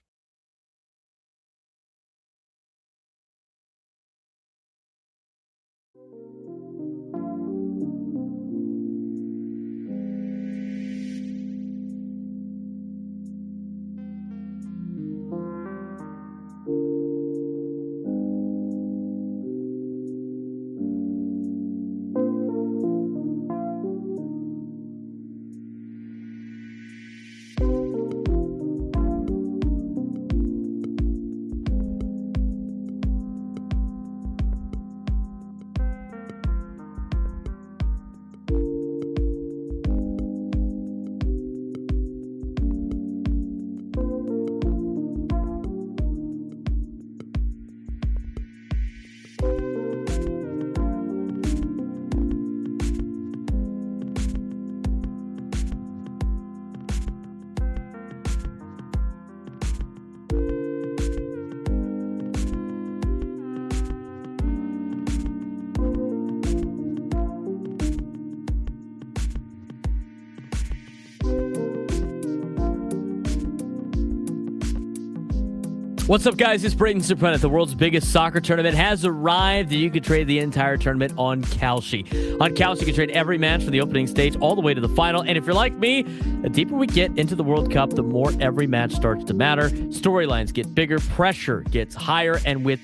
What's up, guys? It's Braden Surprenant. The world's biggest soccer tournament has arrived, and you can trade the entire tournament on Kalshi. On Kalshi, you can trade every match from the opening stage all the way to the final. And if you're like me, the deeper we get into the World Cup, the more every match starts to matter. Storylines get bigger, pressure gets higher, and with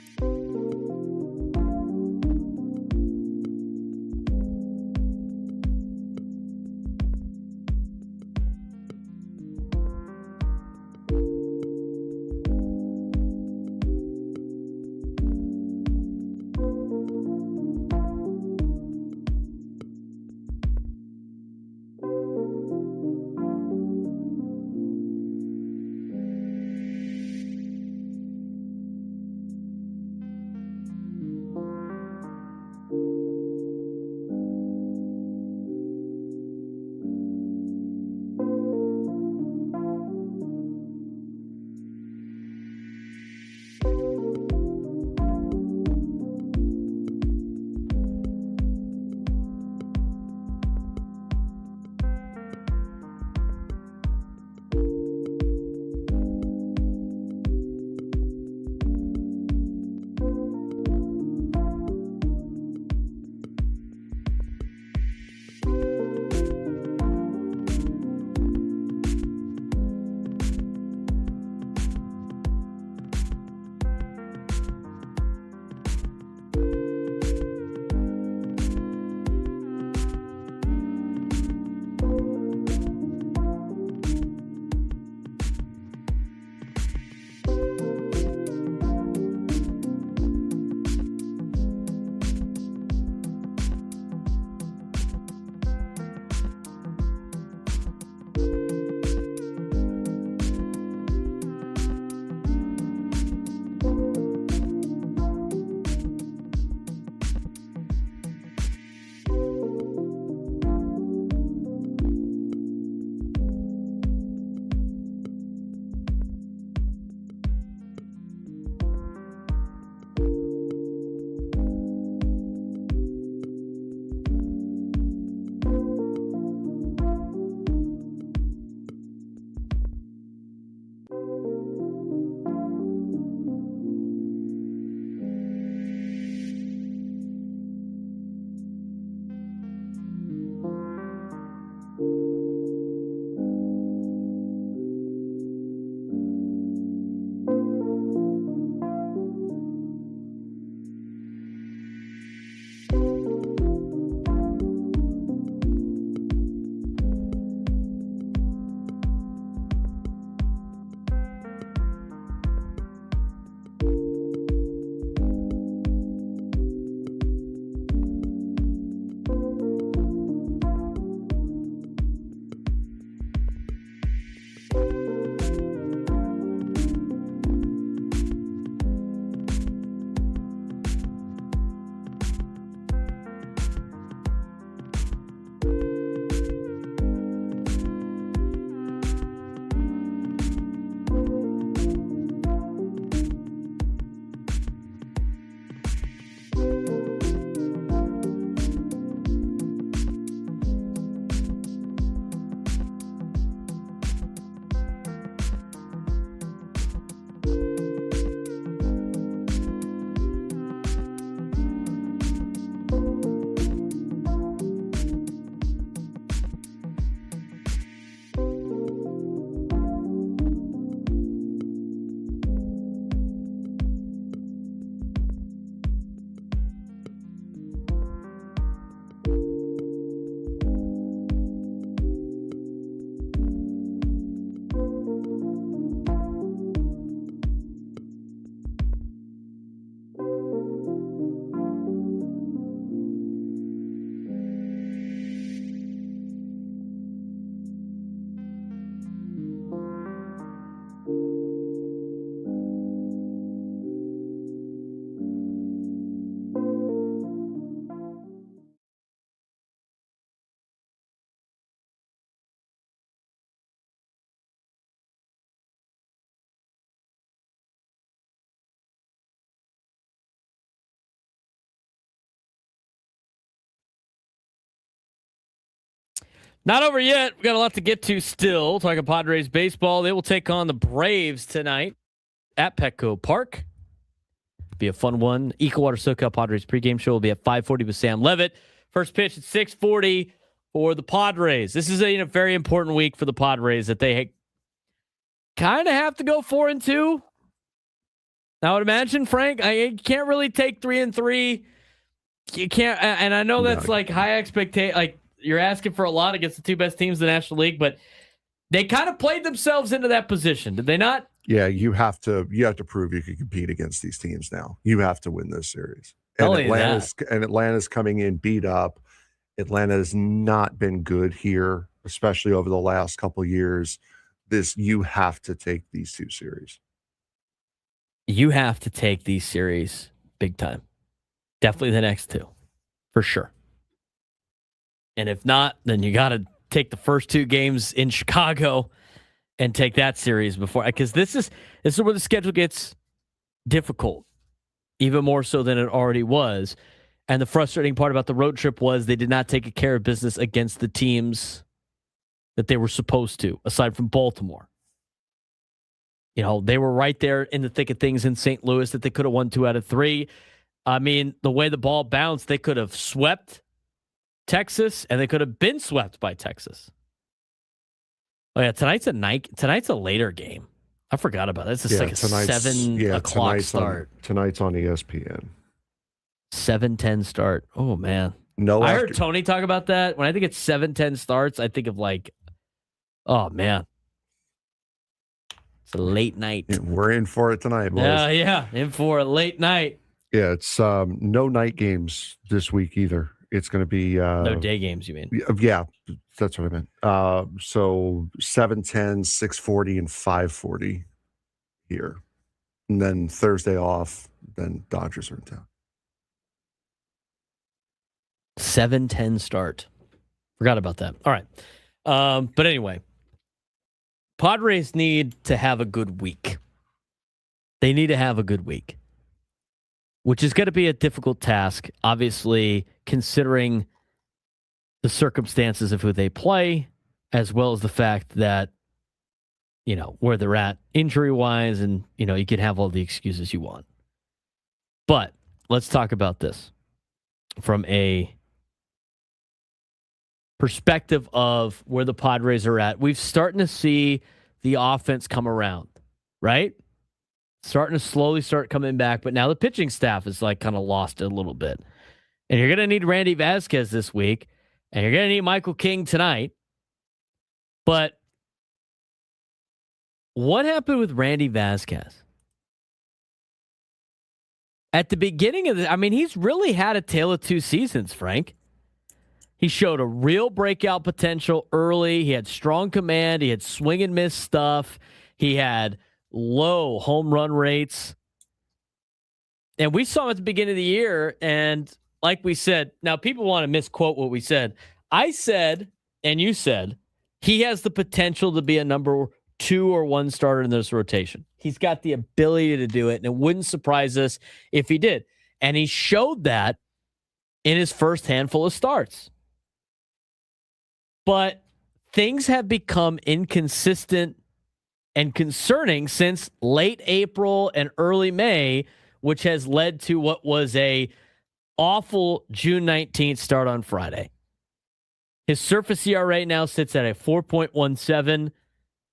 Not over yet. We got a lot to get to still. Talking Padres baseball. They will take on the Braves tonight at Petco Park. Be a fun one. Ecowater SoCal Padres pregame show will be at 5:40 with Sam Levitt. First pitch at 6:40 for the Padres. This is a very important week for the Padres that they kind of have to go 4-2. I would imagine, Frank, I can't really take 3-3. You can't, and I know that's like high expectation. Like you're asking for a lot against the two best teams in the National League, but they kind of played themselves into that position, did they not? Yeah, you have to prove you can compete against these teams now. You have to win this series. And Atlanta's coming in beat up. Atlanta has not been good here, especially over the last couple of years. You have to take these two series. You have to take these series big time. Definitely the next two, for sure. And if not, then you got to take the first two games in Chicago and take that series before, because this is where the schedule gets difficult, even more so than it already was. And the frustrating part about the road trip was they did not take care of business against the teams that they were supposed to, aside from Baltimore. You know, they were right there in the thick of things in St. Louis that they could have won 2 out of 3. I mean, the way the ball bounced, they could have swept Texas, and they could have been swept by Texas. Oh yeah, tonight's a later game. I forgot about it. It's just like a 7 o'clock start. Tonight's on ESPN. 7:10 start. Oh man. I heard Tony talk about that. When I think it's 7:10 starts, I think of like, oh man. It's a late night. Yeah, we're in for it tonight, boys. Yeah, in for a late night. Yeah, it's no night games this week either. It's going to be no day games, you mean? Yeah, that's what I meant. So 7:10, 6:40, and 5:40 here. And then Thursday off, then Dodgers are in town. 7:10 start. Forgot about that. All right. But anyway, Padres need to have a good week. They need to have a good week, which is going to be a difficult task, obviously, considering the circumstances of who they play, as well as the fact that, you know, where they're at injury-wise, and, you know, you can have all the excuses you want. But let's talk about this from a perspective of where the Padres are at. We've starting to see the offense come around, right? Starting to slowly start coming back, but now the pitching staff is like kind of lost it a little bit. And you're going to need Randy Vasquez this week, and you're going to need Michael King tonight. But what happened with Randy Vasquez? At the beginning of he's really had a tale of two seasons, Frank. He showed a real breakout potential early. He had strong command. He had swing and miss stuff. He had low home run rates. And we saw him at the beginning of the year. And like we said, now people want to misquote what we said. I said, and you said, he has the potential to be a number 2 or 1 starter in this rotation. He's got the ability to do it, and it wouldn't surprise us if he did. And he showed that in his first handful of starts. But things have become inconsistent and concerning since late April and early May, which has led to what was a awful June 19th start on Friday. His surface ERA now sits at a 4.17.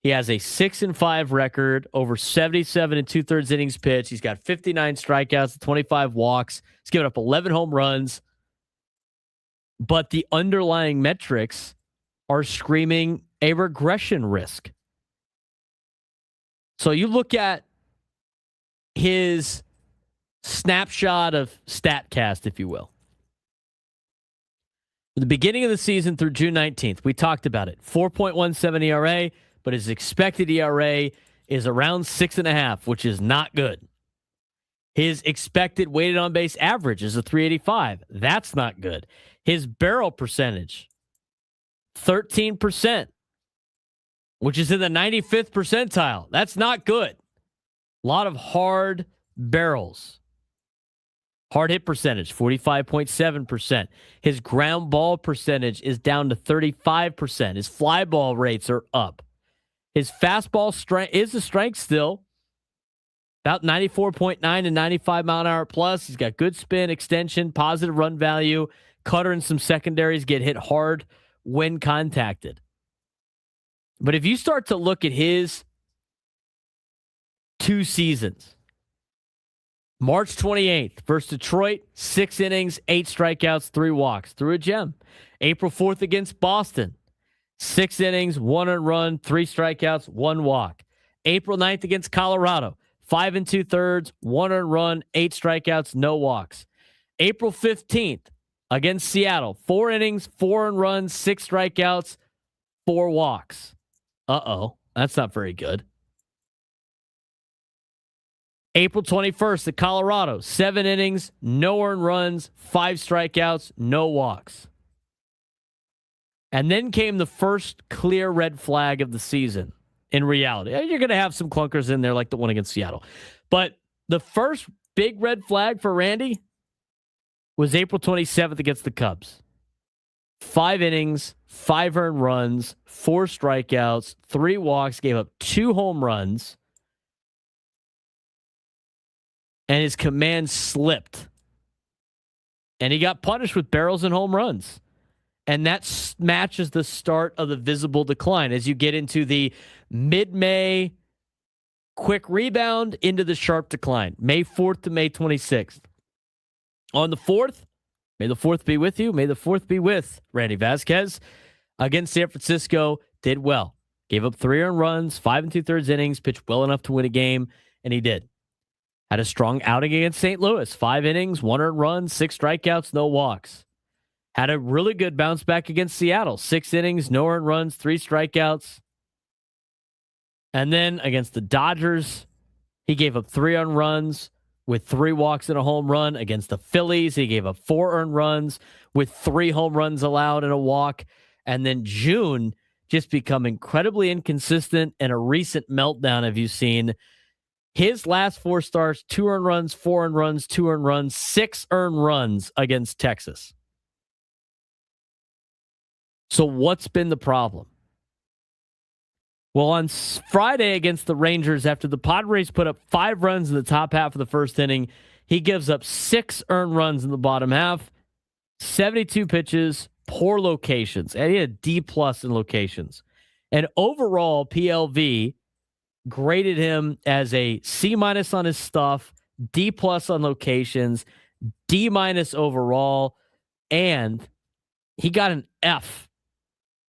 He has a 6-5 record, over 77 2/3 innings pitched. He's got 59 strikeouts, 25 walks. He's given up 11 home runs. But the underlying metrics are screaming a regression risk. So you look at his snapshot of StatCast, if you will. At the beginning of the season through June 19th, we talked about it. 4.17 ERA, but his expected ERA is around 6.5, which is not good. His expected weighted on base average is a 385. That's not good. His barrel percentage, 13%, which is in the 95th percentile. That's not good. A lot of hard barrels. Hard hit percentage, 45.7%. His ground ball percentage is down to 35%. His fly ball rates are up. His fastball strength is a strength still. About 94.9 to 95 mile an hour plus. He's got good spin, extension, positive run value. Cutter and some secondaries get hit hard when contacted. But if you start to look at his 2 seasons, March 28th versus Detroit, 6 innings, 8 strikeouts, 3 walks. Threw a gem. April 4th against Boston, 6 innings, 1 earned run, 3 strikeouts, 1 walk. April 9th against Colorado, 5 2/3, 1 earned run, 8 strikeouts, no walks. April 15th against Seattle, 4 innings, 4 earned runs, 6 strikeouts, 4 walks. That's not very good. April 21st at Colorado, 7 innings, no earned runs, 5 strikeouts, no walks. And then came the first clear red flag of the season in reality. You're going to have some clunkers in there like the one against Seattle. But the first big red flag for Randy was April 27th against the Cubs. 5 innings, 5 earned runs, 4 strikeouts, 3 walks, gave up 2 home runs. And his command slipped. And he got punished with barrels and home runs. And that matches the start of the visible decline as you get into the mid-May quick rebound into the sharp decline. May 4th to May 26th. On the 4th, may the 4th be with you. May the 4th be with Randy Vasquez. Against San Francisco, did well. Gave up 3 earned runs, 5 2/3 innings, pitched well enough to win a game, and he did. Had a strong outing against St. Louis. 5 innings, 1 earned run, 6 strikeouts, no walks. Had a really good bounce back against Seattle. 6 innings, no earned runs, 3 strikeouts. And then against the Dodgers, he gave up 3 earned runs with 3 walks and a home run. Against the Phillies, he gave up 4 earned runs with 3 home runs allowed and a walk. And then June just become incredibly inconsistent and a recent meltdown, have you seen? His last 4 starts, 2 earned runs, 4 earned runs, 2 earned runs, 6 earned runs against Texas. So what's been the problem? Well, on Friday against the Rangers, after the Padres put up 5 runs in the top half of the first inning, he gives up 6 earned runs in the bottom half, 72 pitches, poor locations. And he had D+ in locations. And overall, PLV graded him as a C- on his stuff, D+ on locations, D- overall, and he got an F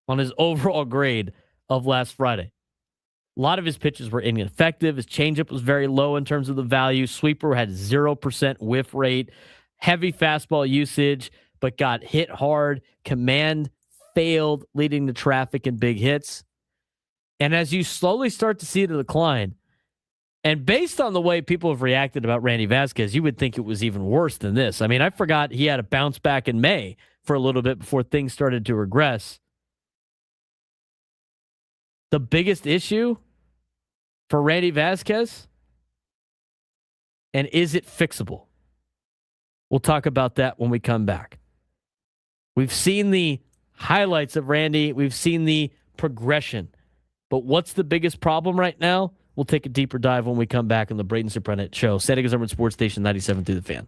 on his overall grade of last Friday. A lot of his pitches were ineffective. His changeup was very low in terms of the value. Sweeper had 0% whiff rate, heavy fastball usage, but got hit hard. Command failed, leading to traffic and big hits. And as you slowly start to see the decline, and based on the way people have reacted about Randy Vasquez, you would think it was even worse than this. I mean, I forgot he had a bounce back in May for a little bit before things started to regress. The biggest issue for Randy Vasquez, and is it fixable? We'll talk about that when we come back. We've seen the highlights of Randy. We've seen the progression. But what's the biggest problem right now? We'll take a deeper dive when we come back on the Braden Surprenant Show. San Diego's number Sports Station 97 through the Fan.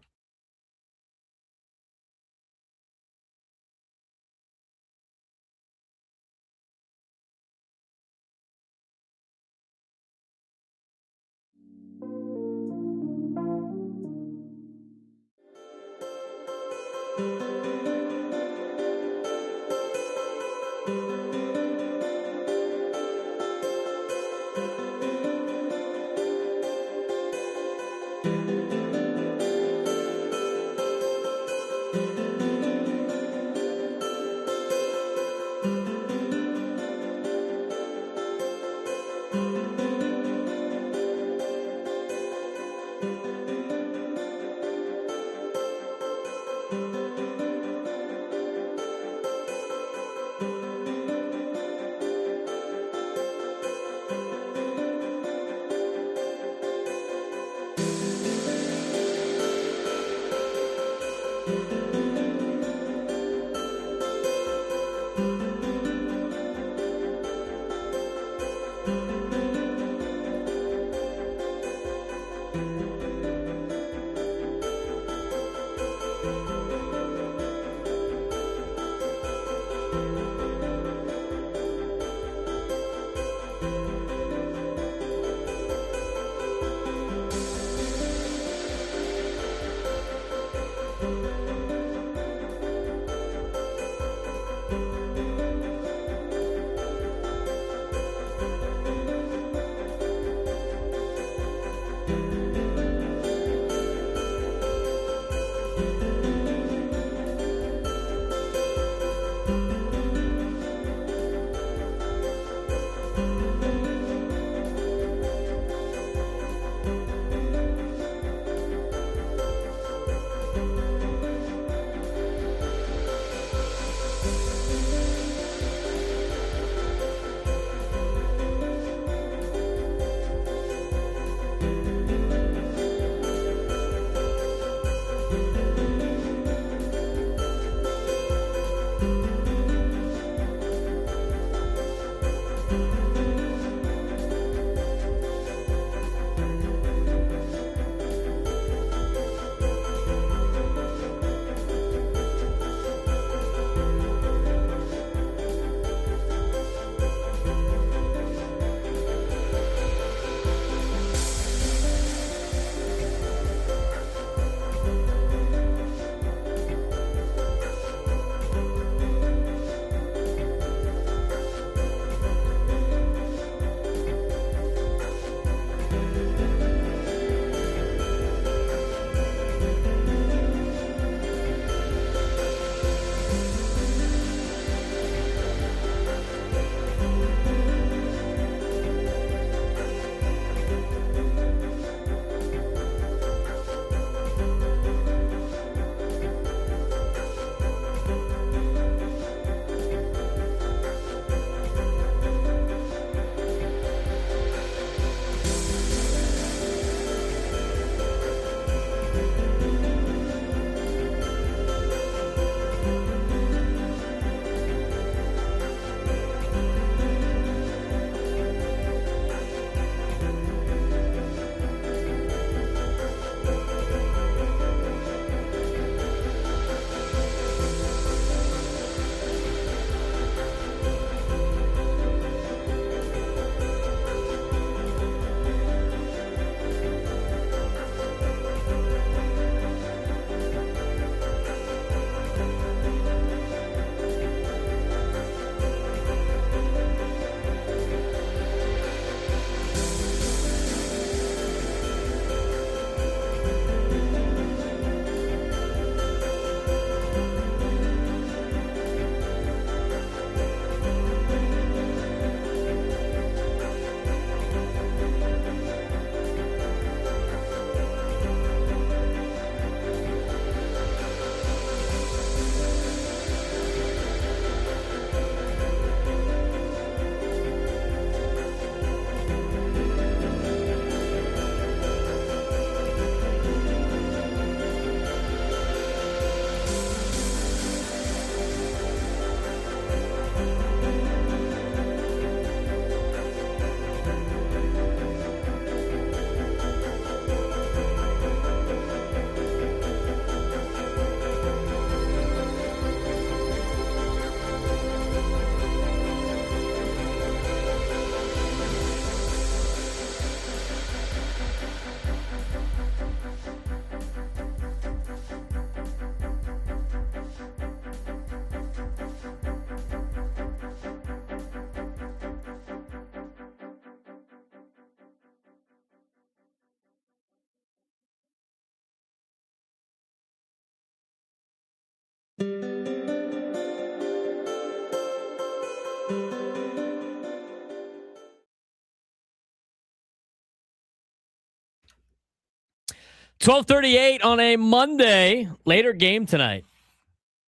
12:38 on a Monday. Later game tonight.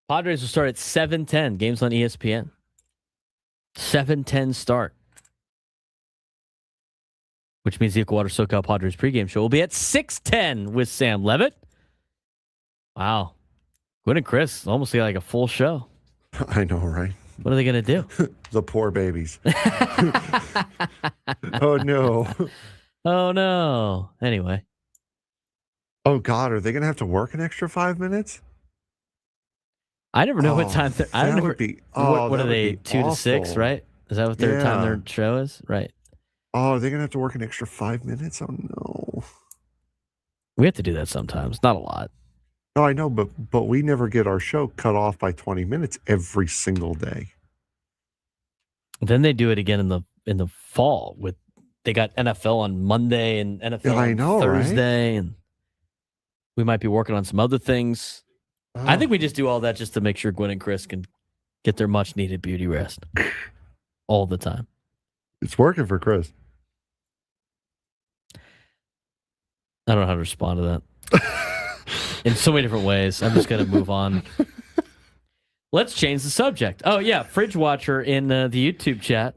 Padres will start at 7:10. Games on ESPN. 7:10 start. Which means the Equator SoCal Padres pregame show will be at 6:10 with Sam Levitt. Wow. Gwen and Chris almost like a full show. I know, right? What are they going to do? The poor babies. Oh, no. Oh, no. Anyway. Oh, God. Are they going to have to work an extra 5 minutes? I never know what time. I don't know. What are they? 2 to 6, right? Is that what their time their show is? Right. Oh, are they going to have to work an extra 5 minutes? Oh, no. We have to do that sometimes. Not a lot. No, I know, but we never get our show cut off by 20 minutes every single day. Then they do it again in the fall with they got NFL on Monday and NFL on Thursday, right? And we might be working on some other things. Oh. I think we just do all that just to make sure Gwen and Chris can get their much needed beauty rest all the time. It's working for Chris. I don't know how to respond to that. In so many different ways. I'm just going to move on. Let's change the subject. Oh, yeah. Fridge Watcher in the YouTube chat,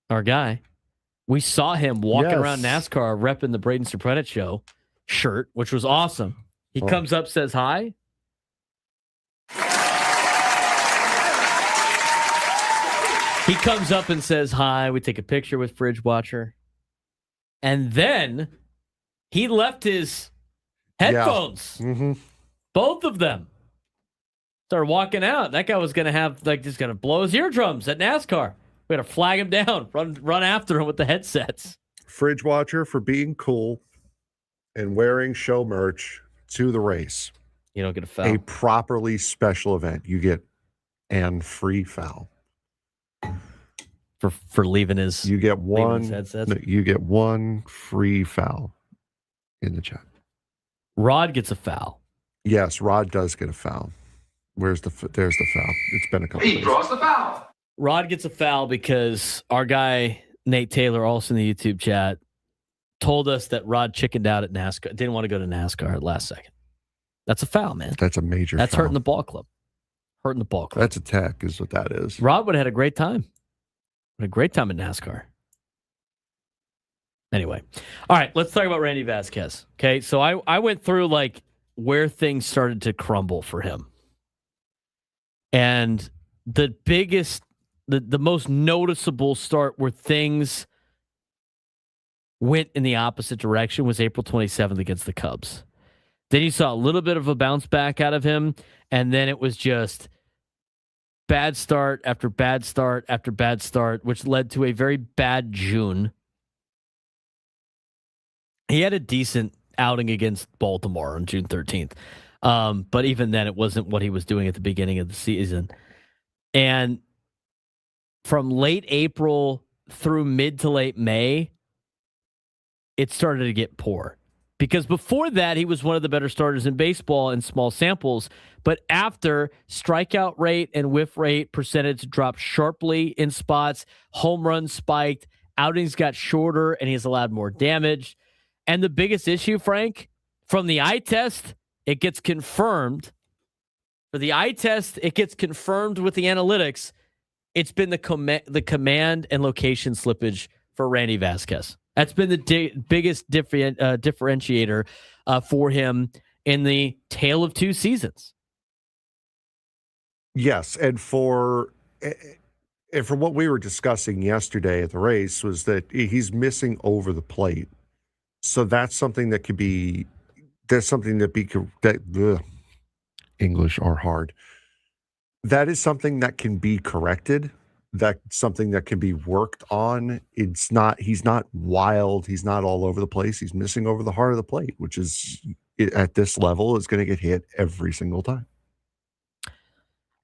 our guy. We saw him walking around NASCAR repping the Braden Surprenant show shirt, which was awesome. He comes up, says hi. He comes up and says hi. We take a picture with Fridge Watcher. And then he left his headphones. Yeah. Mm-hmm. Both of them. Started walking out. That guy was going to have, just going to blow his eardrums at NASCAR. We had to flag him down, run after him with the headsets. Fridge Watcher for being cool and wearing show merch to the race. You don't get a foul. A properly special event. You get an free foul. For leaving his headsets? You get one free foul in the chat. Rod gets a foul. Yes, Rod does get a foul. There's the foul. It's been a couple He draws the foul. Rod gets a foul because our guy, Nate Taylor, also in the YouTube chat, told us that Rod chickened out at NASCAR. Didn't want to go to NASCAR at last second. That's a foul, man. That's a major That's foul. Hurting the ball club. Hurting the ball club. That's a tech is what that is. Rod would have had a great time. A great time at NASCAR. Anyway. All right, let's talk about Randy Vasquez. Okay, so I went through where things started to crumble for him. And the biggest, the most noticeable start where things went in the opposite direction was April 27th against the Cubs. Then you saw a little bit of a bounce back out of him, and then it was just bad start after bad start after bad start, which led to a very bad June. He had a decent outing against Baltimore on June 13th. But even then, it wasn't what he was doing at the beginning of the season. And from late April through mid to late May, it started to get poor. Because before that, he was one of the better starters in baseball in small samples. But after, strikeout rate and whiff rate percentage dropped sharply in spots, home runs spiked, outings got shorter, and he's allowed more damage. And the biggest issue, Frank, from the eye test, it gets confirmed. For the eye test, it gets confirmed with the analytics. It's been the command and location slippage for Randy Vasquez. That's been the biggest differentiator for him in the tale of two seasons. Yes, and for what we were discussing yesterday at the race was that he's missing over the plate. So that's something that could be. That's something that English are hard. That is something that can be corrected. That's something that can be worked on. He's not wild. He's not all over the place. He's missing over the heart of the plate, which is at this level is going to get hit every single time.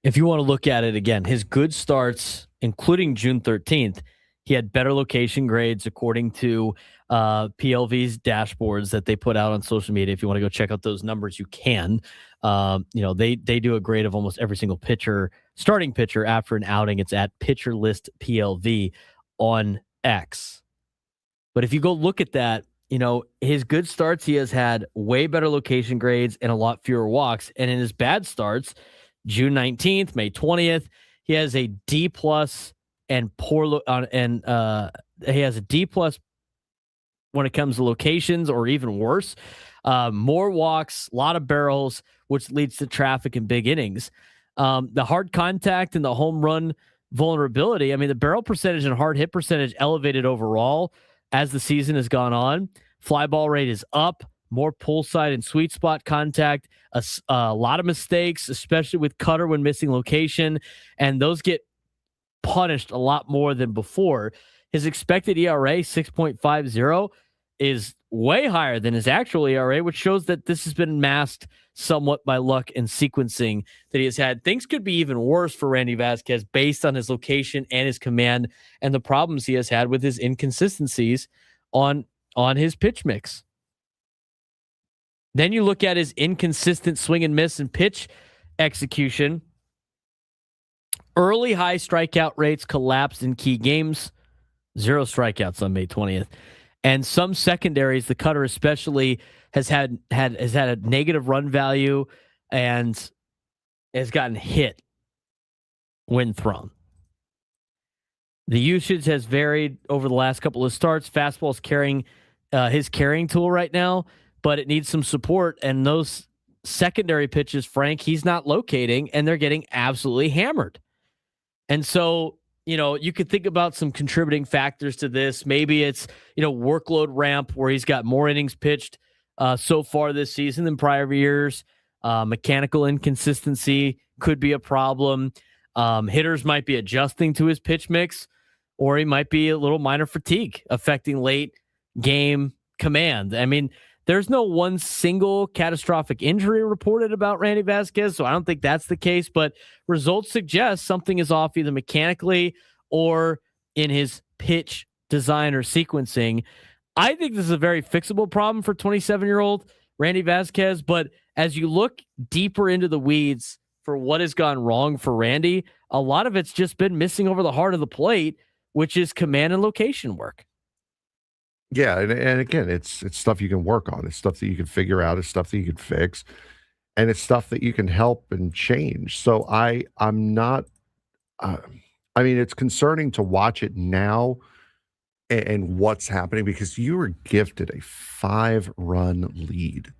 If you want to look at it again, his good starts, including June 13th, he had better location grades according to PLV's dashboards that they put out on social media. If you want to go check out those numbers, you can. They do a grade of almost every single starting pitcher after an outing. It's at Pitcher List PLV on X. But if you go look at that, his good starts, he has had way better location grades and a lot fewer walks. And in his bad starts, June 19th, May 20th, he has a D+ and poor he has a D+ when it comes to locations, or even worse, More walks, a lot of barrels, which leads to traffic and big innings. The hard contact and the home run vulnerability. I mean, the barrel percentage and hard hit percentage elevated overall as the season has gone on. Fly ball rate is up, more pull side and sweet spot contact, a lot of mistakes, especially with cutter when missing location, and those get punished a lot more than before. His expected ERA, 6.50, is way higher than his actual ERA, which shows that this has been masked somewhat by luck and sequencing that he has had. Things could be even worse for Randy Vasquez based on his location and his command and the problems he has had with his inconsistencies on his pitch mix. Then you look at his inconsistent swing and miss and pitch execution. Early high strikeout rates collapsed in key games. 0 strikeouts on May 20th. And some secondaries, the cutter especially, has had a negative run value and has gotten hit when thrown. The usage has varied over the last couple of starts. Fastball's carrying his carrying tool right now, but it needs some support. And those secondary pitches, Frank, he's not locating, and they're getting absolutely hammered. And so, you could think about some contributing factors to this. Maybe it's, workload ramp where he's got more innings pitched so far this season than prior years. Mechanical inconsistency could be a problem. Hitters might be adjusting to his pitch mix, or he might be a little minor fatigue affecting late game command. I mean, there's no one single catastrophic injury reported about Randy Vasquez, so I don't think that's the case, but results suggest something is off either mechanically or in his pitch design or sequencing. I think this is a very fixable problem for 27-year-old Randy Vasquez, but as you look deeper into the weeds for what has gone wrong for Randy, a lot of it's just been missing over the heart of the plate, which is command and location work. Yeah, and again, it's stuff you can work on. It's stuff that you can figure out. It's stuff that you can fix, and it's stuff that you can help and change. So I'm not. I mean, it's concerning to watch it now and what's happening, because you were gifted a 5-run lead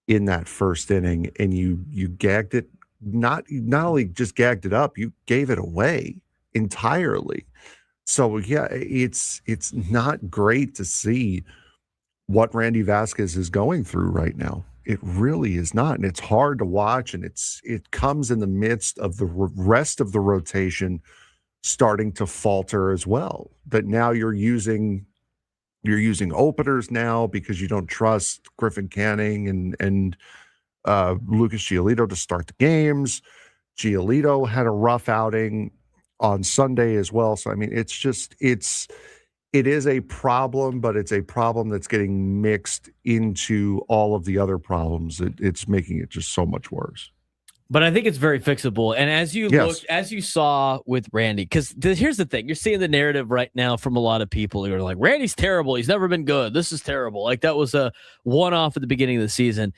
in that first inning, and you gagged it. Not only just gagged it up, you gave it away entirely. So yeah, it's not great to see what Randy Vasquez is going through right now. It really is not, and it's hard to watch, and it comes in the midst of the rest of the rotation starting to falter as well. That now you're using openers now because you don't trust Griffin Canning and Lucas Giolito to start the games. Giolito had a rough outing on Sunday as well. So, I mean, it is a problem, but it's a problem that's getting mixed into all of the other problems. It's making it just so much worse. But I think it's very fixable. And as you as you saw with Randy, because here's the thing, you're seeing the narrative right now from a lot of people who are like, Randy's terrible. He's never been good. This is terrible. Like that was a one-off at the beginning of the season.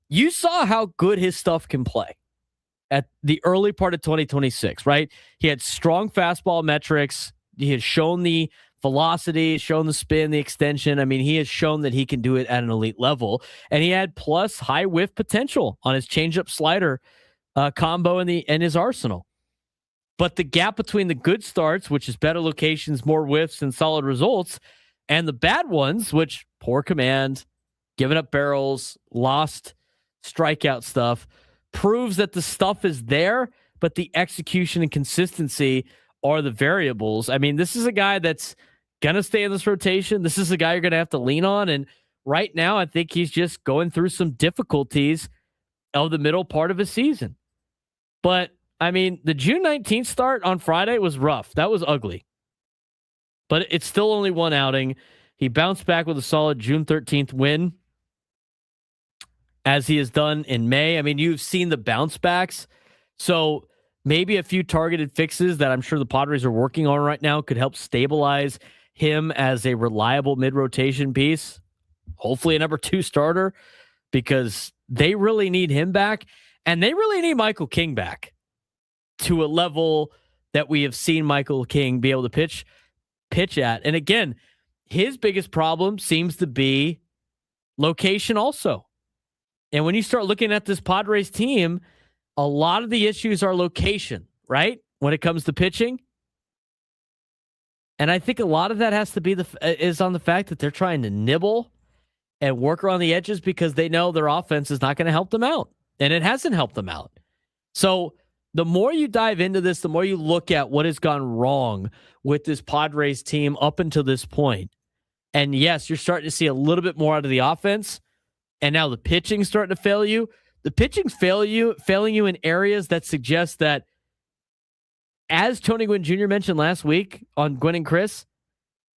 You saw how good his stuff can play at the early part of 2026, right? He had strong fastball metrics. He had shown the velocity, shown the spin, the extension. I mean, he has shown that he can do it at an elite level. And he had plus high whiff potential on his changeup slider combo in his arsenal. But the gap between the good starts, which is better locations, more whiffs, and solid results, and the bad ones, which poor command, giving up barrels, lost strikeout stuff, proves that the stuff is there, but the execution and consistency are the variables. I mean, this is a guy that's going to stay in this rotation. This is a guy you're going to have to lean on. And right now, I think he's just going through some difficulties of the middle part of his season. But, I mean, the June 19th start on Friday was rough. That was ugly. But it's still only one outing. He bounced back with a solid June 13th win, as he has done in May. I mean, you've seen the bounce backs. So maybe a few targeted fixes that I'm sure the Padres are working on right now could help stabilize him as a reliable mid-rotation piece. Hopefully a number 2 starter, because they really need him back. And they really need Michael King back to a level that we have seen Michael King be able to pitch at. And again, his biggest problem seems to be location also. And when you start looking at this Padres team, a lot of the issues are location, right? When it comes to pitching. And I think a lot of that has to be is on the fact that they're trying to nibble and work around the edges because they know their offense is not going to help them out. And it hasn't helped them out. So the more you dive into this, the more you look at what has gone wrong with this Padres team up until this point. And yes, you're starting to see a little bit more out of the offense. And now the pitching's starting to fail you. The pitching's failing you in areas that suggest that, as Tony Gwynn Jr. mentioned last week on Gwynn and Chris,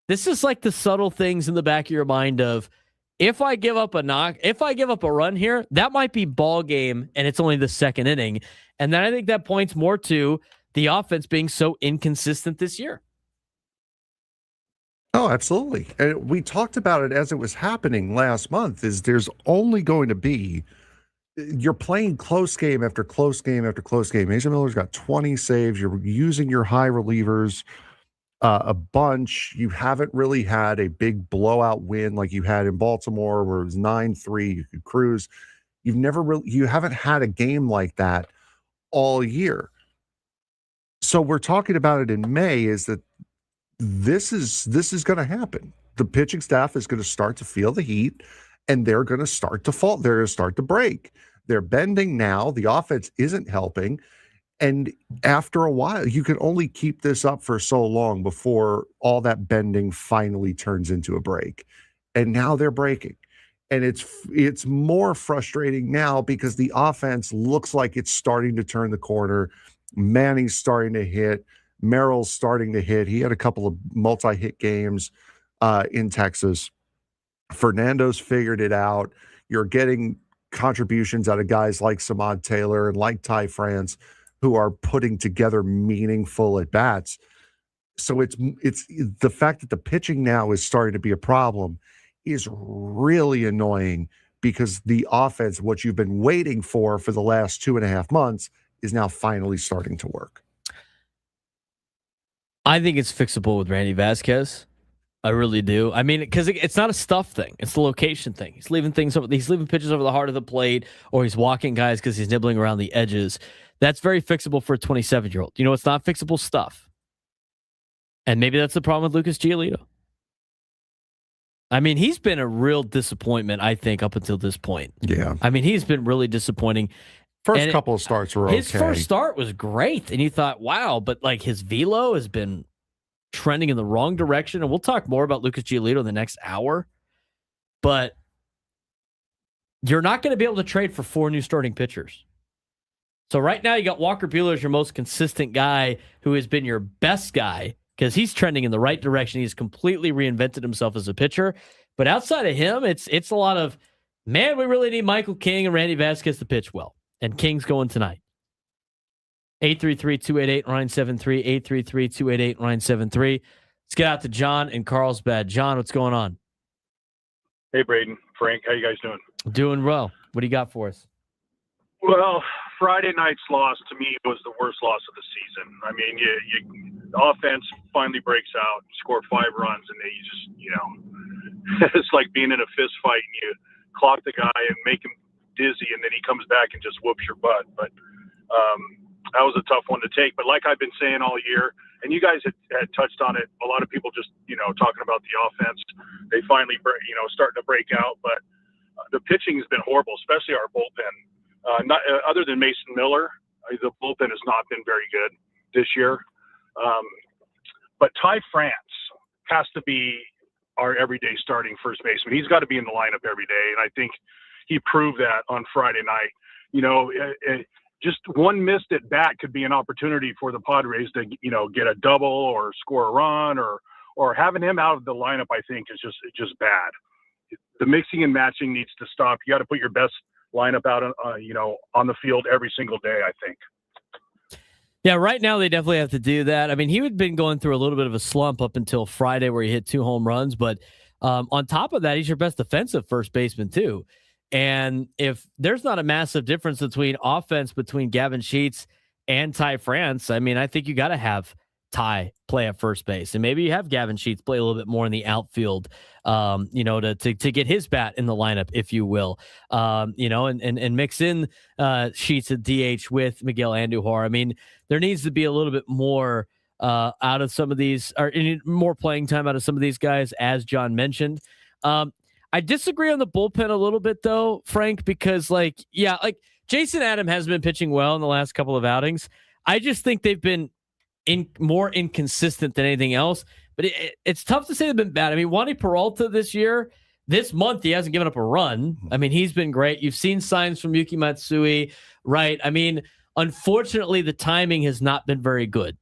this is like the subtle things in the back of your mind of, if I give up a run here, that might be ball game, and it's only the second inning. And then I think that points more to the offense being so inconsistent this year. Oh, absolutely. And we talked about it as it was happening last month, is there's only going to be, you're playing close game after close game after close game. Mason Miller's got 20 saves. You're using your high relievers a bunch. You haven't really had a big blowout win like you had in Baltimore where it was 9-3. You could cruise. You haven't had a game like that all year. So we're talking about it in May, is that this is going to happen. The pitching staff is going to start to feel the heat, and they're going to start to fall. They're going to start to break. They're bending now. The offense isn't helping. And after a while, you can only keep this up for so long before all that bending finally turns into a break. And now they're breaking. And it's more frustrating now because the offense looks like it's starting to turn the corner. Manny's starting to hit. Merrill's starting to hit. He had a couple of multi-hit games in Texas. Fernando's figured it out. You're getting contributions out of guys like Samad Taylor and like Ty France, who are putting together meaningful at-bats. So it's the fact that the pitching now is starting to be a problem is really annoying, because the offense, what you've been waiting for the last 2.5 months, is now finally starting to work. I think it's fixable with Randy Vasquez. I really do. I mean, because it's not a stuff thing; it's the location thing. He's leaving pitches over the heart of the plate, or he's walking guys because he's nibbling around the edges. That's very fixable for a 27-year-old. You know, it's not fixable stuff, and maybe that's the problem with Lucas Giolito. I mean, he's been a real disappointment, I think, up until this point. Yeah. I mean, he's been really disappointing. First couple of starts were okay. His first start was great, and you thought, wow, but like his velo has been trending in the wrong direction. And we'll talk more about Lucas Giolito in the next hour. But you're not going to be able to trade for 4 new starting pitchers. So right now you got Walker Buehler as your most consistent guy, who has been your best guy because he's trending in the right direction. He's completely reinvented himself as a pitcher. But outside of him, it's a lot of, man, we really need Michael King and Randy Vasquez to pitch well. And King's going tonight. 833-288-973, 833-288-973. Let's get out to John in Carlsbad. John, what's going on? Hey, Braden, Frank, how you guys doing? Doing well. What do you got for us? Well, Friday night's loss to me was the worst loss of the season. I mean, the offense finally breaks out, score 5 runs, and you just, it's like being in a fist fight and you clock the guy and make him dizzy, and then he comes back and just whoops your butt. But that was a tough one to take. But like I've been saying all year, and you guys had touched on it, a lot of people just, talking about the offense. They finally, starting to break out. But the pitching has been horrible, especially our bullpen. Other than Mason Miller, the bullpen has not been very good this year. But Ty France has to be our everyday starting first baseman. He's got to be in the lineup every day, and I think he proved that on Friday night. Just one missed at bat could be an opportunity for the Padres to, get a double or score a run, or having him out of the lineup, I think, is just bad. The mixing and matching needs to stop. You got to put your best lineup out, on the field every single day, I think. Yeah, right now they definitely have to do that. I mean, he had been going through a little bit of a slump up until Friday where he hit 2 home runs, but on top of that, he's your best defensive first baseman too. And if there's not a massive difference between Gavin Sheets and Ty France, I mean, I think you got to have Ty play at first base, and maybe you have Gavin Sheets play a little bit more in the outfield, to get his bat in the lineup, if you will, and mix in Sheets at DH with Miguel Andujar. I mean, there needs to be a little bit more out of some of these, or more playing time out of some of these guys, as John mentioned. I disagree on the bullpen a little bit, though, Frank, because Jason Adam has been pitching well in the last couple of outings. I just think they've been more inconsistent than anything else, but it's tough to say they've been bad. I mean, Wandy Peralta this month, he hasn't given up a run. I mean, he's been great. You've seen signs from Yuki Matsui, right? I mean, unfortunately, the timing has not been very good.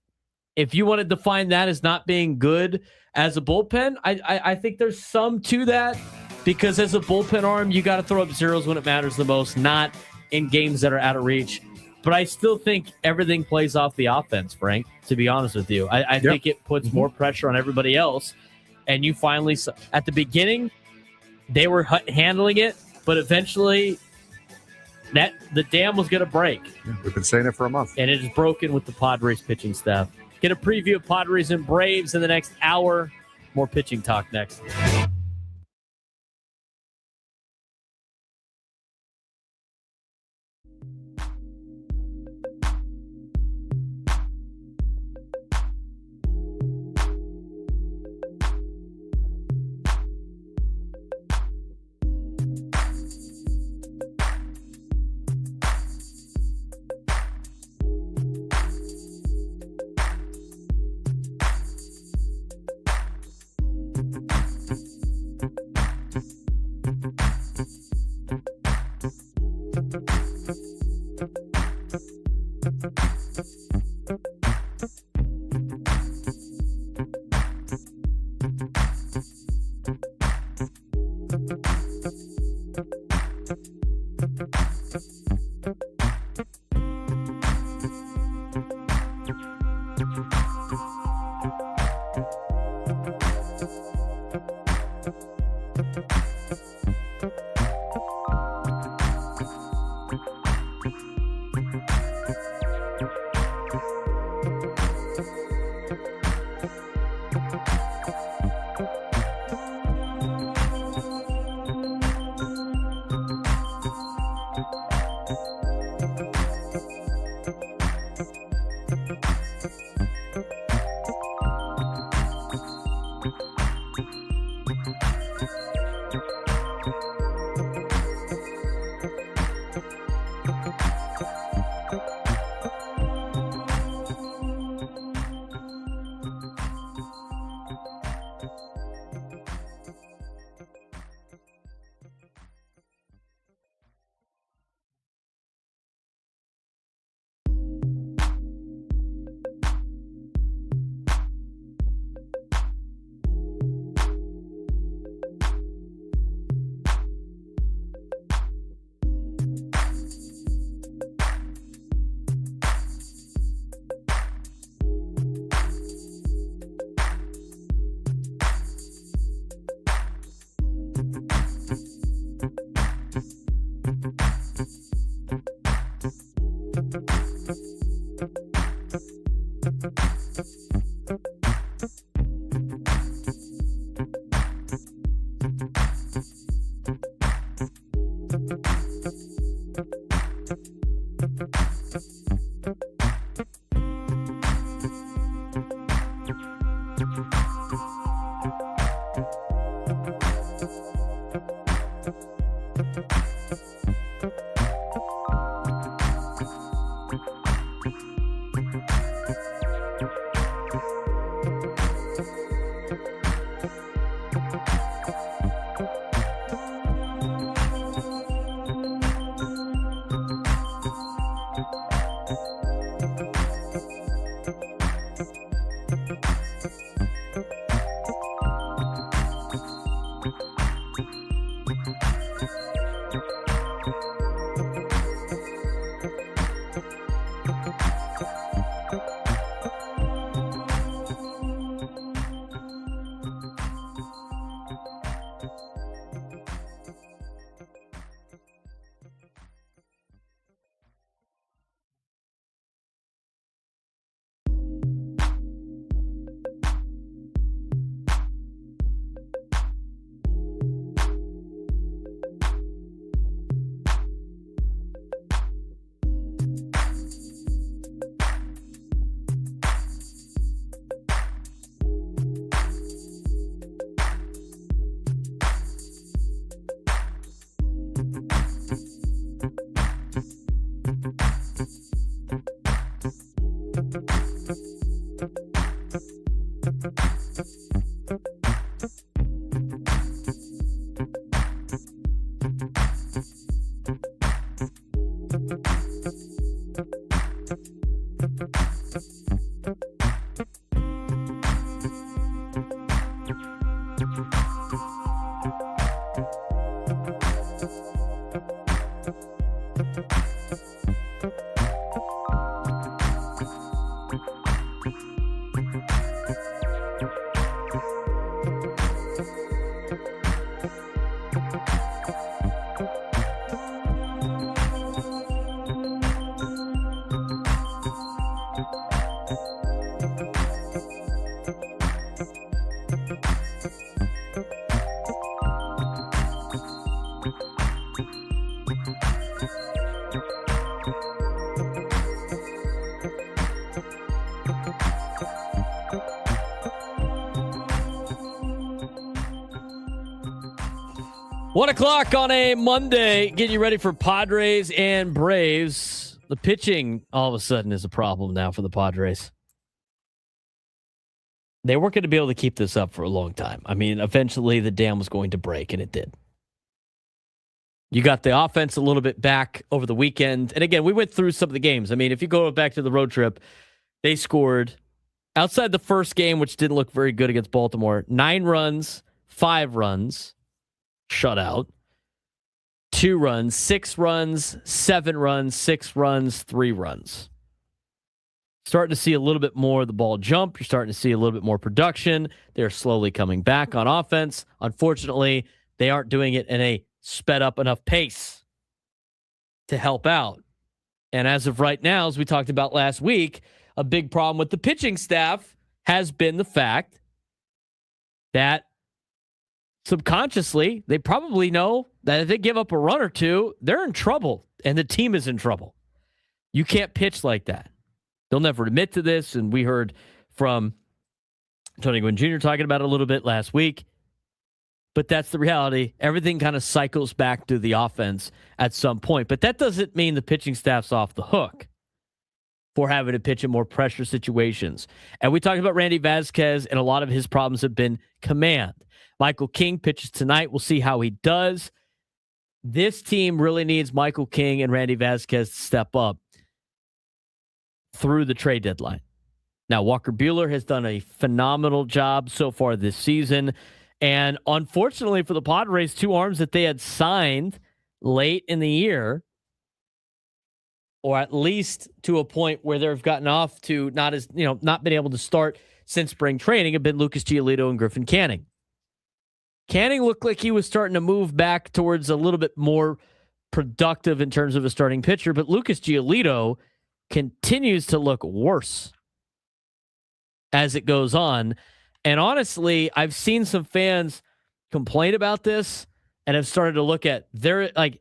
If you want to define that as not being good as a bullpen, I think there's some to that, because as a bullpen arm, you got to throw up zeros when it matters the most, not in games that are out of reach. But I still think everything plays off the offense, Frank, to be honest with you. I think it puts more pressure on everybody else. And you finally, at the beginning, they were handling it, but eventually the dam was going to break. Yeah, we've been saying it for a month. And it is broken with the Padres pitching staff. Get a preview of Padres and Braves in the next hour. More pitching talk next. 1:00 on a Monday. Getting you ready for Padres and Braves. The pitching all of a sudden is a problem now for the Padres. They weren't going to be able to keep this up for a long time. I mean, eventually the dam was going to break, and it did. You got the offense a little bit back over the weekend. And again, we went through some of the games. I mean, if you go back to the road trip, they scored outside the first game, which didn't look very good against Baltimore, 9 runs, 5 runs, shutout, 2 runs, 6 runs, 7 runs, 6 runs, 3 runs. Starting to see a little bit more of the ball jump. You're starting to see a little bit more production. They're slowly coming back on offense. Unfortunately, they aren't doing it in a sped up enough pace to help out. And as of right now, as we talked about last week, a big problem with the pitching staff has been the fact that subconsciously, they probably know that if they give up a run or two, they're in trouble and the team is in trouble. You can't pitch like that. They'll never admit to this. And we heard from Tony Gwynn Jr. talking about it a little bit last week. But that's the reality. Everything kind of cycles back to the offense at some point. But that doesn't mean the pitching staff's off the hook for having to pitch in more pressure situations. And we talked about Randy Vasquez, and a lot of his problems have been command. Michael King pitches tonight. We'll see how he does. This team really needs Michael King and Randy Vasquez to step up through the trade deadline. Now, Walker Buehler has done a phenomenal job so far this season. And unfortunately for the Padres, 2 arms that they had signed late in the year, or at least to a point where they've gotten off to not been able to start since spring training, have been Lucas Giolito and Griffin Canning. Canning looked like he was starting to move back towards a little bit more productive in terms of a starting pitcher, but Lucas Giolito continues to look worse as it goes on. And honestly, I've seen some fans complain about this and have started to look at their, like,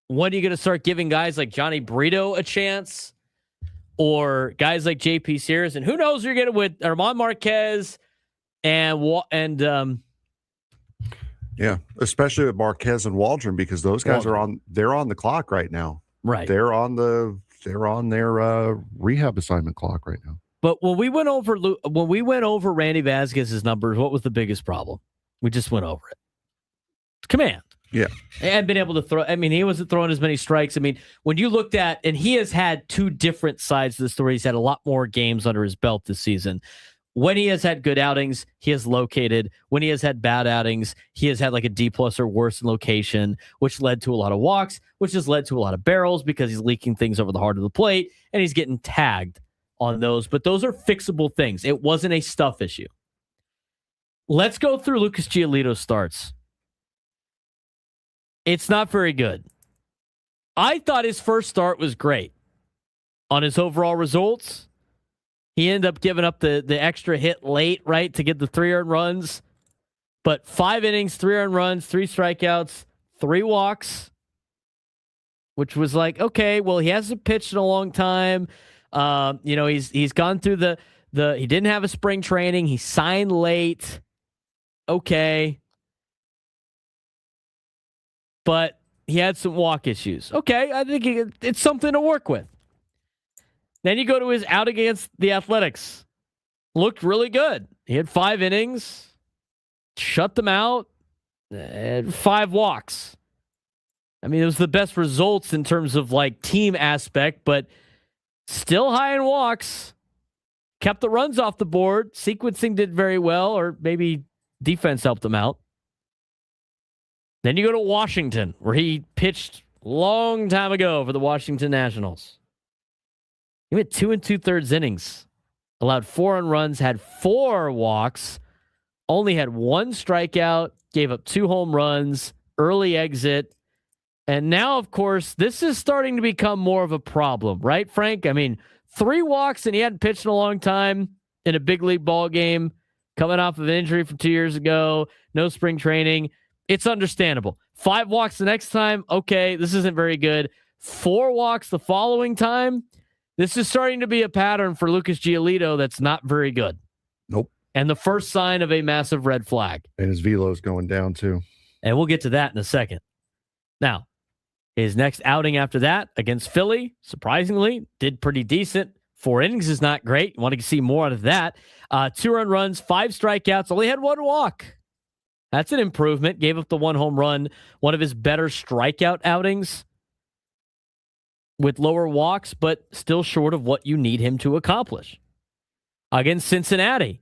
when are you going to start giving guys like Johnny Brito a chance, or guys like JP Sears, and who knows you're getting with Armand Marquez yeah, especially with Marquez and Waldron, because those guys they're on the clock right now. Right. They're on their rehab assignment clock right now. But when we went over Randy Vasquez's numbers, what was the biggest problem? We just went over it. Command. Yeah. And been able to throw. I mean, he wasn't throwing as many strikes. I mean, when you looked at, and he has had 2 different sides of the story. He's had a lot more games under his belt this season. When he has had good outings, he has located. When he has had bad outings, he has had like a D+ or worse in location, which led to a lot of walks, which has led to a lot of barrels because he's leaking things over the heart of the plate, and he's getting tagged on those. But those are fixable things. It wasn't a stuff issue. Let's go through Lucas Giolito's starts. It's not very good. I thought his first start was great. On his overall results, he ended up giving up the extra hit late, right, to get the 3 earned runs. But 5 innings, 3 earned runs, 3 strikeouts, 3 walks, which was like, okay, well, he hasn't pitched in a long time. He's gone through the he didn't have a spring training. He signed late. Okay. But he had some walk issues. Okay, I think it's something to work with. Then you go to his out against the Athletics. Looked really good. He had 5 innings, shut them out, and 5 walks. I mean, it was the best results in terms of like team aspect, but still high in walks. Kept the runs off the board. Sequencing did very well, or maybe defense helped him out. Then you go to Washington, where he pitched a long time ago for the Washington Nationals. He went 2 2/3 innings, allowed 4 earned runs, had 4 walks, only had 1 strikeout, gave up 2 home runs, early exit. And now, of course, this is starting to become more of a problem, right, Frank? I mean, 3 walks and he hadn't pitched in a long time in a big league ball game, coming off of an injury from 2 years ago, no spring training. It's understandable. 5 walks the next time. Okay, this isn't very good. 4 walks the following time. This is starting to be a pattern for Lucas Giolito that's not very good. Nope. And the first sign of a massive red flag. And his velo's going down too. And we'll get to that in a second. Now, his next outing after that against Philly, surprisingly, did pretty decent. 4 innings is not great. Want to see more out of that. 2 earned runs, 5 strikeouts, only had 1 walk. That's an improvement. Gave up the 1 home run, one of his better strikeout outings with lower walks, but still short of what you need him to accomplish. Against Cincinnati,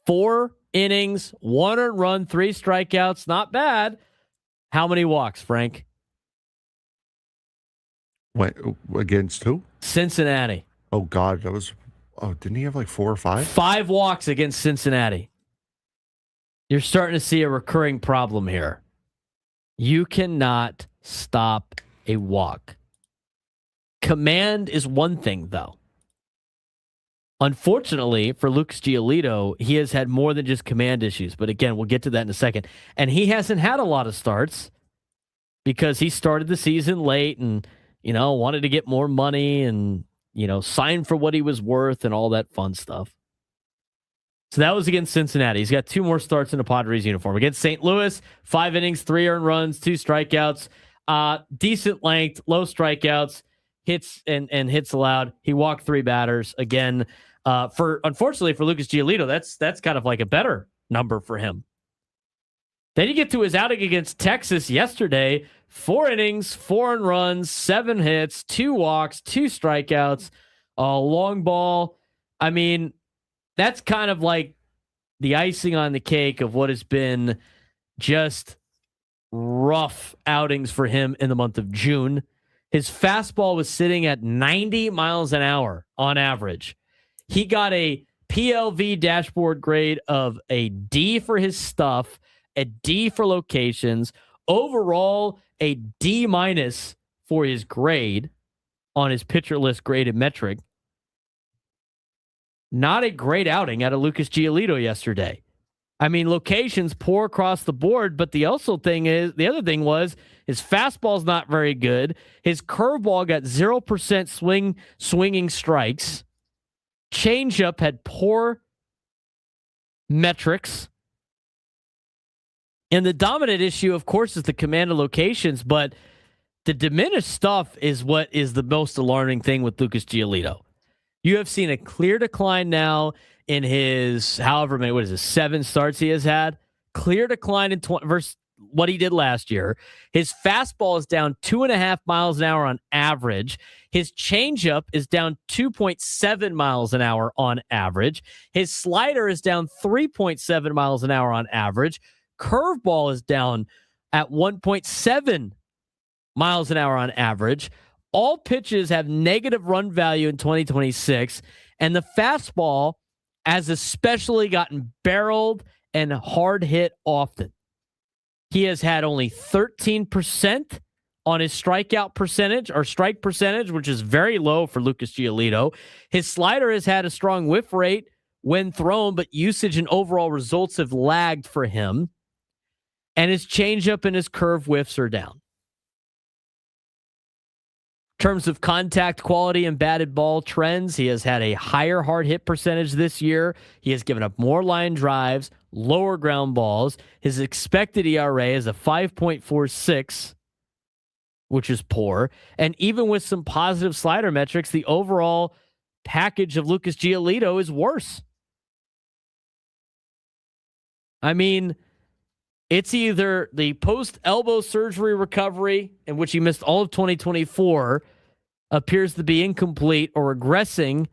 4 innings, 1 earned run, 3 strikeouts. Not bad. How many walks, Frank? Wait, against who? Cincinnati. Oh, God. That was... Oh, didn't he have like 4 or 5? 5 walks against Cincinnati. You're starting to see a recurring problem here. You cannot stop a walk. Command is one thing, though. Unfortunately for Lucas Giolito, he has had more than just command issues. But again, we'll get to that in a second. And he hasn't had a lot of starts because he started the season late and, wanted to get more money and, sign for what he was worth and all that fun stuff. So that was against Cincinnati. He's got 2 more starts in a Padres uniform. Against St. Louis, 5 innings, 3 earned runs, 2 strikeouts, decent length, low strikeouts, hits and hits allowed. He walked 3 batters. Again, unfortunately for Lucas Giolito, that's kind of like a better number for him. Then you get to his outing against Texas yesterday. 4 innings, 4 earned runs, 7 hits, 2 walks, 2 strikeouts, a long ball. I mean, that's kind of like the icing on the cake of what has been just rough outings for him in the month of June. His fastball was sitting at 90 miles an hour on average. He got a PLV dashboard grade of a D for his stuff, a D for locations, overall a D- for his grade on his pitcher list graded metric. Not a great outing out of Lucas Giolito yesterday. I mean, locations poor across the board, but the other thing was his fastball's not very good. His curveball got 0% swinging strikes. Changeup had poor metrics. And the dominant issue, of course, is the command of locations, but the diminished stuff is what is the most alarming thing with Lucas Giolito. You have seen a clear decline now in his 7 starts he has had. Clear decline in versus what he did last year. His fastball is down 2.5 miles an hour on average. His changeup is down 2.7 miles an hour on average. His slider is down 3.7 miles an hour on average. Curveball is down at 1.7 miles an hour on average. All pitches have negative run value in 2026, and the fastball has especially gotten barreled and hard hit often. He has had only 13% on his strikeout percentage or strike percentage, which is very low for Lucas Giolito. His slider has had a strong whiff rate when thrown, but usage and overall results have lagged for him. And his changeup and his curve whiffs are down. In terms of contact quality and batted ball trends, he has had a higher hard hit percentage this year. He has given up more line drives, lower ground balls. His expected ERA is a 5.46, which is poor. And even with some positive slider metrics, the overall package of Lucas Giolito is worse. I mean, it's either the post-elbow surgery recovery, in which he missed all of 2024, appears to be incomplete or regressing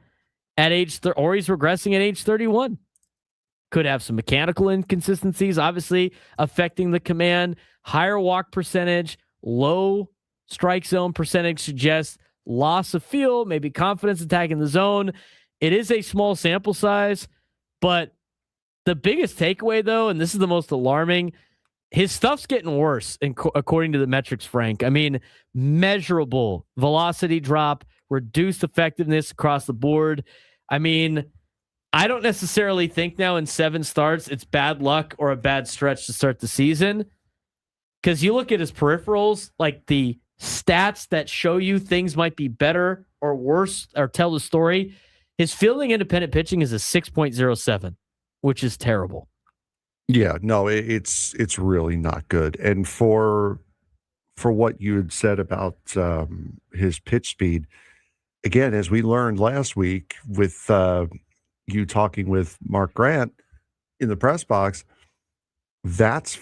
at or he's regressing at age 31. Could have some mechanical inconsistencies, obviously affecting the command. Higher walk percentage, low strike zone percentage suggests loss of feel, maybe confidence attacking the zone. It is a small sample size, but the biggest takeaway, though, and this is the most alarming, his stuff's getting worse, according to the metrics, Frank. I mean, measurable velocity drop, reduced effectiveness across the board. I mean, I don't necessarily think now in 7 starts it's bad luck or a bad stretch to start the season, because you look at his peripherals, like the stats that show you things might be better or worse or tell the story. His fielding independent pitching is a 6.07, which is terrible. Yeah, no, it's really not good. And for what you had said about his pitch speed, again, as we learned last week with you talking with Mark Grant in the press box, that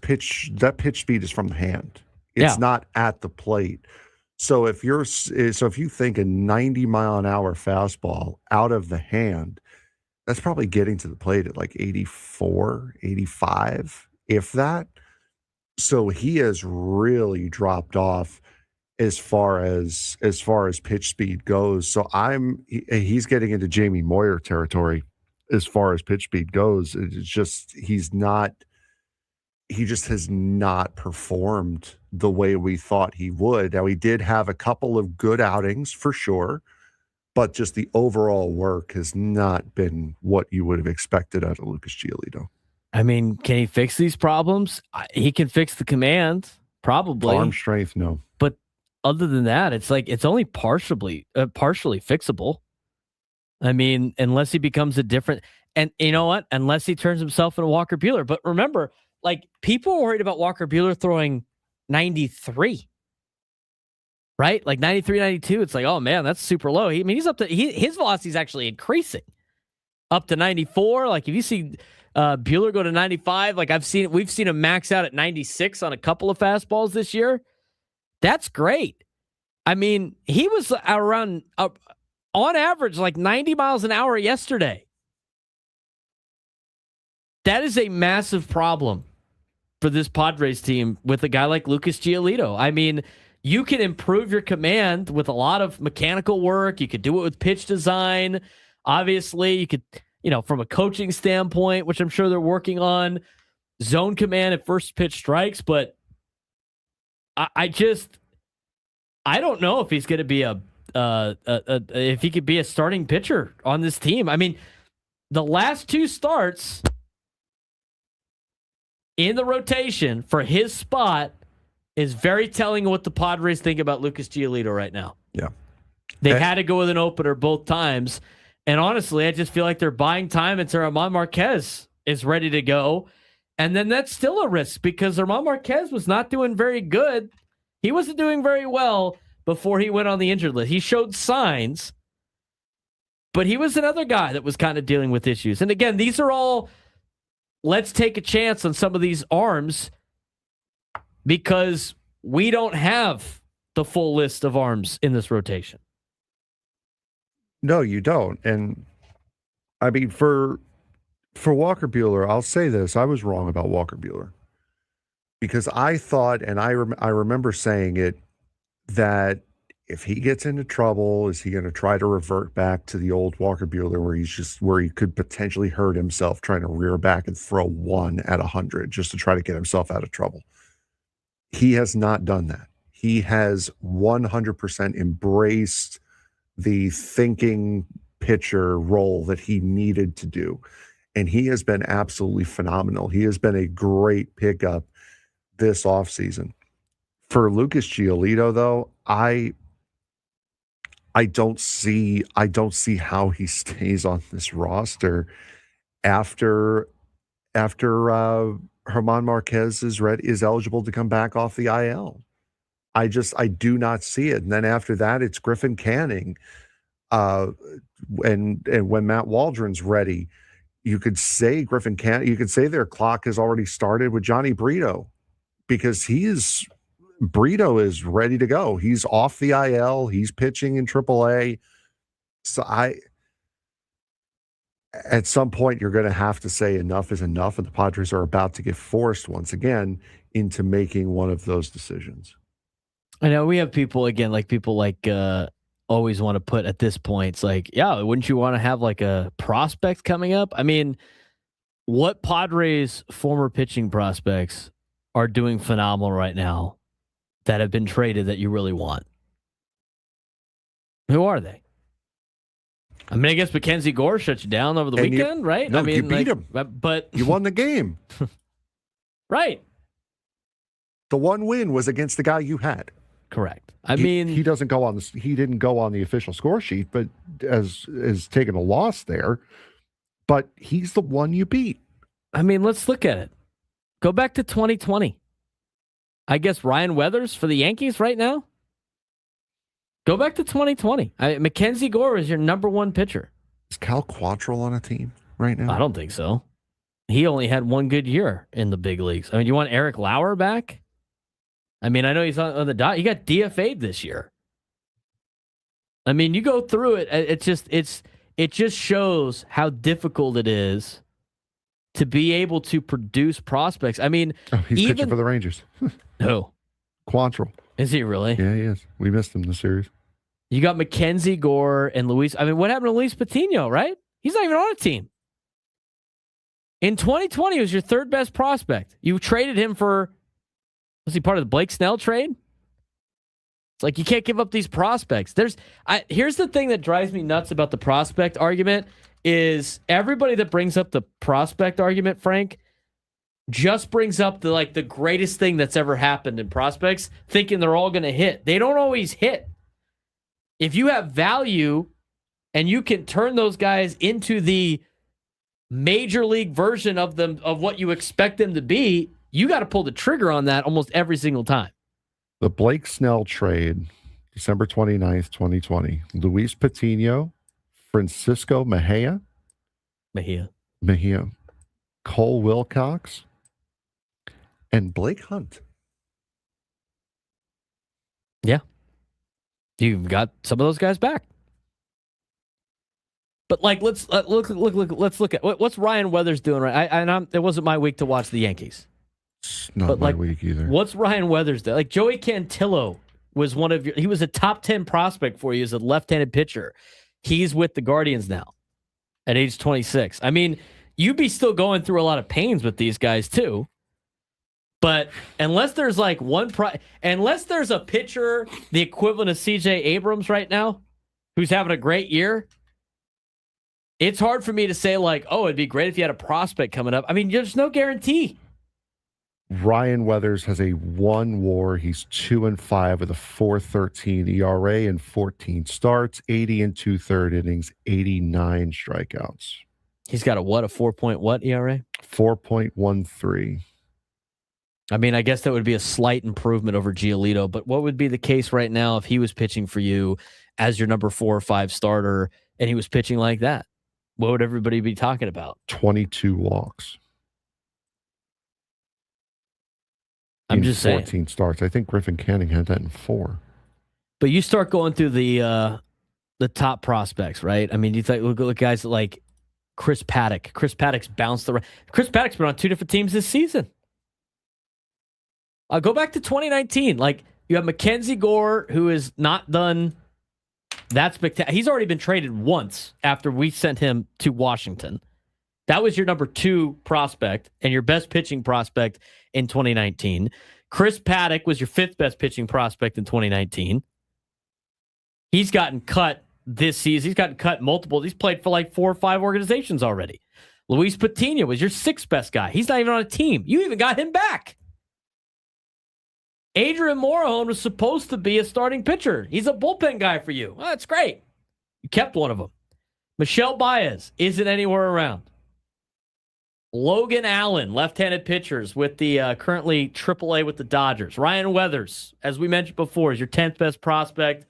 pitch speed is from the hand. It's not at the plate. So if you think a 90-mile-an-hour fastball out of the hand, that's probably getting to the plate at like 84, 85, if that. So he has really dropped off as far as pitch speed goes. So he's getting into Jamie Moyer territory as far as pitch speed goes. It's just he just has not performed the way we thought he would. Now, he did have a couple of good outings for sure, but just the overall work has not been what you would have expected out of Lucas Giolito. I mean, can he fix these problems? He can fix the command, probably. Arm strength, no. But other than that, it's like it's only partially fixable. I mean, unless he becomes a different, and you know what? Unless he turns himself into Walker Buehler. But remember, like people were worried about Walker Buehler throwing 93. Right? Like 93, 92. It's like, oh man, that's super low. He's up to his velocity is actually increasing up to 94. Like if you see Buehler go to 95, like we've seen him max out at 96 on a couple of fastballs this year. That's great. I mean, he was around on average like 90 miles an hour yesterday. That is a massive problem for this Padres team with a guy like Lucas Giolito. I mean, you can improve your command with a lot of mechanical work. You could do it with pitch design. Obviously, you could, from a coaching standpoint, which I'm sure they're working on, zone command at first pitch strikes. But I don't know if he's going to be if he could be a starting pitcher on this team. I mean, the last two starts in the rotation for his spot is very telling of what the Padres think about Lucas Giolito right now. Yeah. They had to go with an opener both times. And honestly, I just feel like they're buying time until Germán Marquez is ready to go. And then that's still a risk because Germán Marquez was not doing very good. He wasn't doing very well before he went on the injured list. He showed signs, but he was another guy that was kind of dealing with issues. And again, these are all, let's take a chance on some of these arms because we don't have the full list of arms in this rotation. No, you don't. And I mean, for Walker Buehler, I'll say this. I was wrong about Walker Buehler because I thought, and I remember saying it, that if he gets into trouble, is he going to try to revert back to the old Walker Buehler where he could potentially hurt himself trying to rear back and throw 1 at 100 just to try to get himself out of trouble? He has not done that. He has 100% embraced the thinking pitcher role that he needed to do. And he has been absolutely phenomenal. He has been a great pickup this offseason. For Lucas Giolito, though, I don't see how he stays on this roster after Germán Marquez is eligible to come back off the IL. I do not see it. And then after that, it's Griffin Canning. And when Matt Waldron's ready, you could say Griffin Canning, you could say their clock has already started with Johnny Brito because Brito is ready to go. He's off the IL. He's pitching in AAA. So at some point, you're going to have to say enough is enough, and the Padres are about to get forced once again into making one of those decisions. I know we have people always want to put at this point, it's like, yeah, wouldn't you want to have like a prospect coming up? I mean, what Padres former pitching prospects are doing phenomenal right now that have been traded that you really want? Who are they? I mean, I guess Mackenzie Gore shut you down over the weekend, right? No, I mean, you beat him, but you won the game. Right. The one win was against the guy you had. Correct. I mean, he didn't go on the official score sheet, but as taking a loss there. But he's the one you beat. I mean, let's look at it. Go back to 2020. I guess Ryan Weathers for the Yankees right now. Go back to 2020. Mackenzie Gore is your number one pitcher. Is Cal Quantrill on a team right now? I don't think so. He only had one good year in the big leagues. I mean, you want Eric Lauer back? I mean, I know he's on the dot. He got DFA'd this year. I mean, you go through it. It just shows how difficult it is to be able to produce prospects. I mean, he's pitching for the Rangers. Who? Quantrill. Is he really? Yeah, he is. We missed him in the series. You got Mackenzie Gore and Luis. I mean, what happened to Luis Patino, right? He's not even on a team. In 2020, he was your third best prospect. You traded him for, was he part of the Blake Snell trade? It's like you can't give up these prospects. Here's the thing that drives me nuts about the prospect argument is everybody that brings up the prospect argument, Frank, just brings up the greatest thing that's ever happened in prospects, thinking they're all going to hit. They don't always hit. If you have value and you can turn those guys into the major league version of them, of what you expect them to be, you got to pull the trigger on that almost every single time. The Blake Snell trade, December 29th, 2020. Luis Patino, Francisco Mejia, Cole Wilcox, and Blake Hunt. Yeah. You've got some of those guys back. But let's look at what's Ryan Weathers doing right. It wasn't my week to watch the Yankees. It's not my week either. What's Ryan Weathers doing? Like Joey Cantillo was he was a top 10 prospect for you as a left-handed pitcher. He's with the Guardians now at age 26. I mean, you'd be still going through a lot of pains with these guys too. But unless there's unless there's a pitcher the equivalent of CJ Abrams right now, who's having a great year, it's hard for me to say it'd be great if you had a prospect coming up. I mean, there's no guarantee. Ryan Weathers has a 1 WAR. He's 2-5 with a 4.13 ERA and 14 starts, 80 and 2/3 innings, 89 strikeouts. He's got a 4 ERA? 4.13. I mean, I guess that would be a slight improvement over Giolito, but what would be the case right now if he was pitching for you as your number 4 or 5 starter and he was pitching like that? What would everybody be talking about? 22 walks. I'm just saying. 14 starts. I think Griffin Canning had that in 4. But you start going through the top prospects, right? I mean, you look at guys like Chris Paddock. Chris Paddock's bounced around. Chris Paddock's been on 2 different teams this season. Go back to 2019. You have Mackenzie Gore, who is not done that spectacular. He's already been traded once after we sent him to Washington. That was your number 2 prospect and your best pitching prospect in 2019. Chris Paddock was your 5th best pitching prospect in 2019. He's gotten cut this season. He's gotten cut multiple. He's played for 4 or 5 organizations already. Luis Patino was your 6th best guy. He's not even on a team. You even got him back. Adrian Morejon was supposed to be a starting pitcher. He's a bullpen guy for you. Well, that's great. You kept one of them. Michel Baez isn't anywhere around. Logan Allen, left-handed pitchers with the currently AAA with the Dodgers. Ryan Weathers, as we mentioned before, is your 10th best prospect.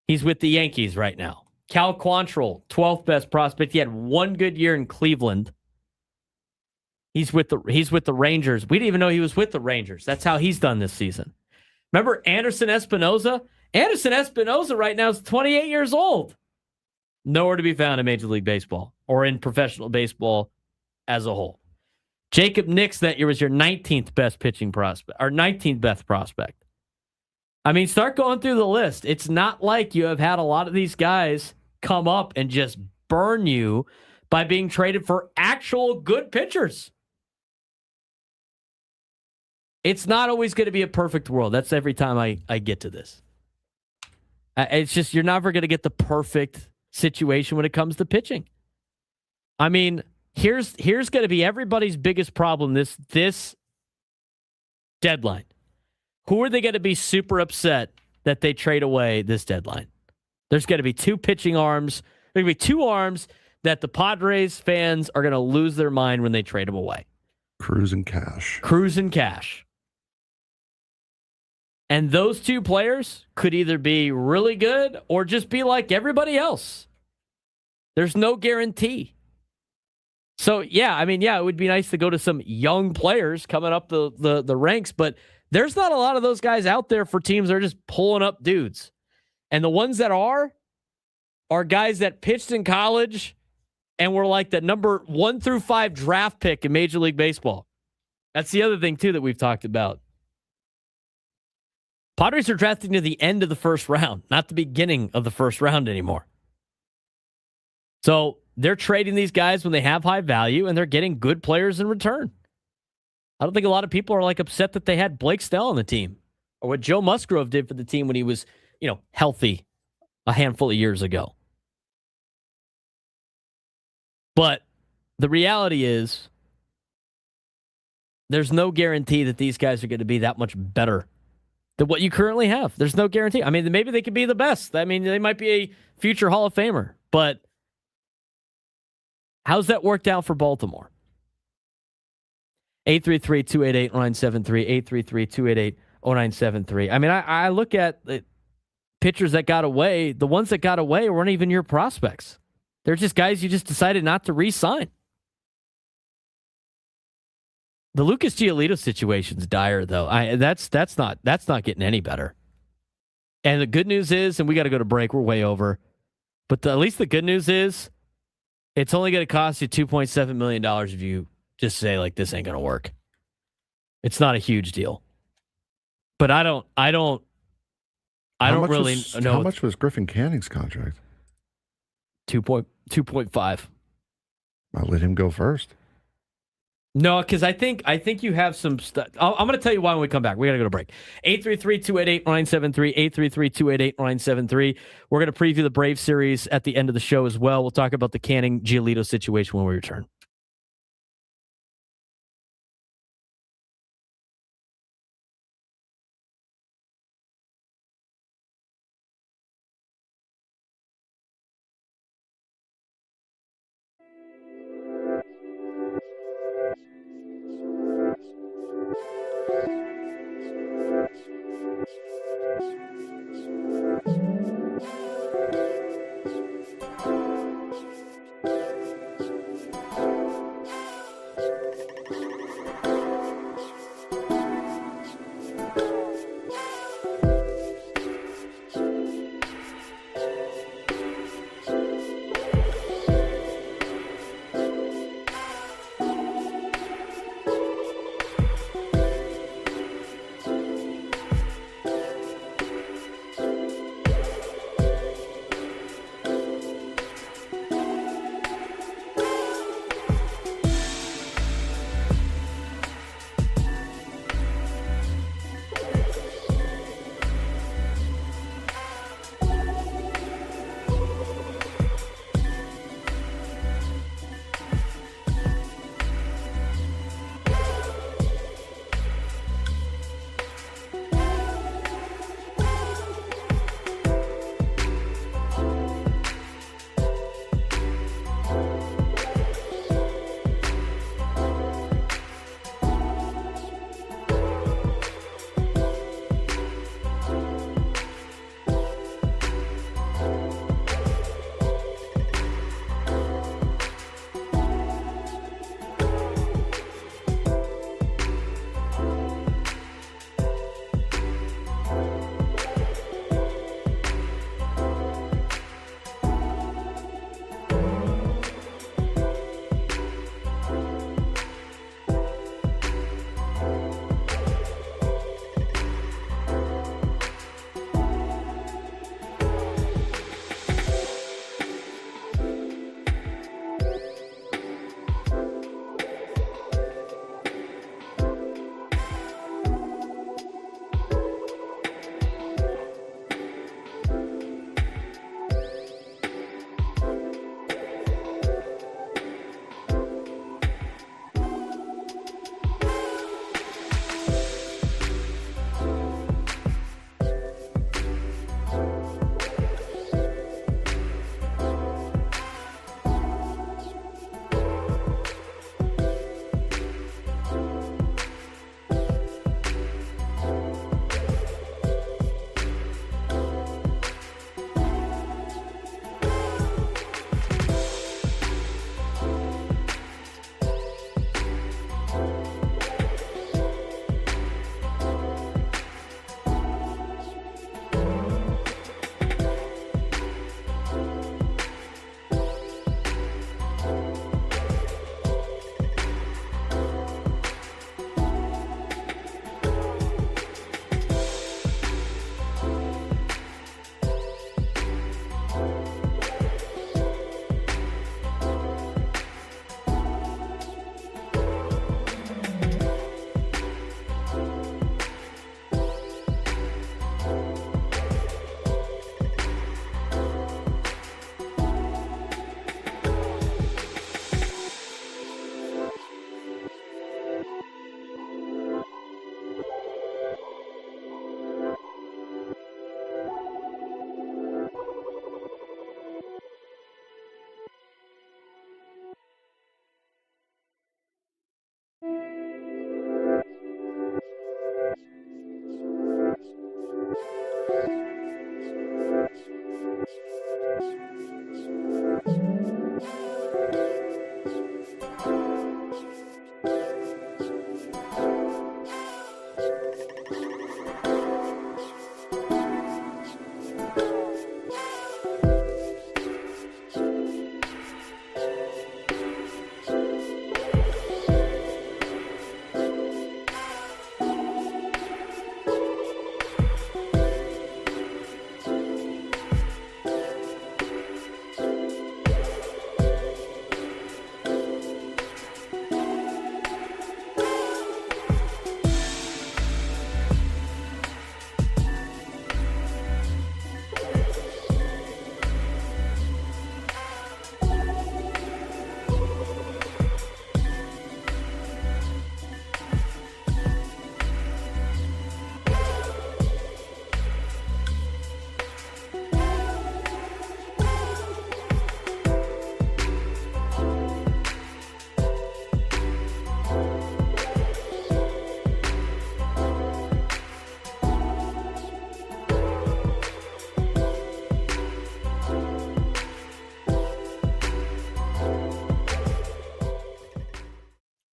He's with the Yankees right now. Cal Quantrill, 12th best prospect. He had 1 good year in Cleveland. He's with the Rangers. We didn't even know he was with the Rangers. That's how he's done this season. Remember Anderson Espinoza? Anderson Espinoza right now is 28 years old. Nowhere to be found in Major League Baseball or in professional baseball as a whole. Jacob Nix that year was your 19th best pitching prospect, or 19th best prospect. I mean, start going through the list. It's not like you have had a lot of these guys come up and just burn you by being traded for actual good pitchers. It's not always going to be a perfect world. That's every time I get to this. It's just you're never going to get the perfect situation when it comes to pitching. I mean, here's going to be everybody's biggest problem this deadline. Who are they going to be super upset that they trade away this deadline? There's going to be 2 pitching arms. There's going to be 2 arms that the Padres fans are going to lose their mind when they trade him away. Cruising cash. Cruising cash. And those two players could either be really good or just be like everybody else. There's no guarantee. So, yeah, I mean, yeah, it would be nice to go to some young players coming up the ranks, but there's not a lot of those guys out there for teams that are just pulling up dudes. And the ones that are guys that pitched in college and were like the number 1 through 5 draft pick in Major League Baseball. That's the other thing, too, that we've talked about. Padres are drafting to the end of the first round, not the beginning of the first round anymore. So they're trading these guys when they have high value, and they're getting good players in return. I don't think a lot of people are like upset that they had Blake Snell on the team, or what Joe Musgrove did for the team when he was, healthy a handful of years ago. But the reality is, there's no guarantee that these guys are going to be that much better than what you currently have. There's no guarantee. I mean, maybe they could be the best. I mean, they might be a future Hall of Famer, but how's that worked out for Baltimore? 833-288-0973, 833-288-0973. I mean, I look at the pitchers that got away. The ones that got away weren't even your prospects. They're just guys you just decided not to re-sign. The Lucas Giolito situation's dire, though. That's not getting any better. And the good news is, and we got to go to break. We're way over. But at least the good news is, it's only going to cost you $2.7 million if you just say, like, this ain't going to work. It's not a huge deal. But I don't really know. How much was Griffin Canning's contract? 2.5. I'll let him go first. No, because I think you have some stuff. I'm going to tell you why when we come back. We got to go to break. 833-288-0973, 833-288-0973. We're going to preview the Brave series at the end of the show as well. We'll talk about the Canning Giolito situation when we return.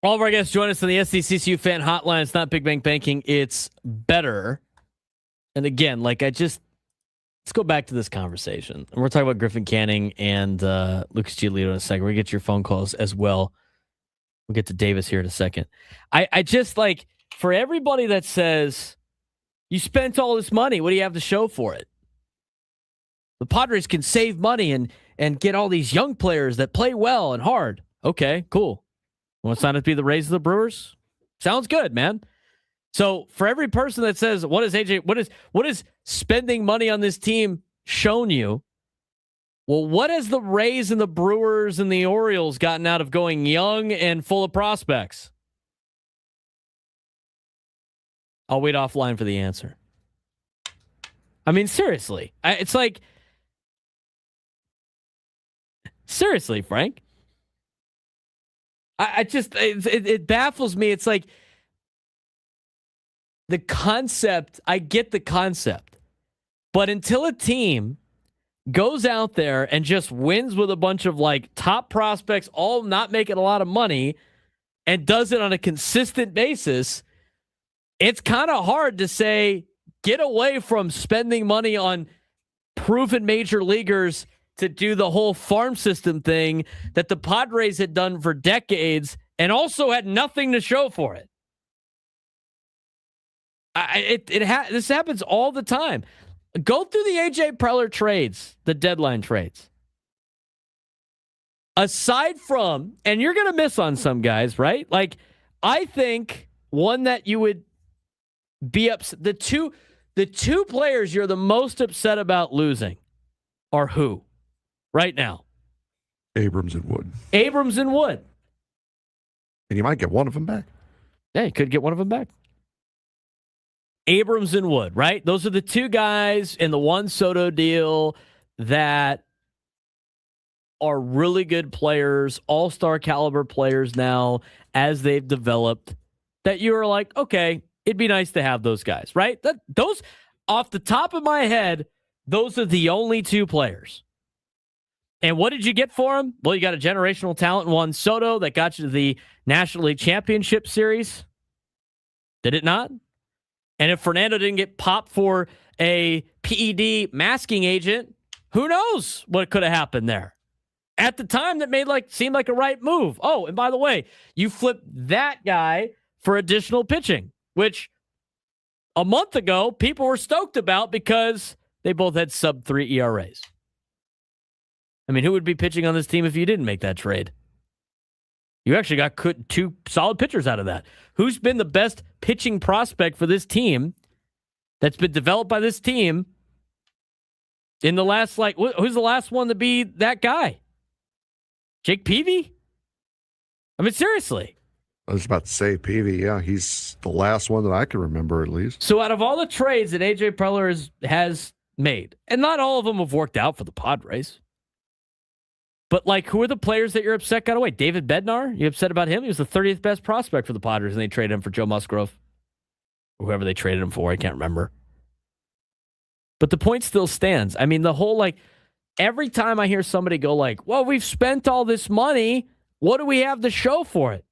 All of our guests join us on the SDCCU fan hotline. It's not Big Bank Banking. It's better. And again, let's go back to this conversation. And we're talking about Griffin Canning and Lucas Giolito in a second. We're going to get your phone calls as well. We'll get to Davis here in a second. I just for everybody that says, you spent all this money, what do you have to show for it? The Padres can save money and get all these young players that play well and hard. Okay, cool. Want to sign up to be the Rays of the Brewers? Sounds good, man. So for every person that says, what is spending money on this team shown you? Well, what has the Rays and the Brewers and the Orioles gotten out of going young and full of prospects? I'll wait offline for the answer. I mean, seriously. Seriously, Frank. It baffles me. It's like the concept, I get the concept. But until a team goes out there and just wins with a bunch of top prospects, all not making a lot of money, and does it on a consistent basis, it's kind of hard to say, get away from spending money on proven major leaguers to do the whole farm system thing that the Padres had done for decades and also had nothing to show for it. This happens all the time. Go through the AJ Preller trades, the deadline trades. Aside from, and you're going to miss on some guys, right? I think one that you would be upset, the two players you're the most upset about losing are who right now? Abrams and Wood. And you might get one of them back. Yeah, you could get one of them back. Abrams and Wood, right? Those are the two guys in the Juan Soto deal that are really good players, all-star caliber players now as they've developed, that you are like, okay, it'd be nice to have those guys, right? Those, off the top of my head, those are the only two players. And what did you get for them? Well, you got a generational talent in Juan Soto that got you to the National League Championship Series. Did it not? And if Fernando didn't get popped for a PED masking agent, who knows what could have happened there? At the time, that seemed like a right move. Oh, and by the way, you flipped that guy for additional pitching, which a month ago people were stoked about because they both had sub-3 ERAs. I mean, who would be pitching on this team if you didn't make that trade? You actually got two solid pitchers out of that. Who's been the best pitching prospect for this team that's been developed by this team in the last, who's the last one to be that guy? Jake Peavy? I mean, seriously. I was about to say Peavy. Yeah, he's the last one that I can remember, at least. So out of all the trades that AJ Preller has made, and not all of them have worked out for the Padres, but who are the players that you're upset got away? David Bednar? You upset about him? He was the 30th best prospect for the Padres, and they traded him for Joe Musgrove. Or whoever they traded him for, I can't remember. But the point still stands. I mean, the whole, every time I hear somebody go well, we've spent all this money, what do we have to show for it?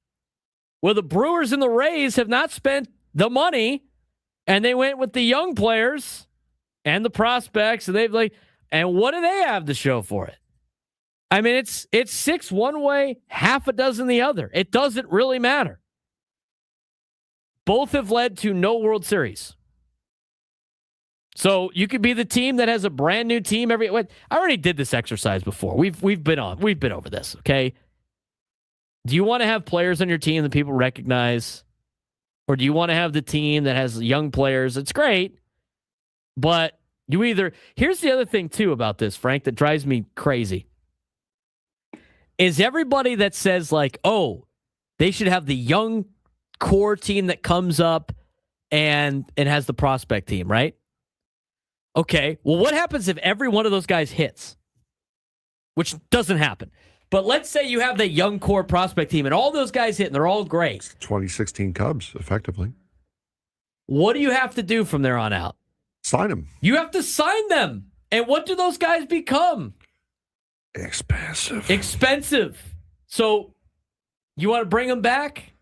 Well, the Brewers and the Rays have not spent the money, and they went with the young players and the prospects, and and what do they have to show for it? I mean, it's 6 one way, half a dozen the other. It doesn't really matter. Both have led to no World Series. So you could be the team that has a brand new team I already did this exercise before. We've been over this, okay? Do you want to have players on your team that people recognize? Or do you want to have the team that has young players? It's great. But here's the other thing too about this, Frank, that drives me crazy. Is everybody that says they should have the young core team that comes up and has the prospect team, right? Okay, well, what happens if every one of those guys hits? Which doesn't happen. But let's say you have the young core prospect team and all those guys hit and they're all great. 2016 Cubs, effectively. What do you have to do from there on out? Sign them. You have to sign them. And what do those guys become? Expensive. So you want to bring them back?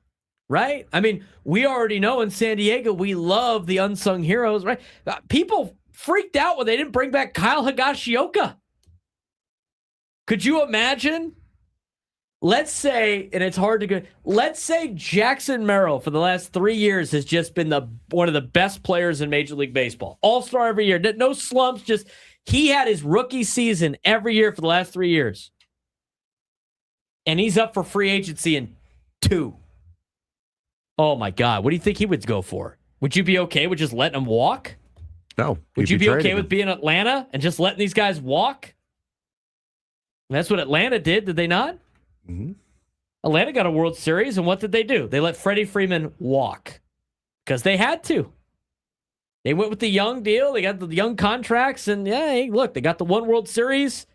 right? I mean, we already know in San Diego, we love the unsung heroes, right? People freaked out when they didn't bring back Kyle Higashioka. Could you imagine? Let's say, and it's hard to go, let's say Jackson Merrill for the last 3 years has just been one of the best players in Major League Baseball. All-star every year. No slumps, just he had his rookie season every year for the last 3 years. And he's up for free agency in 2. Oh, my God. What do you think he would go for? Would you be okay with just letting him walk? No. Would you be okay with being Atlanta and just letting these guys walk? That's what Atlanta did they not? Mm-hmm. Atlanta got a World Series, and what did they do? They let Freddie Freeman walk because they had to. They went with the young deal. They got the young contracts, and yeah, hey, look, they got the one World Series.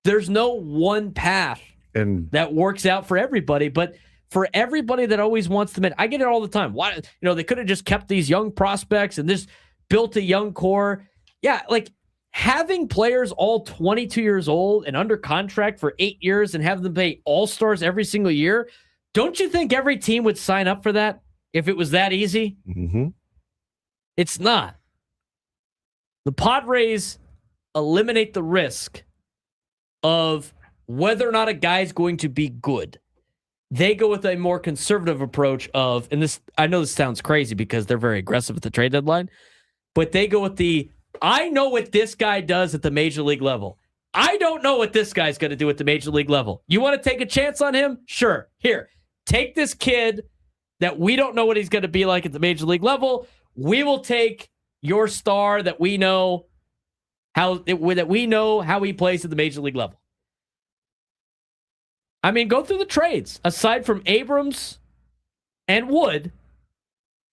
There's no one path that works out for everybody, but for everybody that always wants to, I get it all the time. Why, they could have just kept these young prospects and just built a young core. Yeah, like having players all 22 years old and under contract for 8 years and have them pay all-stars every single year, don't you think every team would sign up for that if it was that easy? Mm-hmm. It's not. The Padres eliminate the risk of whether or not a guy's going to be good. They go with a more conservative approach of, and this, I know this sounds crazy because they're very aggressive at the trade deadline, but they go with I know what this guy does at the major league level. I don't know what this guy's going to do at the major league level. You want to take a chance on him? Sure. Here, take this kid that we don't know what he's going to be like at the major league level. We will take your star that we know how he plays at the major league level. I mean, go through the trades. Aside from Abrams and Wood,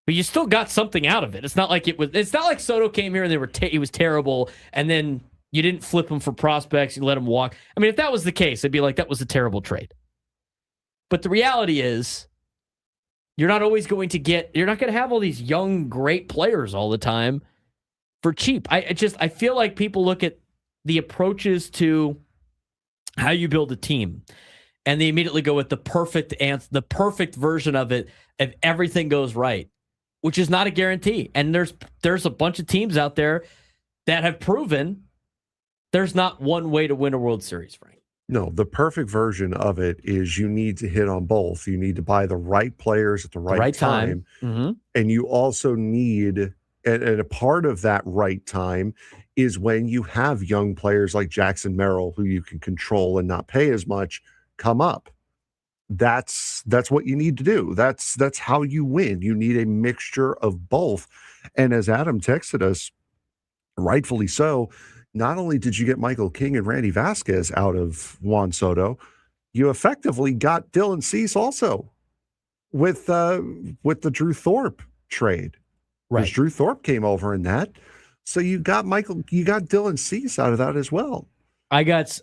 but you still got something out of it. It's not like It's not like Soto came here and he was terrible, and then you didn't flip him for prospects. You let him walk. I mean, if that was the case, it'd be like that was a terrible trade. But the reality is, you're not always going to you're not going to have all these young, great players all the time for cheap. I feel like people look at the approaches to how you build a team, and they immediately go with the perfect version of it if everything goes right, which is not a guarantee. And there's a bunch of teams out there that have proven there's not one way to win a World Series, Frank. No, the perfect version of it is you need to hit on both. You need to buy the right players at the right time. Mm-hmm. And you also need, and a part of that right time is when you have young players like Jackson Merrill, who you can control and not pay as much, come up. That's what you need to do. That's how you win. You need a mixture of both. And as Adam texted us, rightfully so, not only did you get Michael King and Randy Vasquez out of Juan Soto, you effectively got Dylan Cease also with the Drew Thorpe trade. Right. Drew Thorpe came over in that. So you got Dylan Cease out of that as well. I got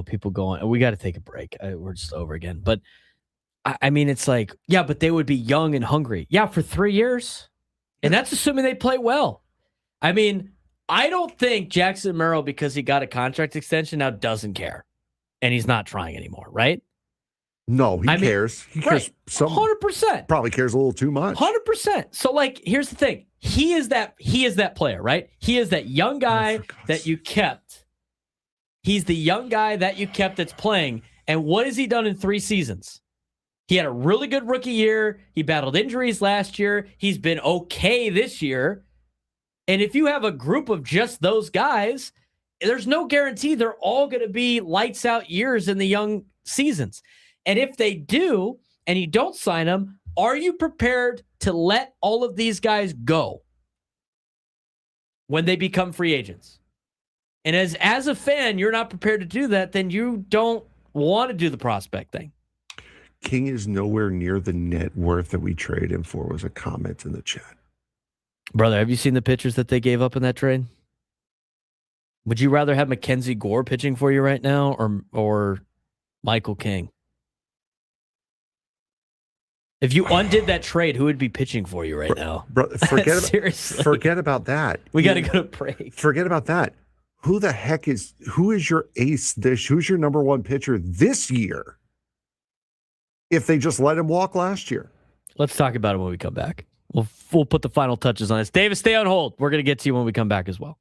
people going, we got to take a break. We're just over again. But I mean, it's like, yeah, but they would be young and hungry. Yeah, for 3 years. And that's assuming they play well. I mean, I don't think Jackson Merrill, because he got a contract extension, now doesn't care. And he's not trying anymore, right? No, he cares. He cares. 100%. Probably cares a little too much. 100%. So, like, here's the thing. He is that player, right? He is that young guy that you kept. He's the young guy that you kept that's playing. And what has he done in 3 seasons? He had a really good rookie year. He battled injuries last year. He's been okay this year. And if you have a group of just those guys, there's no guarantee they're all going to be lights out years in the young seasons. And if they do, and you don't sign them, are you prepared to let all of these guys go when they become free agents? And as a fan, you're not prepared to do that, then you don't want to do the prospect thing. King is nowhere near the net worth that we trade him for, was a comment in the chat. Brother, have you seen the pitchers that they gave up in that trade? Would you rather have Mackenzie Gore pitching for you right now or Michael King? If you undid that trade, who would be pitching for you right now? Seriously. Forget about that. We got to go to break. Forget about that. Who is your ace who's your number one pitcher this year? if they just let him walk last year. Let's talk about it when we come back. We'll put the final touches on this. Davis, stay on hold. We're going to get to you when we come back as well.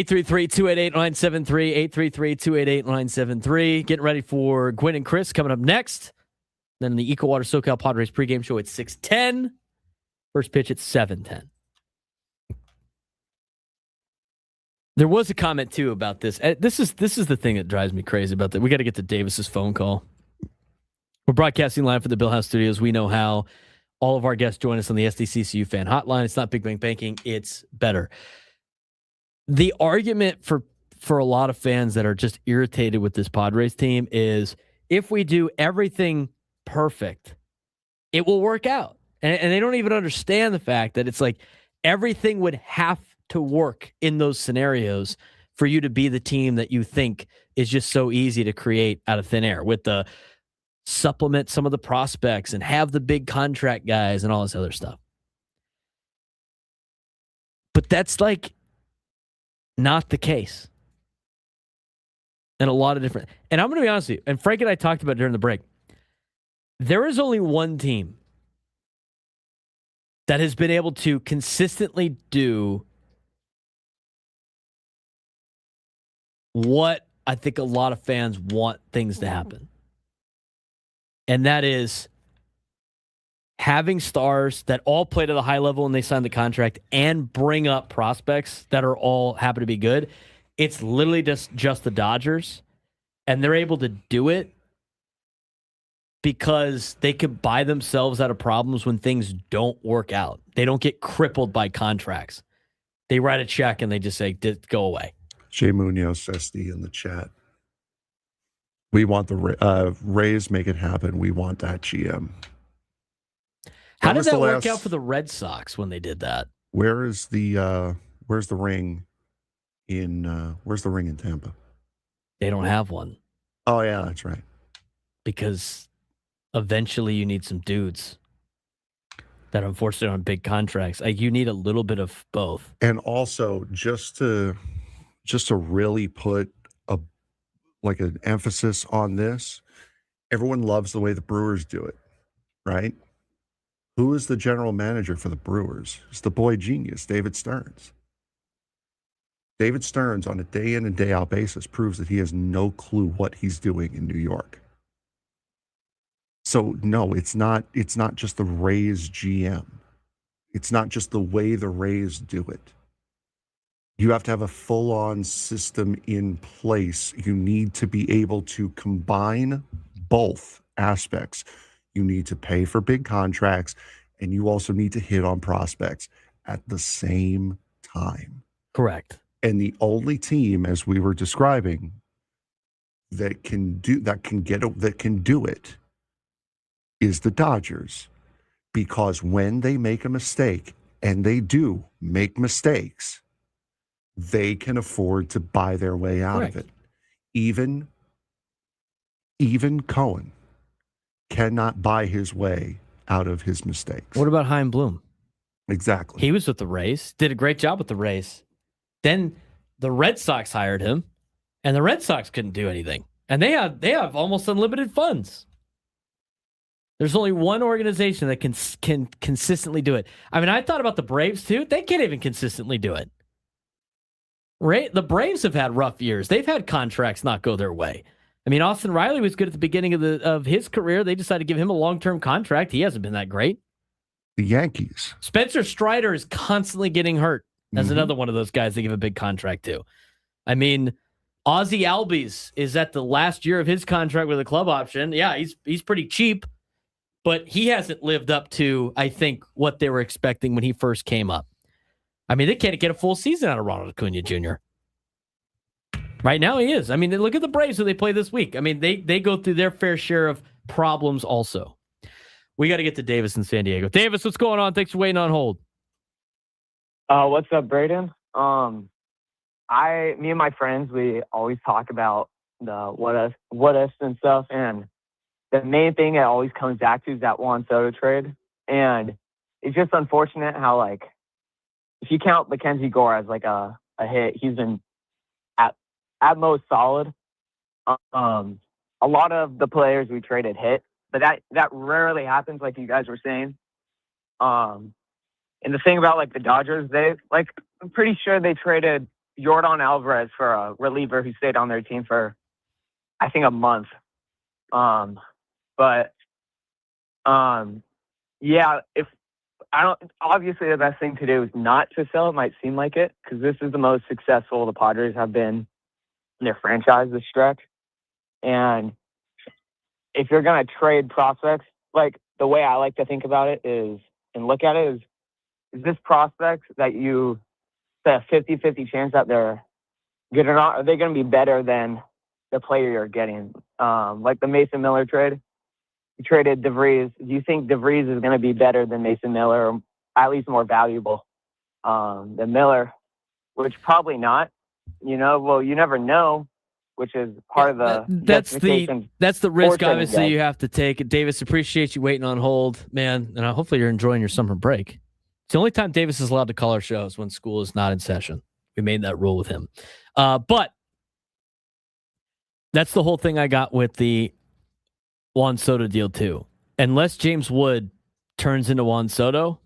833-288-973, 833-288-973. Getting ready for Gwen and Chris coming up next. Then the Eco Water SoCal Padres pregame show at 6:10. First pitch at 7:10. There was a comment too about this. This is the thing that drives me crazy about that. We got to get to Davis's phone call. We're broadcasting live from the Bill House Studios. We know how. All of our guests join us on the SDCCU fan hotline. It's not Big Bang Banking. It's better. The argument for a lot of fans that are just irritated with this Padres team is if we do everything perfect, it will work out. And they don't even understand the fact that it's like everything would have to work in those scenarios for you to be the team that you think is just so easy to create out of thin air with the supplement some of the prospects and have the big contract guys and all this other stuff. But that's like not the case. And a lot of different, and I'm going to be honest with you, and Frank and I talked about it during the break. There is only one team that has been able to consistently do what I think a lot of fans want things to happen. And that is having stars that all play to the high level when they sign the contract and bring up prospects that are all happen to be good. It's literally just the Dodgers. And they're able to do it because they could buy themselves out of problems when things don't work out. They don't get crippled by contracts. They write a check and they just say, go away. Jay Munoz, SD in the chat. We want the Rays, make it happen. We want that GM. How did that work out for the Red Sox when they did that? Where's the ring in Tampa? They don't have one. Oh yeah, that's right. Because eventually you need some dudes that unfortunately are on big contracts. Like you need a little bit of both. And also just to really put an emphasis on this, everyone loves the way the Brewers do it, right? Who is the general manager for the Brewers? It's the boy genius, David Stearns. David Stearns, on a day in and day out basis, proves that he has no clue what he's doing in New York. So no, it's not just the Rays GM. It's not just the way the Rays do it. You have to have a full-on system in place. You need to be able to combine both aspects. You need to pay for big contracts, and you also need to hit on prospects at the same time. Correct. And the only team, as we were describing, that can do it is the Dodgers. Because when they make a mistake, and they do make mistakes, they can afford to buy their way out of it. Even Cohen cannot buy his way out of his mistakes. What about Chaim Bloom? Exactly. He was with the Rays, did a great job with the Rays. Then the Red Sox hired him, and the Red Sox couldn't do anything. And they have almost unlimited funds. There's only one organization that can consistently do it. I mean, I thought about the Braves too. They can't even consistently do it. The Braves have had rough years. They've had contracts not go their way. I mean, Austin Riley was good at the beginning of his career. They decided to give him a long-term contract. He hasn't been that great. The Yankees. Spencer Strider is constantly getting hurt as another one of those guys they give a big contract to. I mean, Ozzie Albies is at the last year of his contract with a club option. Yeah, he's pretty cheap, but he hasn't lived up to, I think, what they were expecting when he first came up. I mean, they can't get a full season out of Ronald Acuna Jr. Right now, he is. I mean, look at the Braves who they play this week. I mean, they go through their fair share of problems also. We got to get to Davis in San Diego. Davis, what's going on? Thanks for waiting on hold. What's up, Braden? Me and my friends, we always talk about the what ifs and stuff, and the main thing it always comes back to is that Juan Soto trade. And it's just unfortunate how, like, if you count Mackenzie Gore as like a hit, he's been at most solid. A lot of the players we traded hit, but that rarely happens, like you guys were saying. And the thing about like the Dodgers, I'm pretty sure they traded Jordan Alvarez for a reliever who stayed on their team for, I think, a month. Yeah, obviously the best thing to do is not to sell. It might seem like it because this is the most successful the Padres have been in their franchise this stretch. And if you're going to trade prospects, like the way I like to think about it is, and look at it is this prospect that you say a 50-50 chance that they're good or not, are they going to be better than the player you're getting? Like the Mason Miller trade. You traded DeVries. Do you think DeVries is going to be better than Mason Miller, or at least more valuable than Miller? Which probably not. Well, you never know, which is part of the that's the risk, obviously, you have to take. Davis, appreciate you waiting on hold, man, and hopefully you're enjoying your summer break. It's the only time Davis is allowed to call our shows when school is not in session. We made that rule with him. But that's the whole thing I got with the Juan Soto deal too. Unless James Wood turns into Juan Soto,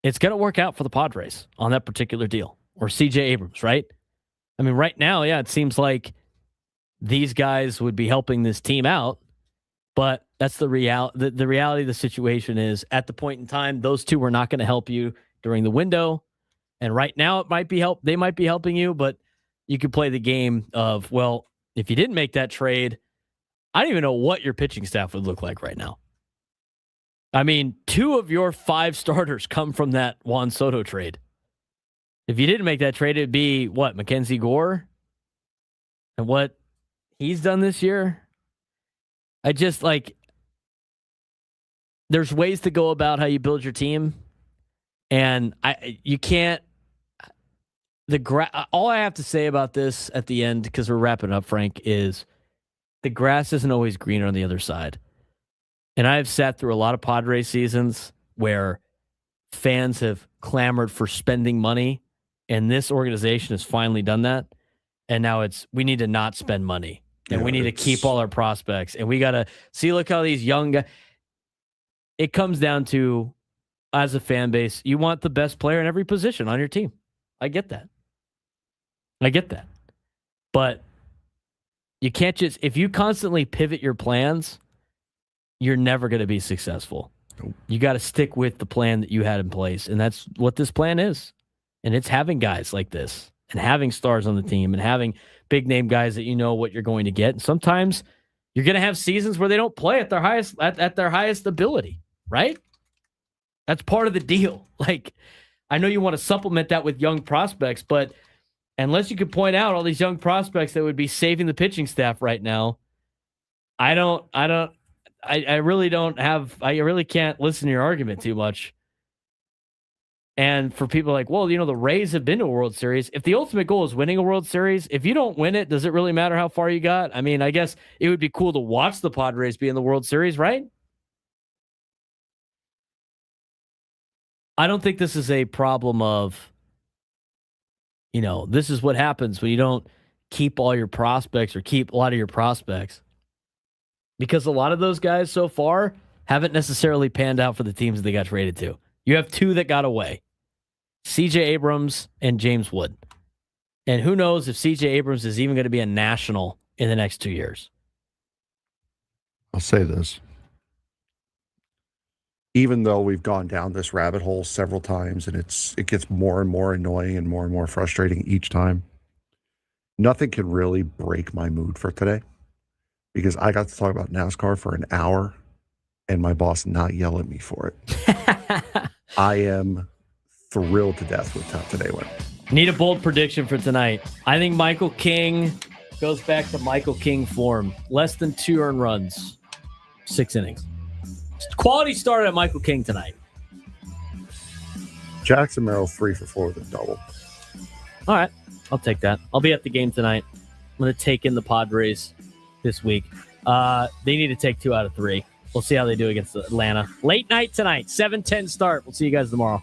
it's going to work out for the Padres on that particular deal. Or CJ Abrams, right? I mean, right now, yeah, it seems like these guys would be helping this team out, but that's the reality. The reality of the situation is at the point in time, those two were not going to help you during the window. And right now it might be they might be helping you, but you could play the game of, well, if you didn't make that trade, I don't even know what your pitching staff would look like right now. I mean, 2 of your 5 starters come from that Juan Soto trade. If you didn't make that trade, it'd be what, Mackenzie Gore? And what he's done this year? I just there's ways to go about how you build your team. And you can't, all I have to say about this at the end, because we're wrapping up, Frank, is the grass isn't always greener on the other side. And I've sat through a lot of Padres seasons where fans have clamored for spending money, and this organization has finally done that. And now we need to not spend money, and we need to keep all our prospects, and we got to see, look how these young guys, it comes down to, as a fan base, you want the best player in every position on your team. I get that. But you can't just, if you constantly pivot your plans, you're never going to be successful. Nope. You got to stick with the plan that you had in place. And that's what this plan is. And it's having guys like this and having stars on the team and having big name guys that you know what you're going to get. And sometimes you're going to have seasons where they don't play at their highest, at their highest ability, right? That's part of the deal. I know you want to supplement that with young prospects, but unless you could point out all these young prospects that would be saving the pitching staff right now, I really can't listen to your argument too much. And for people the Rays have been to a World Series. If the ultimate goal is winning a World Series, if you don't win it, does it really matter how far you got? I mean, I guess it would be cool to watch the Padres be in the World Series, right? I don't think this is a problem of, this is what happens when you don't keep all your prospects or keep a lot of your prospects. Because a lot of those guys so far haven't necessarily panned out for the teams that they got traded to. You have 2 that got away. CJ Abrams and James Wood. And who knows if CJ Abrams is even going to be a national in the next 2 years. I'll say this. Even though we've gone down this rabbit hole several times and it gets more and more annoying and more frustrating each time, nothing can really break my mood for today because I got to talk about NASCAR for an hour and my boss not yell at me for it. I am thrilled to death with how today went. Need a bold prediction for tonight. I think Michael King goes back to Michael King form. Less than 2 earned runs, 6 innings. Quality start at Michael King tonight. Jackson Merrill 3 for 4 with a double. All right. I'll take that. I'll be at the game tonight. I'm going to take in the Padres this week. They need to take 2 out of 3. We'll see how they do against Atlanta. Late night tonight, 7:10 start. We'll see you guys tomorrow.